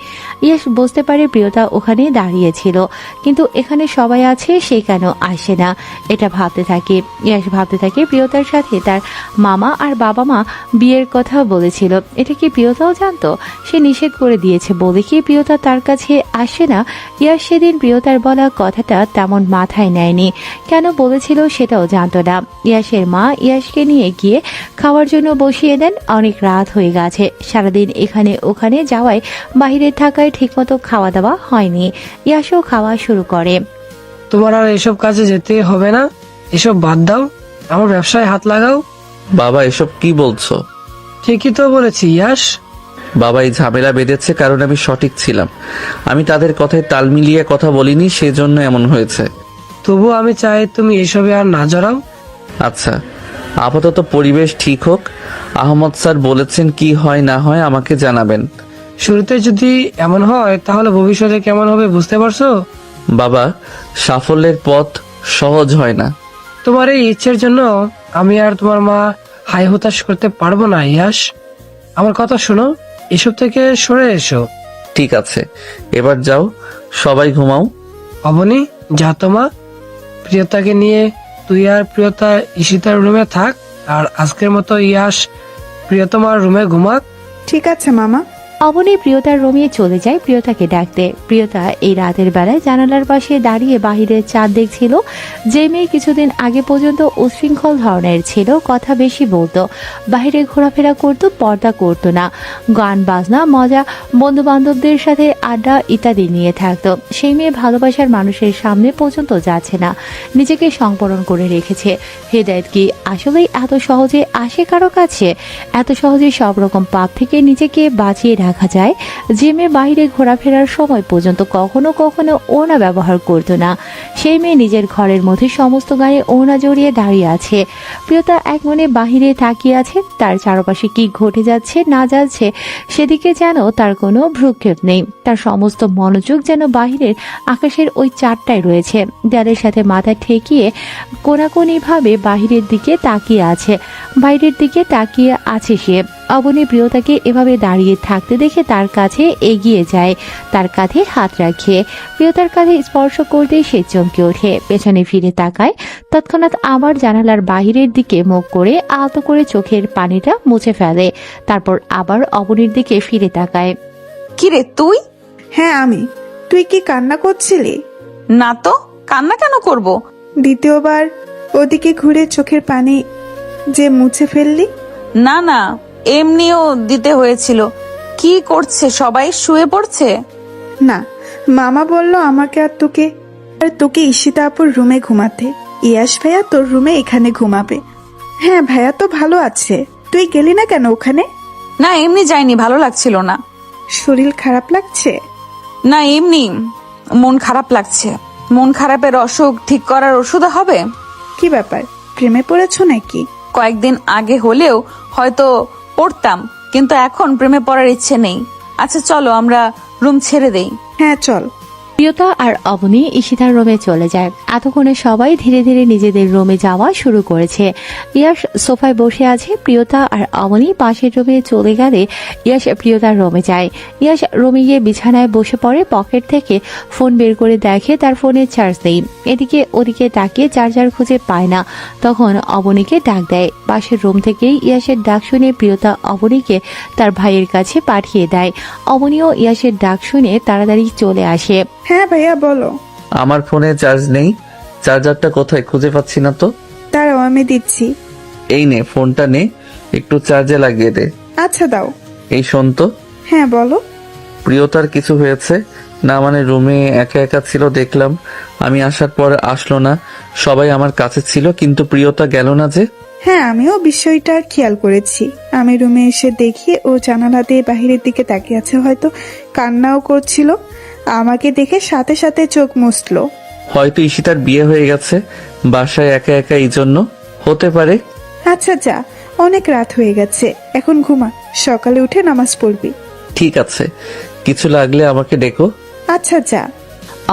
ইয়াস বুঝতে পারে প্রিয়তা ওখানে দাঁড়িয়েছিল, কিন্তু এখানে সবাই আছে, সে কেন আসে না এটা ভাবতে থাকে। ইয়াস ভাবতে থাকে প্রিয়তার সাথে তার মামা আর বাবা মা বিয়ের কথা বলেছিল। এটা কি প্রিয়তাও জানতো? সে নিষেধ করে দিয়েছে বলে কি প্রিয়তা তার কাছে আসে না? ইয়াস সেদিন প্রিয়তার বলা কথাটা তেমন মাথায় নেয়নি। কেন বলেছিল সেটাও জানতো না। ইয়াসের মা ইয়াসকে নিয়ে গিয়ে খাওয়ার জন্য বসিয়ে দেন। অনেক রাত হয়ে গেছে, সারাদিন এখানে ওখানে যাওয়ায় বাহিরে থাকায় ঠিকমতো খাওয়া দাওয়া হয়নি। ইয়াসও খাওয়া শুরু করে। তোমার আর এসব কাজে যেতে হবে না, এসব বাদ দাও, আমার ব্যবসায় হাত লাগাও। বাবা এসব কি বলছো? ঠিকই তো বলেছি ইয়াস। বাবা এই ঝামেলা বেঁধেছে কারণ আমি সঠিক ছিলাম। আমি তাদের কথায় তাল মিলিয়ে কথা বলিনি, সেজন্য এমন হয়েছে। তবু আমি চাই তুমি এসবে আর না জড়াও। আচ্ছা, আপাতত পরিবেশ ঠিক হোক। আহমদ স্যার বলেছেন কি হয় না হয় আমাকে জানাবেন। শুরুতে যদি এমন হয় তাহলে ভবিষ্যতে কেমন হবে বুঝতে পারছো? বাবা, সাফল্যের পথ সহজ হয় না। তোমার এই ইচ্ছের জন্য আমি আর তোমার মা হাই হতাশ করতে পারবো না ইয়াস। আমার কথা শোনো, এসব থেকে সরে এসো। ঠিক আছে, এবার যাও, সবাই ঘুমাও। অবনী, যা তোমা, প্রিয়তাকে নিয়ে তুই আর প্রিয়তা ঈশিতার রুমে থাক, আর আজকের মতো ইয়াস প্রিয়তমার রুমে ঘুমাক। ঠিক আছে মামা। অবনী প্রিয়তার রুমে চলে যায় প্রিয়তাকে ডাকতে। প্রিয়তা এই রাতের বেলায় জানালার পাশে দাঁড়িয়ে বাহিরের চাঁদ দেখছিল। যে মেয়ে কিছুদিন আগে পর্যন্ত উচ্ছৃঙ্খল ধরনের ছিল, কথা বেশি বলতো, বাহিরে ঘোরাফেরা করতো, পর্দা করতো না, গান বাজনা মজা, বন্ধু বান্ধবদের সাথে আড্ডা ইত্যাদি নিয়ে থাকতো, সেই মেয়ে ভালোবাসার মানুষের সামনে পর্যন্ত যাচ্ছে না, নিজেকে সংবরণ করে রেখেছে। হেদায়েত কি আসলেই এত সহজে আসে কারো কাছে? এত সহজে সব রকম পাপ থেকে নিজেকে বাঁচিয়ে রাখা যায়? যে মেয়ে বাইরে ঘোরাফেরার সময় পর্যন্ত কখনো কখনো ওড়না ব্যবহার করতো না, সেই মেয়ে নিজের ঘরের মধ্যে সমস্ত গায়ে ওড়না জড়িয়ে দাঁড়িয়ে আছে। প্রিয়তা এক মনে বাহিরে তাকিয়ে আছে, তার চারপাশে কি ঘটে যাচ্ছে না যাচ্ছে সেদিকে যেন তার কোনো ভ্রুক্ষেপ নেই। তার সমস্ত মনোযোগ যেন বাহিরের আকাশের ওই চারটায় রয়েছে। দেয়ালের সাথে মাথা ঠেকিয়ে কোনাকুনি ভাবে বাহিরের দিকে তাকিয়ে আছে, বাইরের দিকে তাকিয়ে আছে সে। অবনী প্রিয়তাকে এভাবে দাঁড়িয়ে থাকতে দেখে তার কাছে এগিয়ে যায়, তার কাঁধে হাত রাখে। প্রিয়তার কাঁধে স্পর্শ করতেই সে চমকে ওঠে, পেছনে ফিরে তাকায়। তৎক্ষণাৎ আবার জানালার বাহিরের দিকে মুখ করে আলতো করে চোখের পানিটা মুছে ফেলে, তারপর আবার অবনীর দিকে ফিরে তাকায়। কিরে তুই? হ্যাঁ আমি। তুই কি কান্না করছিলি? না তো, কান্না কেন করব? দ্বিতীয়বার ওদিকে ঘুরে চোখের পানি যে মুছে ফেললি? না না, এমনিও দিতে হয়েছিল। কি করছে সবাই, শুয়ে পড়ছে? না, মামা বলল আমাকে আর তোকে ঈশিতা আপুর রুমে ঘুমাতে। ইয়াশ ভাইয়া তোর রুমে এখানে ঘুমাবে। হ্যাঁ ভাইয়া তো ভালো আছে, তুই গেলি না কেন ওখানে? না এমনি যাইনি, ভালো লাগছিল না। শরীর খারাপ লাগছে? না এমনি মন খারাপ লাগছে। মন খারাপের অসুখ ঠিক করার ওষুধ হবে? কি ব্যাপার, প্রেমে পড়েছো নাকি? কয়েকদিন আগে হলেও হয়তো পড়তাম, কিন্তু এখন প্রেমে পড়ার ইচ্ছে নেই। আচ্ছা চলো আমরা রুম ছেড়ে দেই। হ্যাঁ চল। প্রিয়তা আর অবনী ঈশিতার রুমে চলে যায়। এতক্ষণে সবাই ধীরে ধীরে নিজেদের রুমে যাওয়া শুরু করেছে। ইয়াশ সোফায় বসে আছে, প্রিয়তা আর অবনী পাশের রুমে চলে গেলে ইয়াশ প্রিয়তার রুমে যায়। ইয়াশ রুমে গিয়ে বিছানায় বসে পড়ে, পকেট থেকে ফোন বের করে দেখে তার ফোনে চার্জ নেই। এদিকে ওদিকে তাকিয়ে চার্জার খুঁজে পায় না, তখন অবনীকে ডাক দেয়। পাশের রুম থেকেই ইয়াশের ডাক শুনে প্রিয়তা অবনীকে তার ভাইয়ের কাছে পাঠিয়ে দেয়। অবনীও ইয়াশের ডাক শুনে তাড়াতাড়ি চলে আসে। হ্যাঁ ভাইয়া বলো। আমার ফোনে চার্জ নেই, চার্জারটা কোথায় খুঁজে পাচ্ছি না তো। দাঁড়াও আমি দিচ্ছি। এই নে, ফোনটা নে, একটু চার্জে লাগিয়ে দে। আচ্ছা দাও। এই শোন তো, হ্যাঁ বলো। প্রিয়তার কিছু হয়েছে না? মানে রুমে একা একা ছিল, দেখলাম আমি আসার পর আসলো না, সবাই আমার কাছে ছিল, কিন্তু প্রিয়তা গেল না যে। হ্যাঁ আমিও বিষয়টা খেয়াল করেছি। আমি রুমে এসে দেখি ও জানালা দিয়ে বাহিরের দিকে তাকিয়ে আছে, হয়তো কান্নাও করছিল। আমাকে দেখে সাথে সাথে চোখ মুছলো। হয়তো ঈশিতার বিয়ে হয়ে গেছে বাসায় একা একা, এই জন্য হতে পারে। আচ্ছা যা, অনেক রাত হয়ে গেছে, এখন ঘুমা, সকালে উঠে নামাজ পড়বি। ঠিক আছে, কিছু লাগলে আমাকে ডেকো। আচ্ছা যা।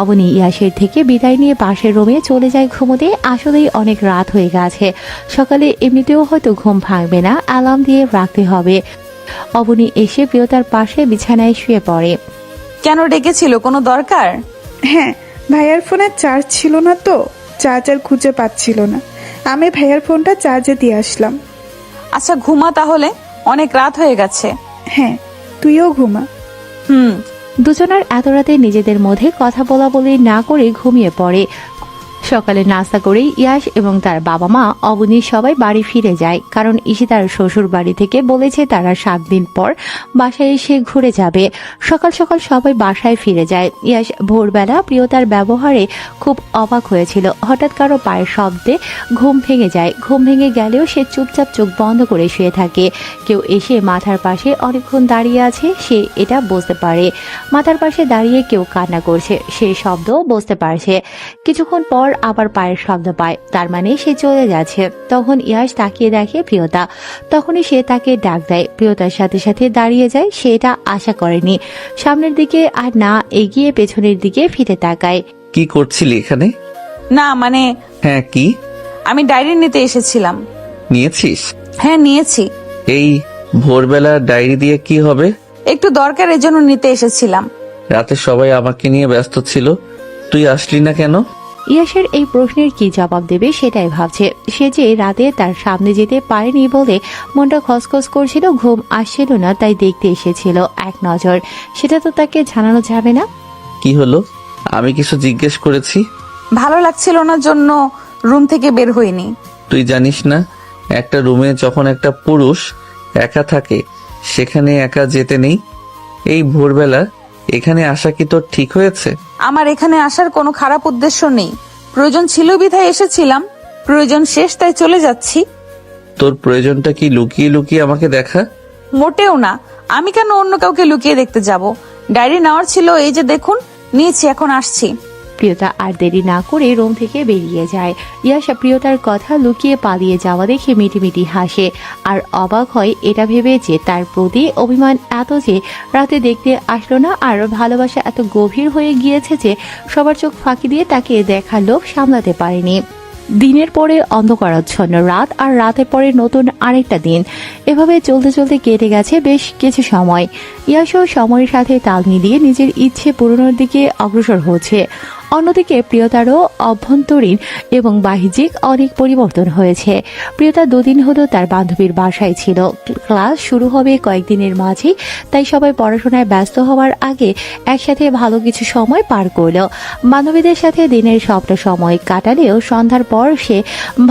অবনী ইয়াশের থেকে বিদায় নিয়ে পাশের রুমে চলে যায় ঘুমোতে। আসলেই অনেক রাত হয়ে গেছে, সকালে এমনিতেও হয়তো ঘুম ভাঙবে না, অ্যালার্ম দিয়ে রাখতে হবে। অবনী এসে প্রিয়তার পাশে বিছানায় শুয়ে পড়ে। কেন ডেকেছিল, কোনো দরকার? হ্যাঁ, ভাইয়ার ফোনে চার্জ ছিল না তো, চার্জার খুঁজে পাচ্ছিল না, আমি ভাইয়ার ফোনটা চার্জে দিয়ে আসলাম। আচ্ছা ঘুমা তাহলে, অনেক রাত হয়ে গেছে। হ্যাঁ তুইও ঘুমা। হুম। দুজনের এত রাতে নিজেদের মধ্যে কথা বলা বলি না করে ঘুমিয়ে পড়ে। সকালে নাস্তা করেই ইয়াশ এবং তার বাবা মা অবনী সবাই বাড়ি ফিরে যায়, কারণ ঈশিতার শ্বশুর বাড়ি থেকে বলেছে তারা 7 দিন পর বাসায় এসে ঘুরে যাবে। সকাল সকাল সবাই বাসায় ফিরে যায়। ইয়াশ ভোরবেলা প্রিয়তার ব্যবহারে খুব অবাক হয়েছিল। হঠাৎ কারো পায়ের শব্দে ঘুম ভেঙে যায়। ঘুম ভেঙে গেলেও সে চুপচাপ চোখ বন্ধ করে শুয়ে থাকে। কেউ এসে মাথার পাশে অনেকক্ষণ দাঁড়িয়ে আছে, সে এটা বুঝতে পারে। মাথার পাশে দাঁড়িয়ে কেউ কান্না করছে, সে শব্দও বুঝতে পারছে। কিছুক্ষণ পর আবার পায়ের শব্দ পায়, তার মানে সে চলে যাচ্ছে। তখন ইয়াশ তাকিয়ে দেখে প্রিয়তা, তখনই সে তাকে ডাক দেয়। প্রিয়তার সাথে সাথে দাঁড়িয়ে যায়, সে এটা আশা করেনি। সামনের দিকে আর না এগিয়ে পেছনের দিকে ফিরে তাকায়। কি করছিলি এখানে? না মানে হ্যাঁ কি? আমি ডায়েরি নিতে এসেছিলাম। নিয়েছিস? হ্যাঁ নিয়েছি। এই ভোরবেলা ডায়েরি দিয়ে কি হবে? একটু দরকারের জন্য নিতে এসেছিলাম। রাতে সবাই আমাকে নিয়ে ব্যস্ত ছিল, তুই আসলি না কেন? ইয়াশের এই প্রশ্নের কি জবাব দেবে সেটাই ভাবছে। সে যে রাতে তার সামনে যেতে পারেনি বলে মনটা খসখস করছিল, ঘুম আসছিল না, তাই দেখতে এসেছিল এক নজর। সেটা তো তাকে জানানো যাবে না। কি হলো? আমি কিছু জিজ্ঞেস করেছি? ভালো লাগছিল না জন্য রুম থেকে বের হইনি। তুই জানিস না, একটা রুমে যখন একটা পুরুষ একা থাকে সেখানে একা যেতে নেই। এই ভোরবেলা এখানে আসা কি তোর ঠিক হয়েছে? আমার এখানে আসার কোনো খারাপ উদ্দেশ্য নেই, প্রয়োজন ছিল বিধায় এসেছিলাম, প্রয়োজন শেষ তাই চলে যাচ্ছি। তোর প্রয়োজনটা কি লুকিয়ে লুকিয়ে আমাকে দেখা? মোটেও না, আমি কেন অন্য কাউকে লুকিয়ে দেখতে যাব? ডায়েরি নেওয়ার ছিল, এই যে দেখুন নিয়েছি, এখন আসছি। প্রিয়তা আর দেরি না করে রুম থেকে বেরিয়ে যায়। ইয়াশা প্রিয়তার কথা লুকিয়ে পালিয়ে যাওয়া দেখে মিটিমিটি হাসে আর অবাক হয় এটা ভেবে যে তার প্রতি অভিমান এত যে রাতে দেখতে আসলো না, আর ভালোবাসা এত গভীর হয়ে গিয়েছে যে সবার চোখ ফাঁকি দিয়ে তাকে দেখার লোভ সামলাতে পারেনি। দিনের পরে অন্ধকারাচ্ছন্ন রাত, আর রাতের পরে নতুন আরেকটা দিন। এভাবে চলতে চলতে কেটে গেছে বেশ কিছু সময়। ইয়াশও সময়ের সাথে তাল মিলিয়ে নিজের ইচ্ছে পূরণের দিকে অগ্রসর হচ্ছে। অন্যদিকে প্রিয়তারও অভ্যন্তরীণ এবং বাহ্যিক অনেক পরিবর্তন হয়েছে। প্রিয়তা 2 দিন হলো তার বান্ধবীর বাসায় ছিল। ক্লাস শুরু হবে কয়েকদিনের মাঝেই, তাই সবাই পড়াশোনায় ব্যস্ত হওয়ার আগে একসাথে ভালো কিছু সময় পার করলো। বান্ধবীদের সাথে দিনের সবটা সময় কাটালেও সন্ধ্যার পর সে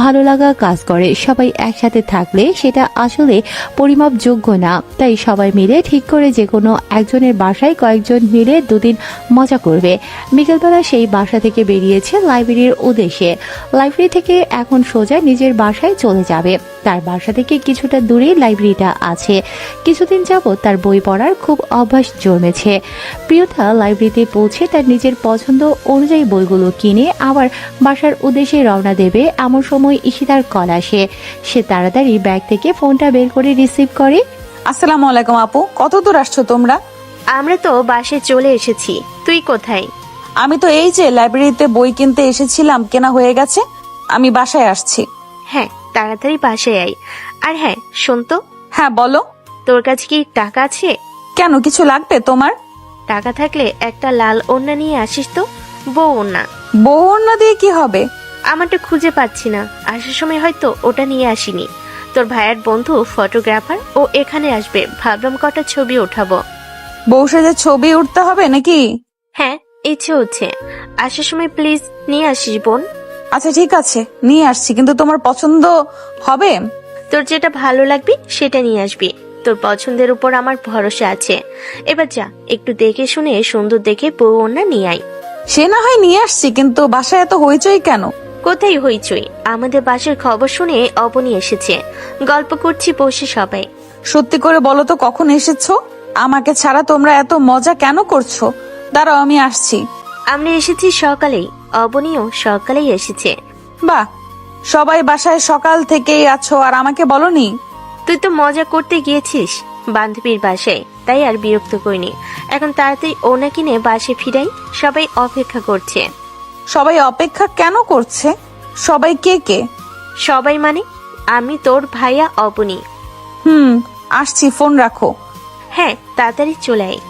ভালো লাগা কাজ করে। সবাই একসাথে থাকলে সেটা আসলে পরিমাপযোগ্য না, তাই সবাই মিলে ঠিক করে যে কোনো একজনের বাসায় কয়েকজন মিলে 2 দিন মজা করবে। বিকেলবেলা সেই বাসা থেকে বেরিয়েছে লাইব্রেরির উদ্দেশ্যে। লাইব্রেরি থেকে এখন সোজা নিজের বাসায় চলে যাবে। তার বাসা থেকে কিছুটা দূরেই লাইব্রেরিটা আছে। কিছুদিন যাবত তার বই পড়ার খুব অভ্যাস জন্মেছে। প্রিয়তা লাইব্রেরিতে পৌঁছে তার নিজের পছন্দ অনুযায়ী বইগুলো কিনে আবার বাসার উদ্দেশ্যে রওনা দেবে। এমন সময় ঈশিতার কল আসে। সে তাড়াতাড়ি ব্যাগ থেকে ফোনটা বের করে রিসিভ করে। আসসালামু আলাইকুম আপু, কত দূর আসছো তোমরা? আমরা তো বাসায় চলে এসেছি, তুই কোথায়? আমি তো এই যে লাইব্রেরিতে বই কিনতে এসেছিলাম, কেনা হয়ে গেছে, আমি বাসায় আসছি। হ্যাঁ, তাড়াতাড়ি বাসায় আয়। আর হ্যাঁ, শোন তো, হ্যাঁ বলো। তোর কাছে কি টাকা আছে? কেন, কিছু লাগবে তোমার? টাকা থাকলে একটা লাল ওড়না নিয়ে আসিস তো, বউ ওড়না। বউ ওড়না দিয়ে কি হবে? আমারটা খুঁজে পাচ্ছি না, আসার সময় হয়তো ওটা নিয়ে আসিনি। তোর ভাইয়ের বন্ধু ফটোগ্রাফার, ও এখানে আসবে, ভাবলাম কটা ছবি ওঠাবো। বউ সেজে ছবি উঠতে হবে নাকি? হ্যাঁ, ইচ্ছে হচ্ছে। আসার সময় প্লিজ নিয়ে আসিস বোন। আচ্ছা ঠিক আছে, নিয়ে আসছি, কিন্তু তোমার পছন্দ হবে? তোর যেটা ভালো লাগবে সেটা নিয়ে আসবি। তোর পছন্দের উপর আমার ভরসা আছে। এবার যা, একটু দেখে শুনে সুন্দর দেখে বউ ওড়না নিয়ে আয়। সে না হয় নিয়ে আসছি, কিন্তু বাসায় এত হইচই কেন? কোথায় হইচই? আমাদের বাসার খবর শুনে অবনী এসেছে, গল্প করছি বসে সবাই। সত্যি করে বলো তো, কখন এসেছো? আমাকে ছাড়া তোমরা এত মজা কেন করছো? দাঁড়াও, আমি আসছি। আমরা এসেছি সকালেই, অবনীও সকালেই এসেছে। বাহ, সবাই বাসায় সকাল থেকেই আছো আর আমাকে বলনি? তুই তো মজা করতে গিয়েছিস বান্ধবীর বাসায়, তাই আর বিরক্ত করিনি। এখন তাড়াতাড়ি ওড়না কিনে বাসায় ফিরাই, সবাই অপেক্ষা করছে। সবাই অপেক্ষা কেন করছে? সবাই কে কে? সবাই মানে আমি, তোর ভাইয়া, অবনী। আসছি, ফোন রাখো। হ্যাঁ, তাড়াতাড়ি চলে আয়।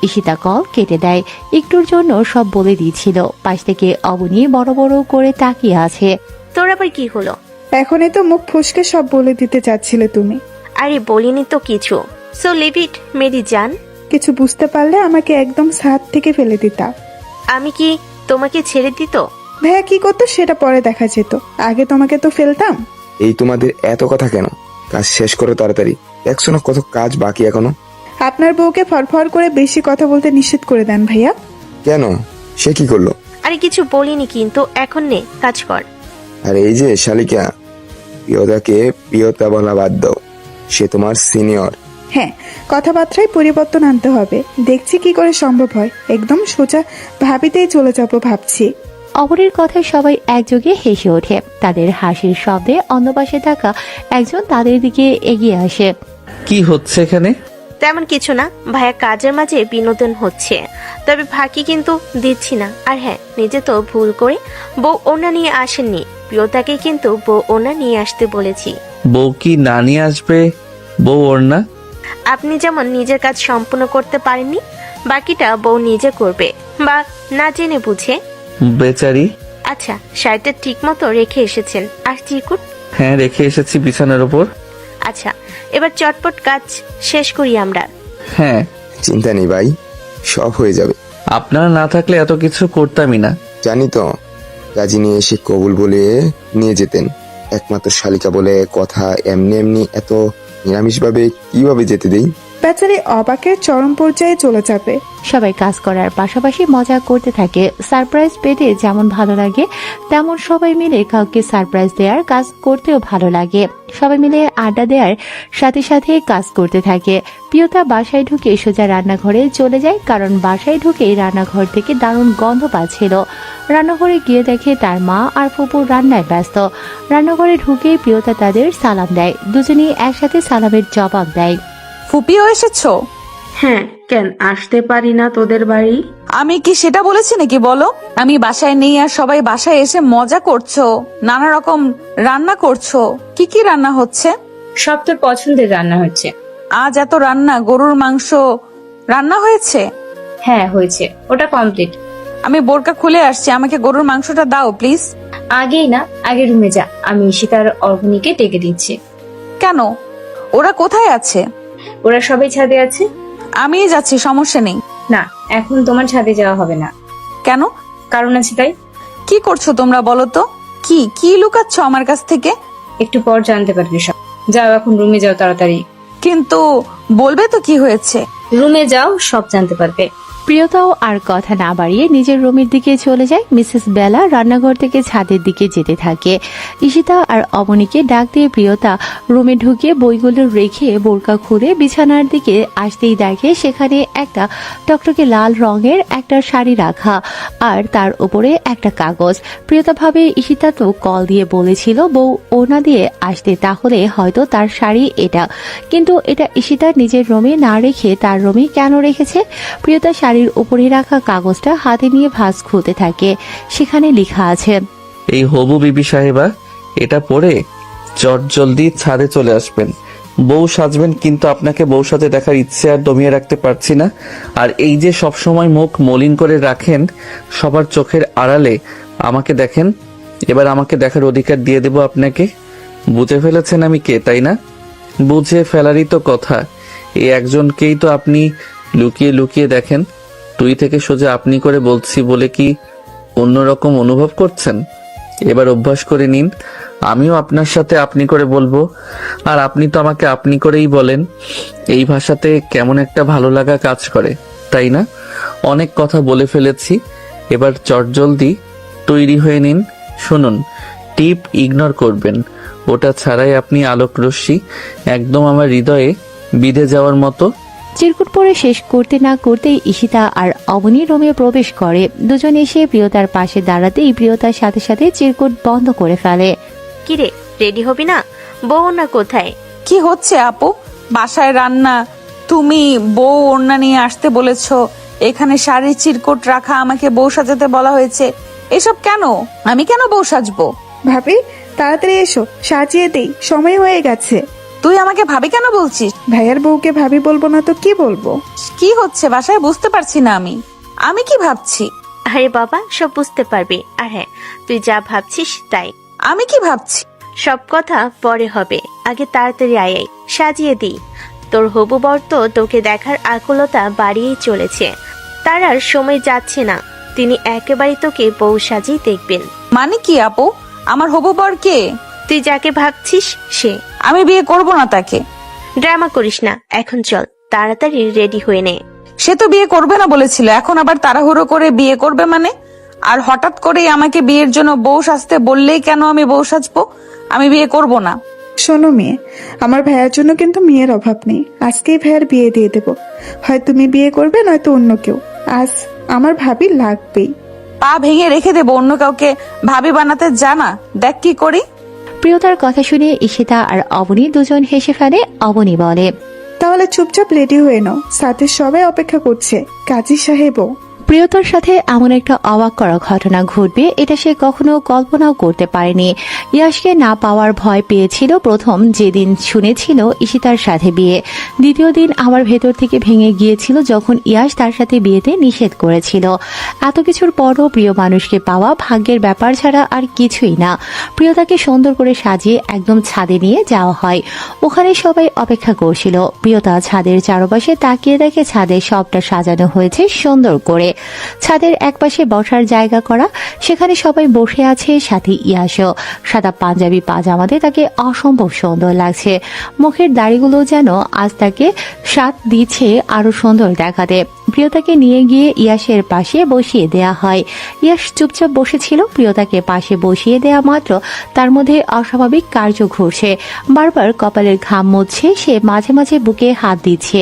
ঈশিতা কল কেটে দেয়। একটুর জন্য সব বলে দিয়েছিল। পাশ থেকে অবনী বড় বড় করে তাকিয়ে আছে। তোর আবার কি হলো? এখনই তো মুখ ফসকে সব বলে দিতে চাচ্ছিলে তুমি। আরে বলিনি তো কিছু, সো লিভ ইট মেরি জান। কিছু বুঝতে পারলে আমাকে একদম সাথ থেকে ফেলে দিতা। আমি কি তোমাকে ছেড়ে দিত? ভাইয়া কি করতো সেটা পরে দেখা যেত, আগে তোমাকে তো ফেলতাম। এই তোমাদের এত কথা কেন? কাজ শেষ করো তাড়াতাড়ি, দেখছো না কত কাজ বাকি এখনো। আপনার বউকে ফরফর করে বেশি কথা বলতে নিষেধ করে দেন ভাইয়া। কেন, সে কি করলো? আরে কিছু বলিনি, কিন্তু এখন নে কাজ কর। আর এই যে শালিকা, প্রিয়তাকে প্রিয়তা বলা বাদ দাও, সে তোমার সিনিয়র। হ্যাঁ, কথাবার্তায় পরিবর্তন আনতে হবে, দেখছি কি করে সম্ভব হয়। একদম সোজা ভাবিতেই চলে যাবো ভাবছি। অপরের কথায় সবাই একযোগে হেসে ওঠে। তাদের হাসির শব্দে অন্য পাশে থাকা একজন তাদের দিকে এগিয়ে আসে। কি হচ্ছে এখানে? তেমন কিছু না ভাইয়া, কাজের মাঝে বিনোদন হচ্ছে, তবে ফাঁকি কিন্তু দিচ্ছি না। আর হ্যাঁ, নিজে তো ভুল করে বউ ওড়না নিয়ে আসেননি, প্রিয়তাকে কিন্তু বউ ওড়না নিয়ে আসতে বলেছি। বউ কি না নিয়ে আসবে বউ ওড়না? আপনি যেমন নিজের কাজ সম্পূর্ণ করতে পারেননি, বাকিটা বউ নিজে করবে, বা না জেনে বুঝে। বেচারি। আচ্ছা, শাড়িটা ঠিক মতো রেখে এসেছেন, আর চিরকুট? হ্যাঁ, রেখে এসেছি বিছানার উপর। আচ্ছা, এবার চটপট কাজ শেষ করি আমরা। হ্যাঁ, চিন্তা নেই ভাই, সব হয়ে যাবে। আপনারা না থাকলে এত কিছু করতামই না। জানি তো, কাজী নিয়ে এসে কবুল বলে নিয়ে যেতেন। একমাত্র শালিকা বলে কথা, এমনি এমনি এত নিরামিষ ভাবে কিভাবে যেতে দেই? বেচারি অবাকের চরম পর্যায়ে চলে যাবে। সবাই কাজ করার পাশাপাশি মজা করতে থাকে। সারপ্রাইজ পেতে যেমন ভালো লাগে, তেমন সবাই মিলে কাউকে সারপ্রাইজ দেওয়ার কাজ করতেও ভালো লাগে। সবাই মিলে আড্ডা দেওয়ার সাথে সাথে কাজ করতে থাকে। প্রিয়তা বাসায় ঢুকে সোজা রান্নাঘরে চলে যায়, কারণ বাসায় ঢুকেই রান্নাঘর থেকে দারুণ গন্ধ পাচ্ছিল। রান্নাঘরে গিয়ে দেখে তার মা আর ফুপু রান্নায় ব্যস্ত। রান্নাঘরে ঢুকেই প্রিয়তা তাদের সালাম দেয়। দুজনেই একসাথে সালামের জবাব দেয়। ফুপিও এসেছো? হ্যাঁ, কেন আসতে পারি না তোদের বাড়ি? আমি কি সেটা বলেছি নাকি বলো? আমি বাসায় নেই আর সবাই বাসায় এসে মজা করছো, নানা রকম রান্না করছো। কি কি রান্না হচ্ছে? সব তোর পছন্দের রান্না হচ্ছে। আজ এত রান্না, গরুর মাংস রান্না হয়েছে? হ্যাঁ হয়েছে, ওটা কমপ্লিট। আমি বোরকা খুলে আসছি, আমাকে গরুর মাংসটা দাও প্লিজ। আগেই না, আগে রুমে যা, আমি ঈশিতার অর্ঘনিকে ডেকে দিচ্ছি। কেন? ওরা কোথায় আছে? ওরা সবাই ছাদে আছে। আমি যাচ্ছি, সমস্যা নেই। না, এখন তোমার ছাদে যাওয়া হবে না। কেন? কারণ আছে তাই। কি করছো তোমরা বলো তো? কি লুকাচ্ছ আমার কাছ থেকে? একটু পর জানতে পারবে সব। যাও এখন রুমে যাও তাড়াতাড়ি। কিন্তু বলবে তো কি হয়েছে? রুমে যাও, সব জানতে পারবে। প্রিয়তাও আর কথা না বাড়িয়ে নিজের রুমের দিকে চলে যায়। মিসেস বেলা রান্নাঘর থেকে ছাদের দিকে যেতে থাকে। ঈশিতা আর অবনীকে ডাক দিয়ে প্রিয়তা রুমে ঢুকে বইগুলো রেখে বোরকা খুলে বিছানার দিকে আসতেই দেখে সেখানে একটা টকটকে লাল রঙের একটা শাড়ি রাখা আর তার উপরে একটা কাগজ। প্রিয়তা ভাবে ঈশিতা তো কল দিয়ে বলেছিল বউ ওড়না দিয়ে আসতে, তাহলে হয়তো তার শাড়ি এটা, কিন্তু এটা ঈশিতার নিজের রুমে না রেখে তার রুমে কেন রেখেছে? প্রিয়তা শাড়ির উপরে রাখা কাগজটা হাতে নিয়ে ভাঁজ খুলতে থাকে। সেখানে লেখা আছে, এই হবু বিবি সাহেবা, এটা পড়ে জলদি ছাদে চলে আসবেন। বউ সাজবেন, কিন্তু আপনাকে বউ সাজে দেখার ইচ্ছে আর দমিয়ে রাখতে পারছি না। আর এই যে সব সময় মুখ মলিন করে রাখেন সবার চোখের আড়ালে, আমাকে দেখেন, এবার আমাকে দেখার অধিকার দিয়ে দেব আপনাকে। বুঝে ফেলেছেন আমি কে, তাই না? বুঝে ফেলারই তো কথা। এই একজনকেই তো আপনি লুকিয়ে লুকিয়ে দেখেন। তুই থেকে সোজা আপনি করে বলছি বলে কি অন্যরকম অনুভব করছেন? এবার অভ্যাস করে নিন, আমিও আপনার সাথে আপনি করে বলবো, আর আপনি তো আমাকে আপনি করেই বলেন। এই ভাষাতে কেমন একটা ভালো লাগা কাজ করে, তাই না? অনেক কথা বলে ফেলেছি, এবার চটজলদি তৈরি হয়ে নিন। শুনুন, টিপ ইগনোর করবেন, ওটা ছাড়াই আপনি আলোক রশ্মি একদম আমার হৃদয়ে বিঁধে যাওয়ার মতো। চিরকুট পরে শেষ করতে না করতেই ঈশিতা আর অবনী রুমে প্রবেশ করে। দুজন এসে প্রিয়তার পাশে দাঁড়াতেই প্রিয়তার সাথে সাথে চিরকুট বন্ধ করে ফেলে। কিরে, রেডি হবি না? বউ না কোথায়? কি হচ্ছে আপু? বাসায় রান্না, তুমি বউ ওড়না নিয়ে আসতে বলেছো, এখানে শাড়ির চিরকুট রাখা, আমাকে বউ সাজাতে বলা হয়েছে। এসব কেন? আমি কেন বউ সাজবো? ভাবি তাড়াতাড়ি এসো, সাজিয়ে দেই, সময় হয়ে গেছে। তুই আমাকে ভাবি কেন বলছিস? ভাইয়ার বউকে ভাবি বলবো না তো কি বলবো? কি হচ্ছে বাসায় বুঝতে পারছি না আমি কি ভাবছি? আরে বাবা, সব বুঝতে পারবি। আর হ্যাঁ, তুই যা ভাবছিস তাই। আমি কি ভাবছি? সব কথা পরে হবে, আগে তাড়াতাড়ি আয়, সাজিয়ে দিই। তোর হবু বর তো তোকে দেখার আকুলতা বাড়িয়েই চলেছে, তার আর সময় যাচ্ছে না। তিনি একেবারে তোকে বউ সাজিয়ে দেখবেন। মানে কি আপু? আমার হবু বর কে? তুই যাকে ভাবছিস সে। আমি বিয়ে করব না তাকে। ড্রামা করিস না, এখন চল তাড়াতাড়ি রেডি হয়ে নে। সে তো বিয়ে করবে না বলেছিল, এখন আবার তাড়াহুড়ো করে বিয়ে করবে মানে? আর হঠাৎ করেই আমাকে বিয়ের জন্য বউ সাজতে বললেই কেন আমি বউ সাজবো? আমি বিয়ে করব না। শোনো মেয়ে, আমার ভাইয়ার জন্য কিন্তু মেয়ের অভাব নেই। আজকেই ভাইয়ার বিয়ে দিয়ে দেব, হয় তুমি বিয়ে করবে নয়তো অন্য কেউ। আজ আমার ভাবি লাগবেই। পা ভেঙে রেখে দেবো অন্য কাউকে ভাবি বানাতে, জানা দেখ কি করি। প্রিয়তার কথা শুনে ঈশিতা আর অবনী দুজন হেসে ফেলে। অবনী বলে, তাহলে চুপচাপ রেডি হয়ে নাও, সাথে সবাই অপেক্ষা করছে, কাজী সাহেবও। প্রিয়তার সাথে এমন একটা অবাক করা ঘটনা ঘটবে এটা সে কখনো কল্পনাও করতে পারেনি। ইয়াশকে না পাওয়ার ভয় পেয়েছিল প্রথম যেদিন শুনেছিল ঈশিতার সাথে বিয়ে, দ্বিতীয় দিন আবার ভেতর থেকে ভেঙে গিয়েছিল যখন ইয়াশ তার সাথে বিয়েতে নিষেধ করেছিল। এত কিছুর পরও প্রিয় মানুষকে পাওয়া ভাগ্যের ব্যাপার ছাড়া আর কিছুই না। প্রিয়তাকে সুন্দর করে সাজিয়ে একদম ছাদে নিয়ে যাওয়া হয়। ওখানে সবাই অপেক্ষা করছিল। প্রিয়তা ছাদের চারপাশে তাকিয়ে দেখে ছাদে সবটা সাজানো হয়েছে সুন্দর করে। ছাদের একপাশে বসার জায়গা করা, সেখানে সবাই বসে আছে, সাথে ইয়াশও। সাদা পাঞ্জাবি পাজামাতে তাকে অসম্ভব সুন্দর লাগছে। মুখের দাড়িগুলো যেন আজ তাকে স্বাদ দিচ্ছে আরো সুন্দর দেখাতে। প্রিয়তাকে নিয়ে গিয়ে ইয়াশের পাশে বসিয়ে দেয়া হয়। ইয়াশ চুপচাপ বসেছিল। প্রিয়তাকে পাশে বসিয়ে দেয়া মাত্র তার মধ্যে অস্বাভাবিক কার্য ঘটছে। বারবার কপালের ঘাম মুছছে, সে মাঝে মাঝে বুকে হাত দিচ্ছে।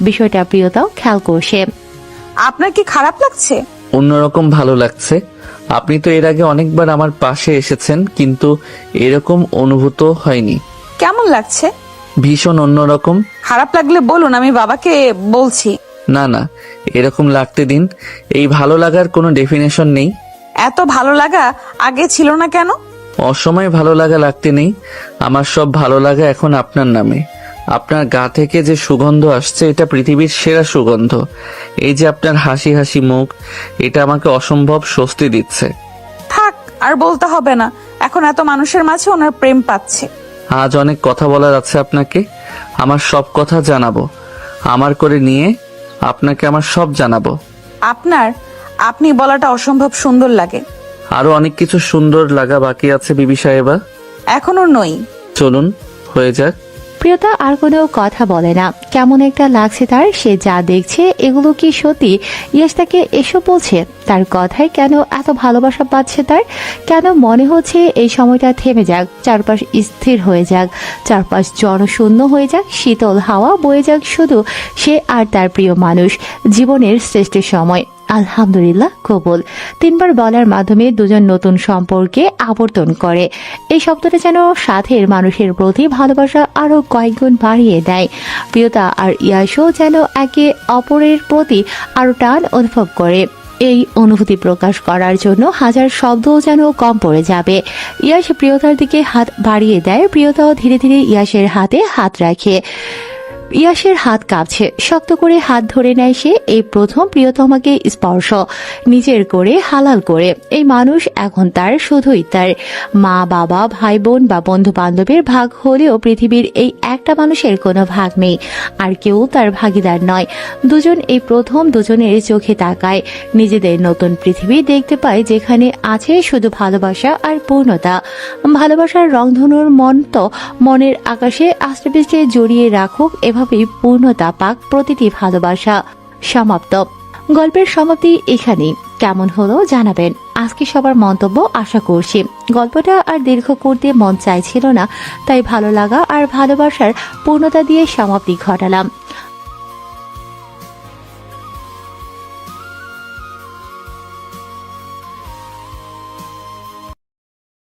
বিষয়টা প্রিয়তাও খেয়াল করছে। আপনার কি খারাপ লাগছে? অন্যরকম ভালো লাগছে। আপনি তো এর আগে অনেকবার আমার পাশে এসেছেন, কিন্তু এরকম অনুভূত হয়নি। কেমন লাগছে? ভীষণ অন্যরকম। খারাপ লাগলে বলুন, আমি বাবাকে বলছি। না না, এরকম লাগতে দিন। এই ভালো লাগার কোনো ডেফিনেশন নেই। এত ভালো লাগা আগে ছিল না কেন? অসময়ে ভালো লাগা লাগতে নেই। আমার সব ভালো লাগা এখন আপনার নামে। আপনার গা থেকে যে সুগন্ধ আসছে এটা পৃথিবীর সেরা সুগন্ধ। এই যে আপনার হাসি হাসি মুখ, এটা আমাকে অসম্ভব স্বস্তি দিচ্ছে। থাক, আর বলতে হবে না। এখন এত মানুষের মাঝে ওনার প্রেম পাচ্ছে। আজ অনেক কথা বলার আছে আপনাকে। আমার সব কথা জানাবো, আমার করে নিয়ে আপনাকে আমার সব জানাবো। আপনি বলাটা অসম্ভব সুন্দর লাগে। আরো অনেক কিছু সুন্দর লাগা বাকি আছে বিবি সাহেবা। এখনো নই। চলুন হয়ে যাক। প্রিয়তা আর কোনো কথা বলে না। কেমন একটা লাগছে তার। সে যা দেখছে এগুলো কি সত্যি ইয়াশ তাকে এসব বলছে? তার কথায় কেন এত ভালোবাসা পাচ্ছে তার? কেন মনে হচ্ছে এই সময়টা থেমে যাক, চারপাশ স্থির হয়ে যাক, চারপাশ জনশূন্য হয়ে যাক, শীতল হাওয়া বয়ে যাক, শুধু সে আর তার প্রিয় মানুষ। জীবনের শ্রেষ্ঠ সময়। আলহামদুলিল্লাহ কবুল। 3 বার বলার মাধ্যমে দুজন নতুন সম্পর্কে আবর্তন করে। এই শব্দটা যেন সাথের মানুষের প্রতি ভালোবাসা আরো কয়েকগুণ বাড়িয়ে দেয়। প্রিয়তা আর ইয়াশও যেন একে অপরের প্রতি আরো টান অনুভব করে। এই অনুভূতি প্রকাশ করার জন্য হাজার শব্দও যেন কম পড়ে যাবে। ইয়াশ প্রিয়তার দিকে হাত বাড়িয়ে দেয়। প্রিয়তাও ধীরে ধীরে ইয়াশের হাতে হাত রাখে। ইয়াশের হাত কাঁপছে। শক্ত করে হাত ধরে নেয় সে। এই প্রথম প্রিয়তমাকে স্পর্শ নিজের করে হালাল করে। এই মানুষ এখন তার, শুধুই তার। মা বাবা ভাই বোন বা বন্ধু বান্ধবের ভাগ হলেও পৃথিবীর এই একটা মানুষের কোনো ভাগ নেই, আর কেউ তার ভাগিদার নয়। দুজন এই প্রথম দুজনের চোখে তাকায়। নিজেদের নতুন পৃথিবী দেখতে পায়, যেখানে আছে শুধু ভালোবাসা আর পূর্ণতা। ভালোবাসার রংধনুর মন্ত মনের আকাশে আষ্টেপৃষ্টে জড়িয়ে রাখুক, এভাবেই পূর্ণতা পাক প্রতিটি ভালোবাসা। সমাপ্ত। গল্পের সমাপ্তি এখানেই। কেমন হলো জানাবেন। আজকে সবার মন্তব্য আশা করছি। গল্পটা আর দীর্ঘ করতে মন চাইছিল না, তাই ভালো লাগা আর ভালোবাসার পূর্ণতা দিয়ে সমাপ্তি ঘটালাম।